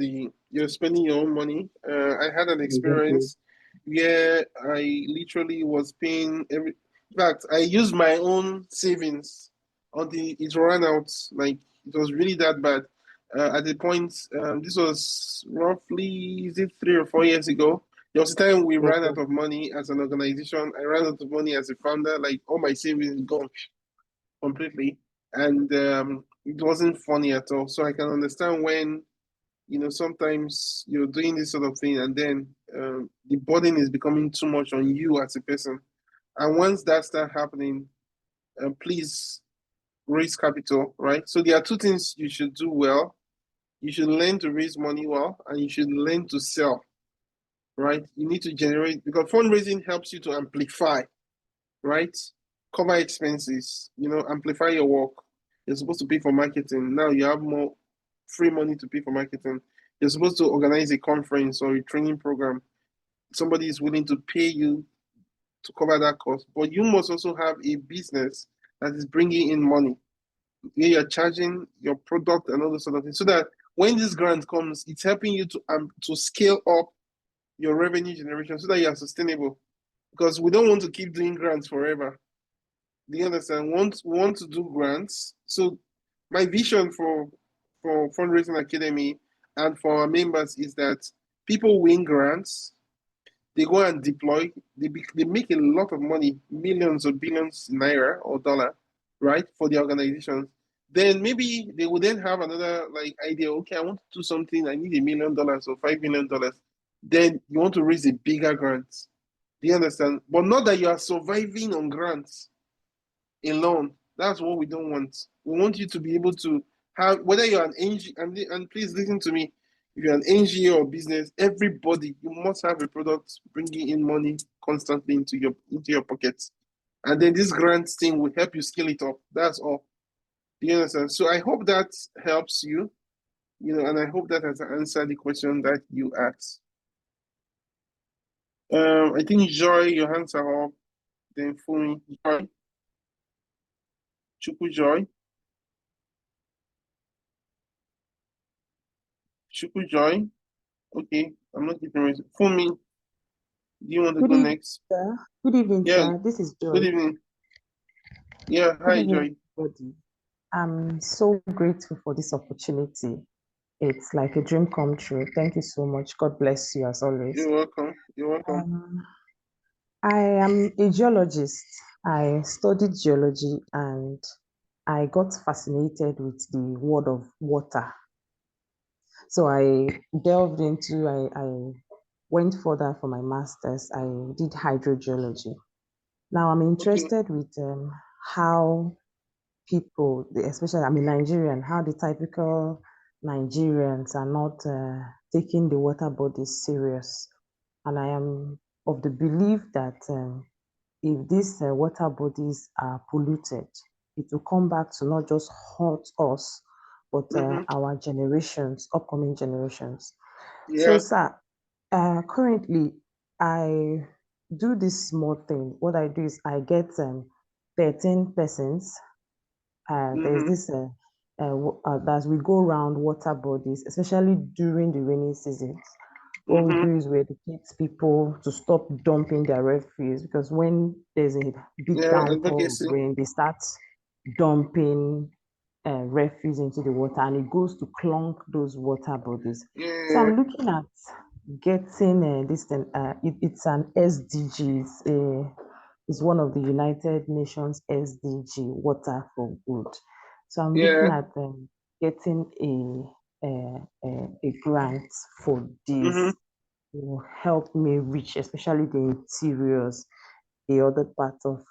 you're spending your own money. I had an experience where I literally was paying in fact, I used my own savings until it ran out. Like it was really that bad. At the point, this was roughly, is it 3 or 4 years ago? There was a time we ran out of money as an organization. I ran out of money as a founder. Like all my savings gone completely, and it wasn't funny at all. So I can understand when sometimes you're doing this sort of thing, and then the burden is becoming too much on you as a person. And once that starts happening, please raise capital, right? So there are two things you should do well. You should learn to raise money well, and you should learn to sell, right? You need to generate, because fundraising helps you to amplify, right? Cover expenses, amplify your work. You're supposed to pay for marketing. Now you have more free money to pay for marketing. You're supposed to organize a conference or a training program. Somebody is willing to pay you to cover that cost, but you must also have a business that is bringing in money. You're charging your product and all those sort of things, so that when this grant comes, it's helping you to scale up your revenue generation so that you are sustainable. Because we don't want to keep doing grants forever. Do you understand? We want to do grants. So my vision for Fundraising Academy and for our members is that people win grants, they go and deploy, they make a lot of money, millions or billions naira or dollar, right, for the organizations. Then maybe they will then have another idea. Okay, I want to do something. I need $1 million or $5 million. Then you want to raise a bigger grant. Do you understand? But not that you are surviving on grants alone. That's what we don't want. We want you to be able to have, whether you're an NGO, and please listen to me, if you're an NGO or business, everybody, you must have a product bringing in money constantly into your pockets. And then this grant thing will help you scale it up. That's all. Do you understand? So I hope that helps you, and I hope that has answered the question that you asked. I think Joy, your hands are up. Then Fumi, Joy. Chuku Joy. Chuku Joy. Okay, I'm not getting ready. Fumi, do you want to go next? Sir. Good evening, Yeah. sir. This is Joy. Good evening. Yeah, Good hi, evening, Joy. everybody. I'm so grateful for this opportunity. It's like a dream come true. Thank you so much. God bless you as always. You're welcome. You're welcome. I am a geologist. I studied geology and I got fascinated with the world of water. So I delved into, I went further for my master's. I did hydrogeology. Now I'm interested with how people, especially I'm a Nigerian, how the typical Nigerians are not taking the water bodies serious. And I am of the belief that if these water bodies are polluted, it will come back to not just haunt us, but our generations, upcoming generations. So, Yeah. sir, currently I do this small thing. What I do is I get 13 persons. There's this as we go around water bodies, especially during the rainy season. What we do is we educate people to stop dumping their refuse, because when there's a big downpour of rain, they start dumping refuse into the water, and it goes to clog those water bodies. So I'm looking at getting this thing. It's an SDG. It's one of the United Nations SDG, water for good. So I'm looking at getting a grant for this to help me reach, especially the interiors, the other parts of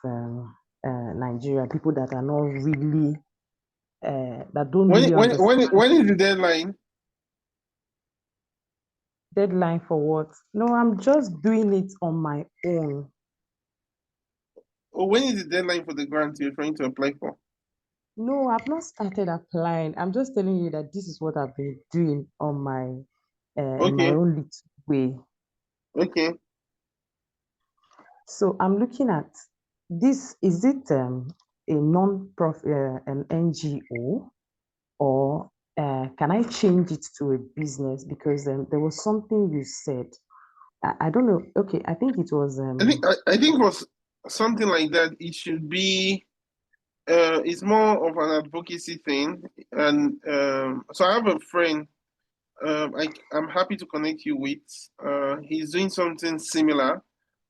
Nigeria, people that are not really that don't really understand. When is the deadline? Deadline for what? No, I'm just doing it on my own. Oh, when is the deadline for the grant you're trying to apply for? No, I've not started applying. I'm just telling you that this is what I've been doing on my in my own little way. Okay. So I'm looking at this. Is it a non-profit, an NGO, or can I change it to a business? Because there was something you said. I don't know. Okay, I think it was. I think it was something like that. It should be. It's more of an advocacy thing, and so I have a friend. I'm happy to connect you with. He's doing something similar.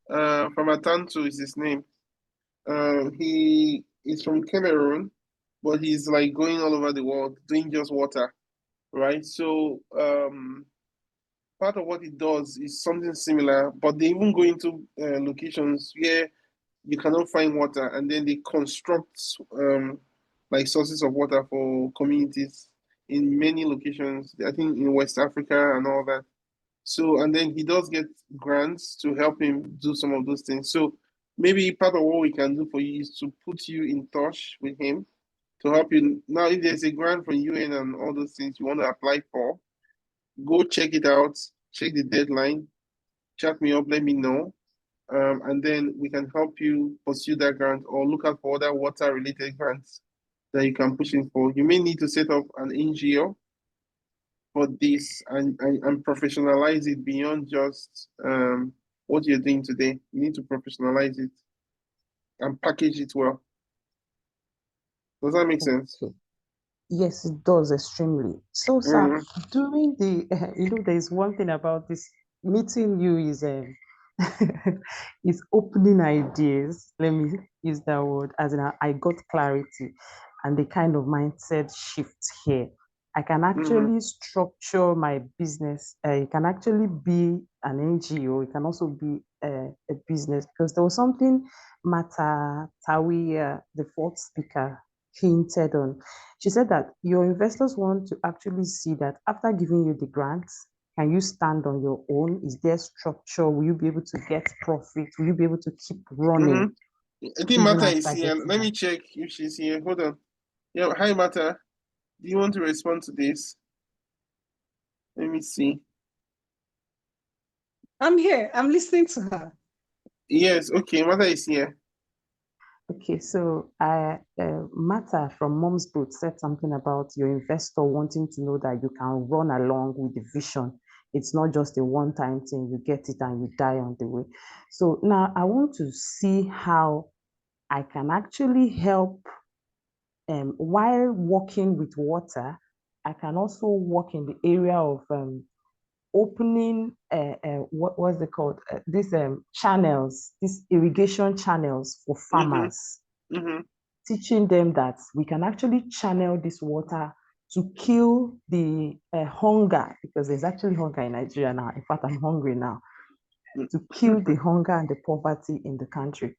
From Atanto is his name. He is from Cameroon, but he's like going all over the world doing just water, right? So part of what he does is something similar, but they even go into locations where you cannot find water, and then they construct like sources of water for communities in many locations, I think in West Africa and all that. So, and then he does get grants to help him do some of those things. So maybe part of what we can do for you is to put you in touch with him to help you. Now, if there's a grant from UN and all those things you want to apply for, go check it out, check the deadline, chat me up, let me know. And then we can help you pursue that grant or look out for other water related grants that you can push in for. You may need to set up an NGO for this and professionalize it beyond just what you're doing today. You need to professionalize it and package it well. Does that make sense? Okay. Yes, it does extremely. So, sir, during the, there's one thing about this meeting you is is opening ideas. Let me use that word, as in I got clarity and the kind of mindset shift here. I can actually structure my business. It can actually be an NGO. It can also be a business, because there was something Mata Tawiya, the fourth speaker, hinted on. She said that your investors want to actually see that after giving you the grants, can you stand on your own? Is there structure? Will you be able to get profit? Will you be able to keep running? I think Mata is here. Let me check if she's here. Hold on. Yeah, hi Mata. Do you want to respond to this? Let me see. I'm here. I'm listening to her. Yes, okay. Mata is here. Okay, so Mata from Mom's Boot said something about your investor wanting to know that you can run along with the vision. It's not just a one-time thing, you get it and you die on the way. So now I want to see how I can actually help while working with water. I can also work in the area of opening what was it called? These channels, these irrigation channels for farmers, teaching them that we can actually channel this water to kill the hunger, because there's actually hunger in Nigeria now. In fact, I'm hungry now. To kill the hunger and the poverty in the country.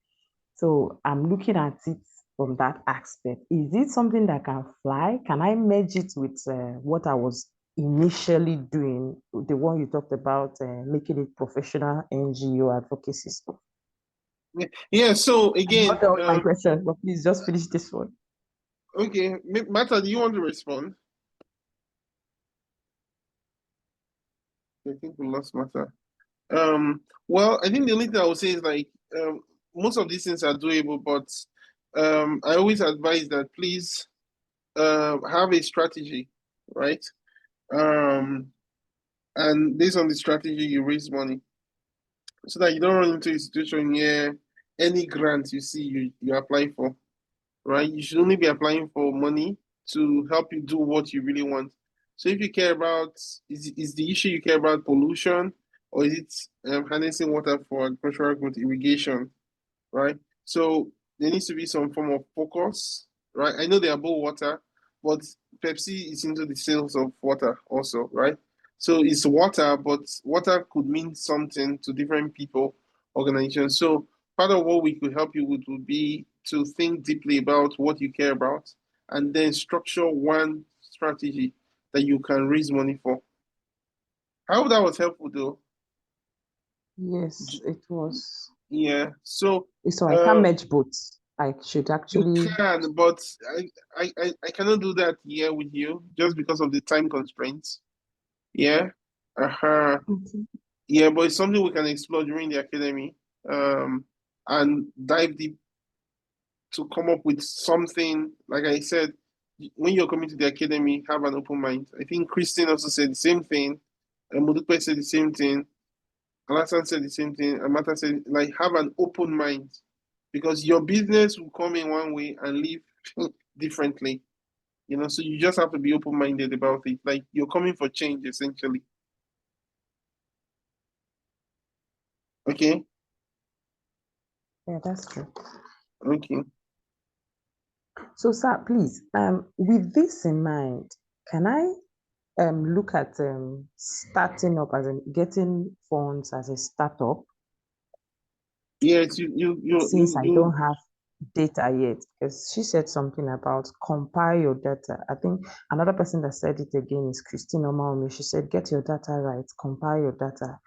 So I'm looking at it from that aspect. Is it something that can fly? Can I merge it with what I was initially doing, the one you talked about, making it professional NGO advocacy stuff? Yeah, so again, my question, but please just finish this one. Okay, Mata, do you want to respond? I think we lost Mata. Well, I think the only thing I would say is like most of these things are doable, but I always advise that please have a strategy, right? And based on the strategy, you raise money so that you don't run into a situation where any grant you see you apply for, right? You should only be applying for money to help you do what you really want. So if you care about, is the issue you care about pollution, or is it harnessing water for agricultural growth, irrigation, right? So there needs to be some form of focus, right? I know they are both water, but Pepsi is into the sales of water also, right? So it's water, but water could mean something to different people, organizations. So part of what we could help you with would be to think deeply about what you care about and then structure one strategy that you can raise money for. I hope that was helpful though. Yes, it was. Yeah, so I can't merge both. I should actually. You can, but I cannot do that here with you just because of the time constraints. Yeah. Yeah, but it's something we can explore during the academy, and dive deep to come up with something. Like I said, when you're coming to the academy, have an open mind. I think Christine also said the same thing, and Modupe said the same thing, Alasan said the same thing, and Mata said, like, have an open mind, because your business will come in one way and leave differently. You know, so you just have to be open-minded about it. Like, you're coming for change, essentially. Okay? Yeah, that's true. Okay. So, sir, please, with this in mind, can I look at starting up as in getting funds as a startup? Yes, Since I don't have data yet, because she said something about compile your data. I think another person that said it again is Christine Omaomi. She said, get your data right, compile your data.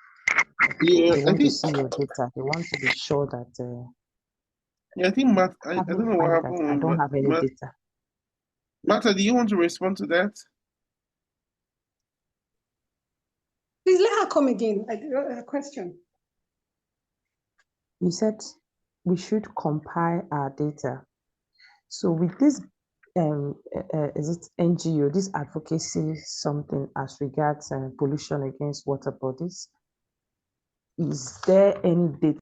Yeah, They I want to think. see your data. They want to be sure that Yeah, I think Matt. I have don't you know what find that I happened. don't But have any data. Martha, do you want to respond to that? Please let her come again. A question. You said we should compile our data. So with this, is it NGO, this advocacy something as regards pollution against water bodies? Is there any data?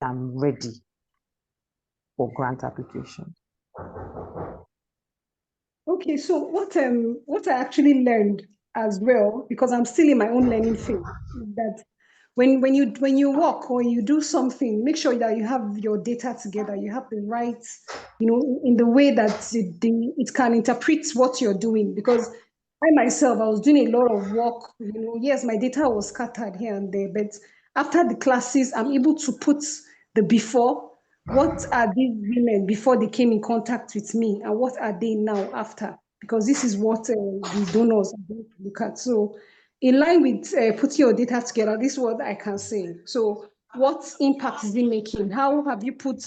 I'm ready for grant application. Okay, so what I actually learned as well, because I'm still in my own learning phase, is that when you work or you do something, make sure that you have your data together. You have the right, in the way that it can interpret what you're doing. Because I myself, I was doing a lot of work. Yes, my data was scattered here and there, but after the classes, I'm able to put the before. What are these women before they came in contact with me, and what are they now after? Because this is what the donors are going to look at. So, in line with putting your data together, this is what I can say. So, what impact is it making? How have you put,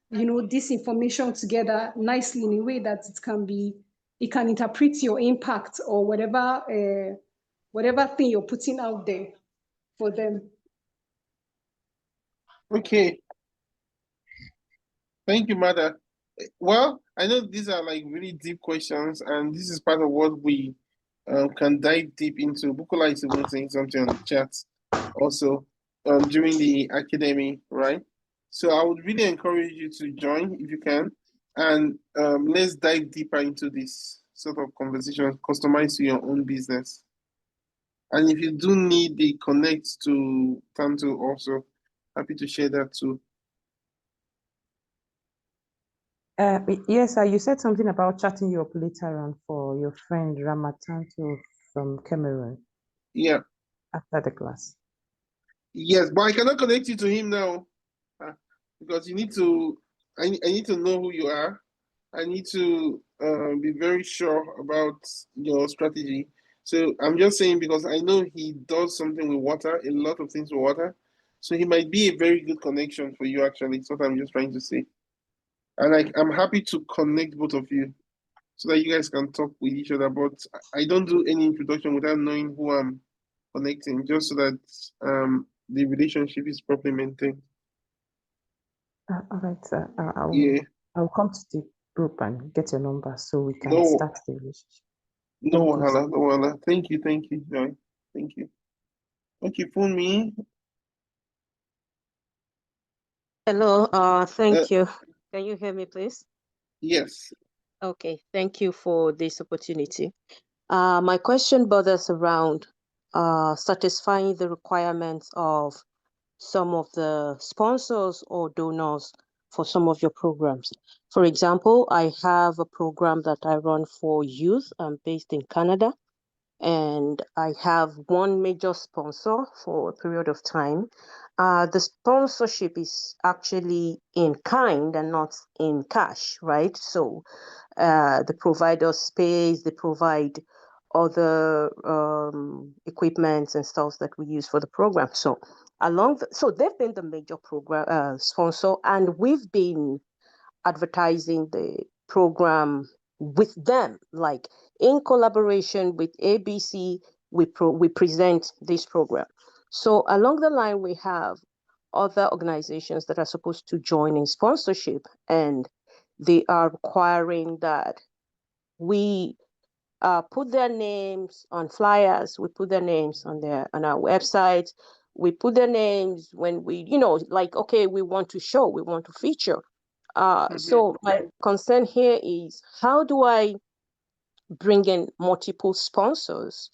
this information together nicely in a way that it can interpret your impact or whatever thing you're putting out there for them. Okay. Thank you, Mother. Well, I know these are like really deep questions, and this is part of what we can dive deep into. Bukola is even saying something on the chat also during the academy, right? So I would really encourage you to join if you can, and let's dive deeper into this sort of conversation, customized to your own business. And if you do need the connect to Tanto also, happy to share that too. Yes, you said something about chatting you up later on for your friend Ramatanto from Cameroon. Yeah. After the class. Yes, but I cannot connect you to him now because you need to. I need to know who you are. I need to be very sure about your strategy. So I'm just saying because I know he does something with water, a lot of things with water. So he might be a very good connection for you. Actually, that's what I'm just trying to say. And I'm happy to connect both of you so that you guys can talk with each other. But I don't do any introduction without knowing who I'm connecting, just so that the relationship is properly maintained. All right, sir. Yeah. I'll come to the group and get your number so we can No, start the relationship. no wahala, no wahala. Thank you, Joy. Thank you. Okay, phone me. Hello, thank you. Can you hear me, please? Yes. Okay, thank you for this opportunity. My question borders around satisfying the requirements of some of the sponsors or donors for some of your programs. For example, I have a program that I run for youth. I'm based in Canada, and I have one major sponsor for a period of time. The sponsorship is actually in kind and not in cash, right? So they provide us space, they provide other equipment and stuff that we use for the program. So so they've been the major program sponsor, and we've been advertising the program with them, like in collaboration with ABC, we present this program. So along the line, we have other organizations that are supposed to join in sponsorship, and they are requiring that we put their names on flyers, we put their names on our website, we put their names when we, like, okay, we want to feature. So my concern here is, how do I bring in multiple sponsors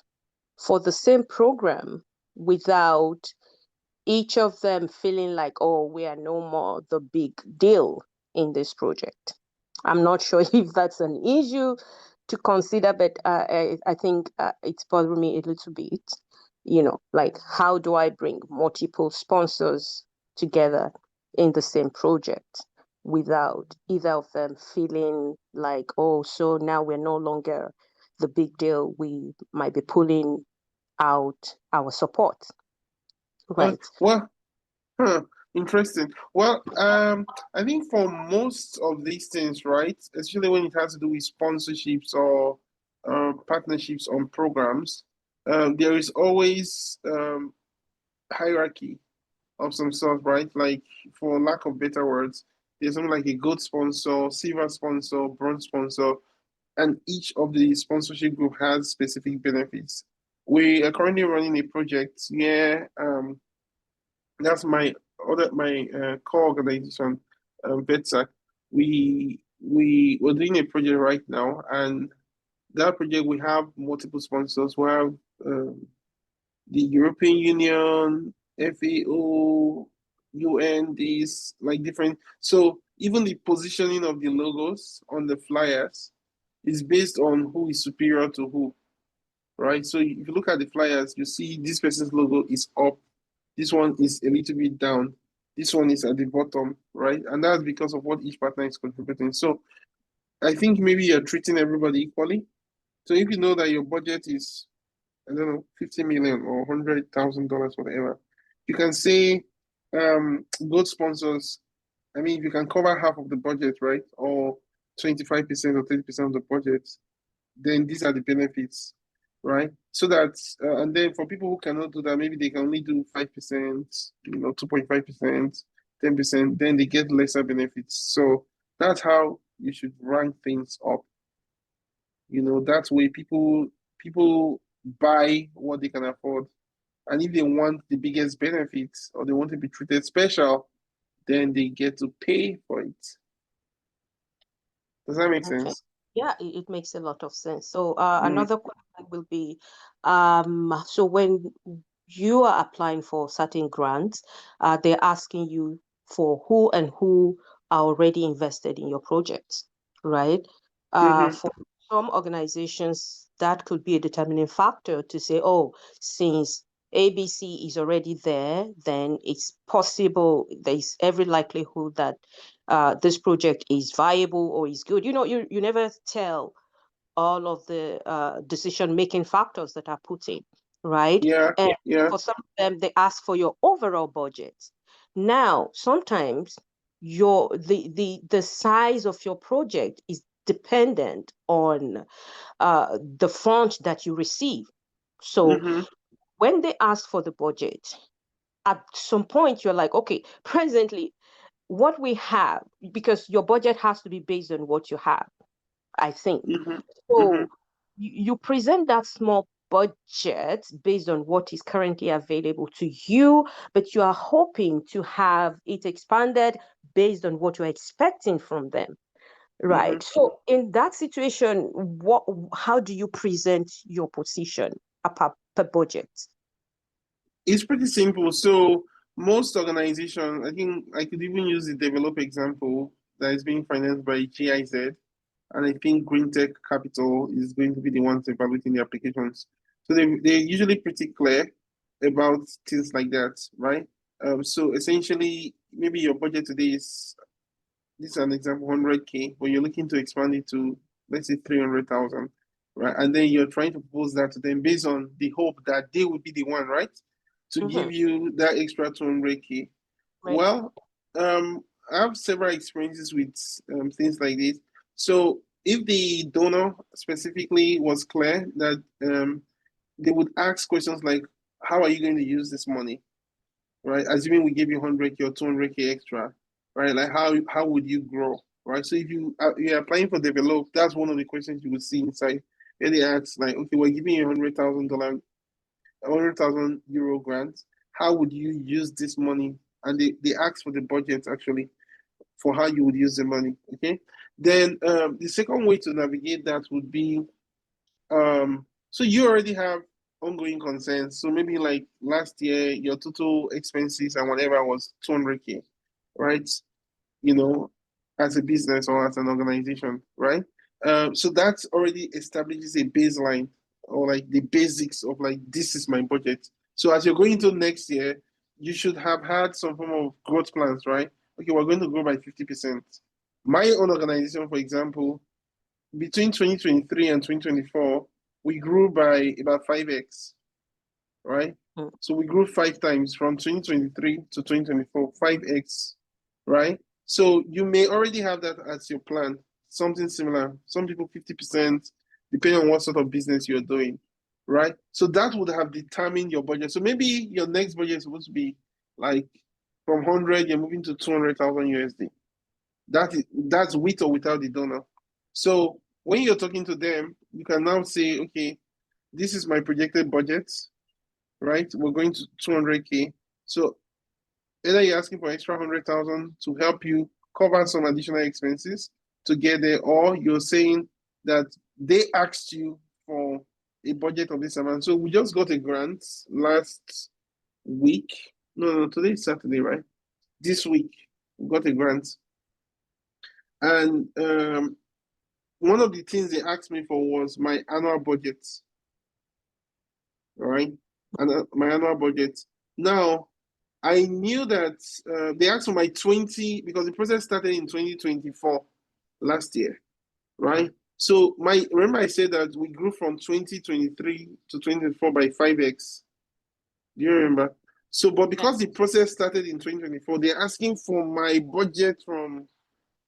for the same program without each of them feeling like, oh, we are no more the big deal in this project? I'm not sure if that's an issue to consider, but I think it's bothering me a little bit. like how do I bring multiple sponsors together in the same project without either of them feeling like, oh, so now we're no longer the big deal. We might be pulling out our support. Right. Well, interesting. Well, I think for most of these things, right, especially when it has to do with sponsorships or partnerships on programs, there is always hierarchy of some sort, right? Like, for lack of better words, there's something like a gold sponsor, silver sponsor, bronze sponsor, and each of the sponsorship group has specific benefits. We are currently running a project where that's my core organization, VETSAC. We're doing a project right now, and that project we have multiple sponsors. We have the European Union, FAO, UN, these like different. So even the positioning of the logos on the flyers is based on who is superior to who, right? So if you look at the flyers, you see this person's logo is up, this one is a little bit down, this one is at the bottom, right? And that's because of what each partner is contributing. So I think maybe you're treating everybody equally. So if you know that your budget is, I don't know, 50 million or $100,000, whatever, you can say good sponsors. I mean, if you can cover half of the budget, right, or 25% or 30% of the budget, then these are the benefits, right? So that, and then for people who cannot do that, maybe they can only do 5%, 2.5%, 10%, then they get lesser benefits. So that's how you should rank things up. That way people buy what they can afford. And if they want the biggest benefits or they want to be treated special, then they get to pay for it. Does that make sense? Yeah, it makes a lot of sense. So another question will be, so when you are applying for certain grants, they're asking you for who and who are already invested in your projects, right? For some organizations, that could be a determining factor to say, oh, since ABC is already there, then it's possible, there's every likelihood that this project is viable or is good. You never tell all of the decision-making factors that are put in, right? Yeah. For some of them, they ask for your overall budget. Now, sometimes the size of your project is dependent on the fund that you receive. So when they ask for the budget, at some point you're like, okay, presently what we have, because your budget has to be based on what you have, I think. So you present that small budget based on what is currently available to you, but you are hoping to have it expanded based on what you're expecting from them. Right. So in that situation, how do you present your position per budget? It's pretty simple. So most organizations, I think I could even use the developer example that is being financed by GIZ, and I think Green Tech Capital is going to be the ones evaluating the applications. So they're usually pretty clear about things like that, right? So essentially, maybe your budget today is, this is an example, 100K, but you're looking to expand it to, let's say, 300,000, right? And then you're trying to propose that to them based on the hope that they will be the one, right, to give you that extra 200K. Right. Well, I have several experiences with things like this. So if the donor specifically was clear that they would ask questions like, how are you going to use this money, right? Assuming we give you 100K or 200K extra, right? Like how would you grow, right? So if you're applying for develop, that's one of the questions you would see inside. Where they ask like, okay, we're giving you €100,000 grant. How would you use this money? And they ask for the budget actually for how you would use the money. Okay. Then the second way to navigate that would be, so you already have ongoing concerns. So maybe like last year, your total expenses and whatever was 200K, right? As a business or as an organization, right? So that already establishes a baseline or like the basics of like, this is my budget. So as you're going into next year, you should have had some form of growth plans, right? Okay, we're going to grow by 50%. My own organization, for example, between 2023 and 2024, we grew by about 5x, right? So we grew 5 times from 2023 to 2024, 5x, right? So you may already have that as your plan, something similar. Some people 50%, depending on what sort of business you're doing, right? So that would have determined your budget. So maybe your next budget is supposed to be like from 100, you're moving to 200,000 USD. That's with or without the donor. So when you're talking to them, you can now say, okay, this is my projected budget, right? We're going to 200K. So either you're asking for extra 100,000 to help you cover some additional expenses to get there, or you're saying that they asked you for a budget of this amount. So we just got a grant last week. No, today is Saturday, right? This week we got a grant. And one of the things they asked me for was my annual budget, right? And my annual budget. Now, I knew that they asked for my 20, because the process started in 2024, last year, right? So remember I said that we grew from 2023 to 2024 by 5x. Do you remember? So, but because the process started in 2024, they're asking for my budget from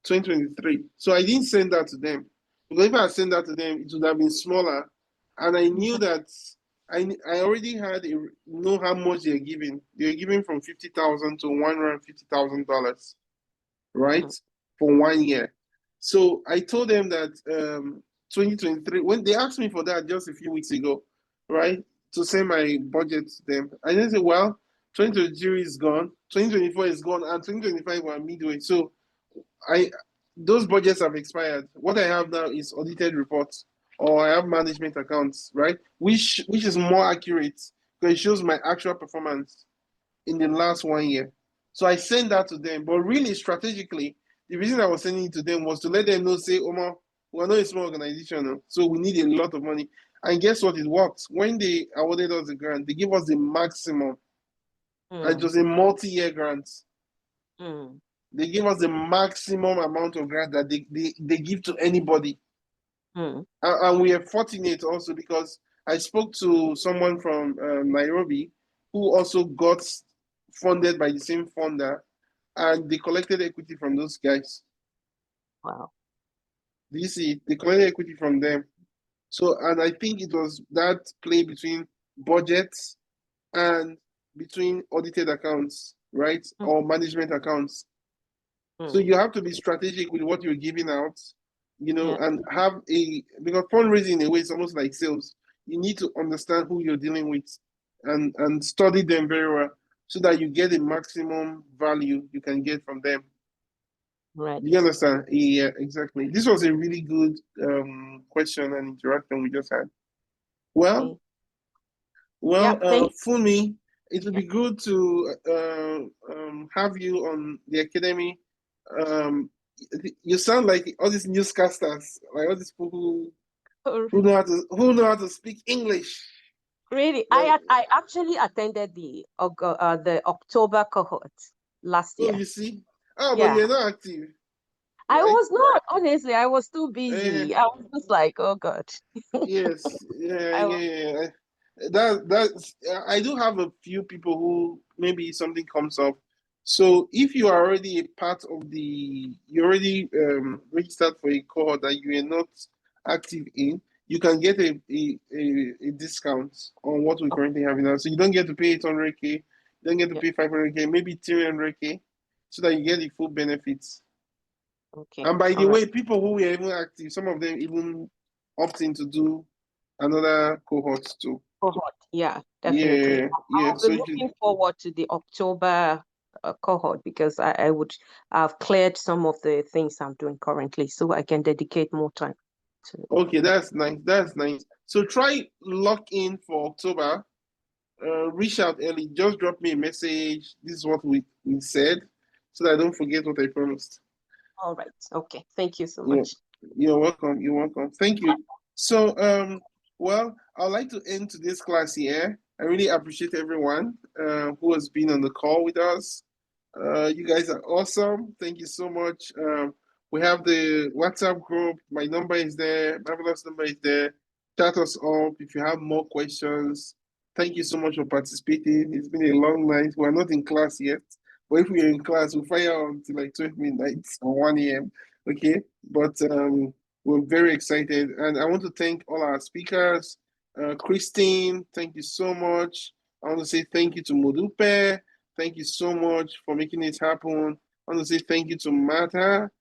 2023. So I didn't send that to them, because if I had sent that to them, it would have been smaller. And I knew that I already know how much they're giving. They're giving from $50,000 to $150,000, right? For 1 year. So I told them that 2023, when they asked me for that just a few weeks ago, right, to send my budget to them, I then said, well, 2023 is gone, 2024 is gone, and 2025 we're midway. So those budgets have expired. What I have now is audited reports, or I have management accounts, right? Which is more accurate, because it shows my actual performance in the last 1 year. So I sent that to them. But really, strategically, the reason I was sending it to them was to let them know, say, Omar, we're not a small organization, so we need a lot of money. And guess what? It worked. When they awarded us the grant, they gave us the maximum. And it was a multi-year grant. They gave us the maximum amount of grant that they give to anybody. And we are fortunate also, because I spoke to someone from Nairobi who also got funded by the same funder, and they collected equity from those guys. Wow. Do you see? They collected equity from them. So, and I think it was that play between budgets and between audited accounts, right? Or management accounts. So you have to be strategic with what you're giving out, and have because fundraising in a way is almost like sales. You need to understand who you're dealing with and study them very well, so that you get the maximum value you can get from them. Right. You understand? Yeah, exactly. This was a really good question and interaction we just had. Well, Funmi, it would be good to have you on the academy. You sound like all these newscasters, like all these people who know how to speak English. Really, I actually attended the October cohort last year. Oh, you see? Oh, but you're not active. I was not, honestly. I was too busy. I was just like, oh God. Yes, yeah. That's I do have a few people who maybe something comes up. So if you are already a part of you already registered for a cohort that you are not active in, you can get a discount on what we currently have now. So you don't get to pay 800K, you don't get to pay 500K, maybe 300K, so that you get the full benefits. Okay. And by the way, people who were even active, some of them even opt in to do another cohort too. Cohort, yeah, definitely. Yeah. I'll be looking forward to the October cohort, because I've cleared some of the things I'm doing currently, so I can dedicate more time to it. Okay, that's nice. That's nice. So try lock in for October. Reach out early. Just drop me a message. This is what we said, so that I don't forget what I promised. All right. Okay. Thank you so much. You're welcome. You're welcome. Thank you. So Well, I'd like to end today's class here. I really appreciate everyone who has been on the call with us. You guys are awesome. Thank you so much. We have the WhatsApp group. My number is there. Marvelous number is there. Chat us up if you have more questions. Thank you so much for participating. It's been a long night. We're not in class yet, but if we're in class, we'll fire until like 12 midnight or 1 a.m. Okay, but we're very excited, and I want to thank all our speakers. Christine, thank you so much. I want to say thank you to Modupe. Thank you so much for making it happen. I want to say thank you to Martha.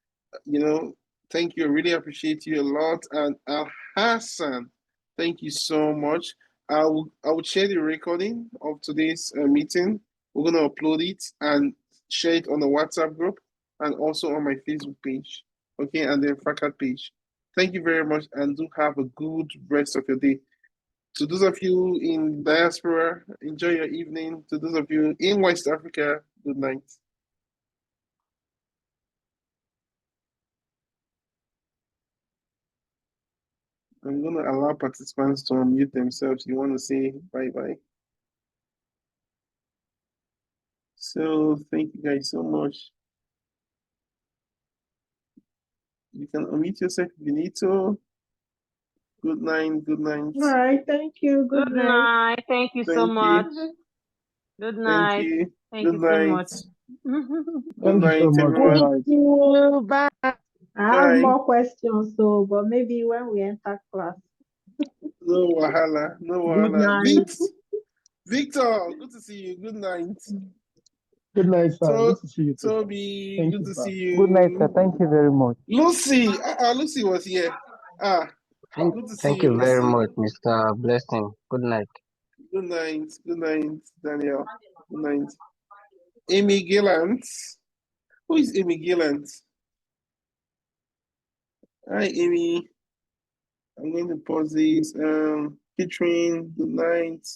Thank you. I really appreciate you a lot. And Al Hassan, thank you so much. I will share the recording of today's meeting. We're going to upload it and share it on the WhatsApp group and also on my Facebook page. Okay, and then FACAD page. Thank you very much, and do have a good rest of your day. To those of you in diaspora, enjoy your evening. To those of you in West Africa, good night. I'm going to allow participants to unmute themselves. You want to say bye-bye. So thank you guys so much. You can unmute yourself if you need to. Good night. Good night. All right. Thank you. Good night. Thank you so Thank you. much. Good Thank night. you. Thank Good you so night. much. Good Thank you so night, much. Good everyone. night. Thank you. Bye. I have Bye. more questions, so but maybe when we enter class. No wahala. No Good wahala. night. Victor, good to see you. Good night. Good night, sir. Good to see you too, sir. Toby, Thank good you, to sir. see you. Good night, sir. Thank you very much. Lucy, Lucy was here. Good to see Thank you, you very Lucy. much, Mr. Blessing. Good night. Good night. Good night, Daniel. Good night. Amy Gillant. Who is Amy Gillant? Hi, Amy. I'm going to pause this. Catherine, good night.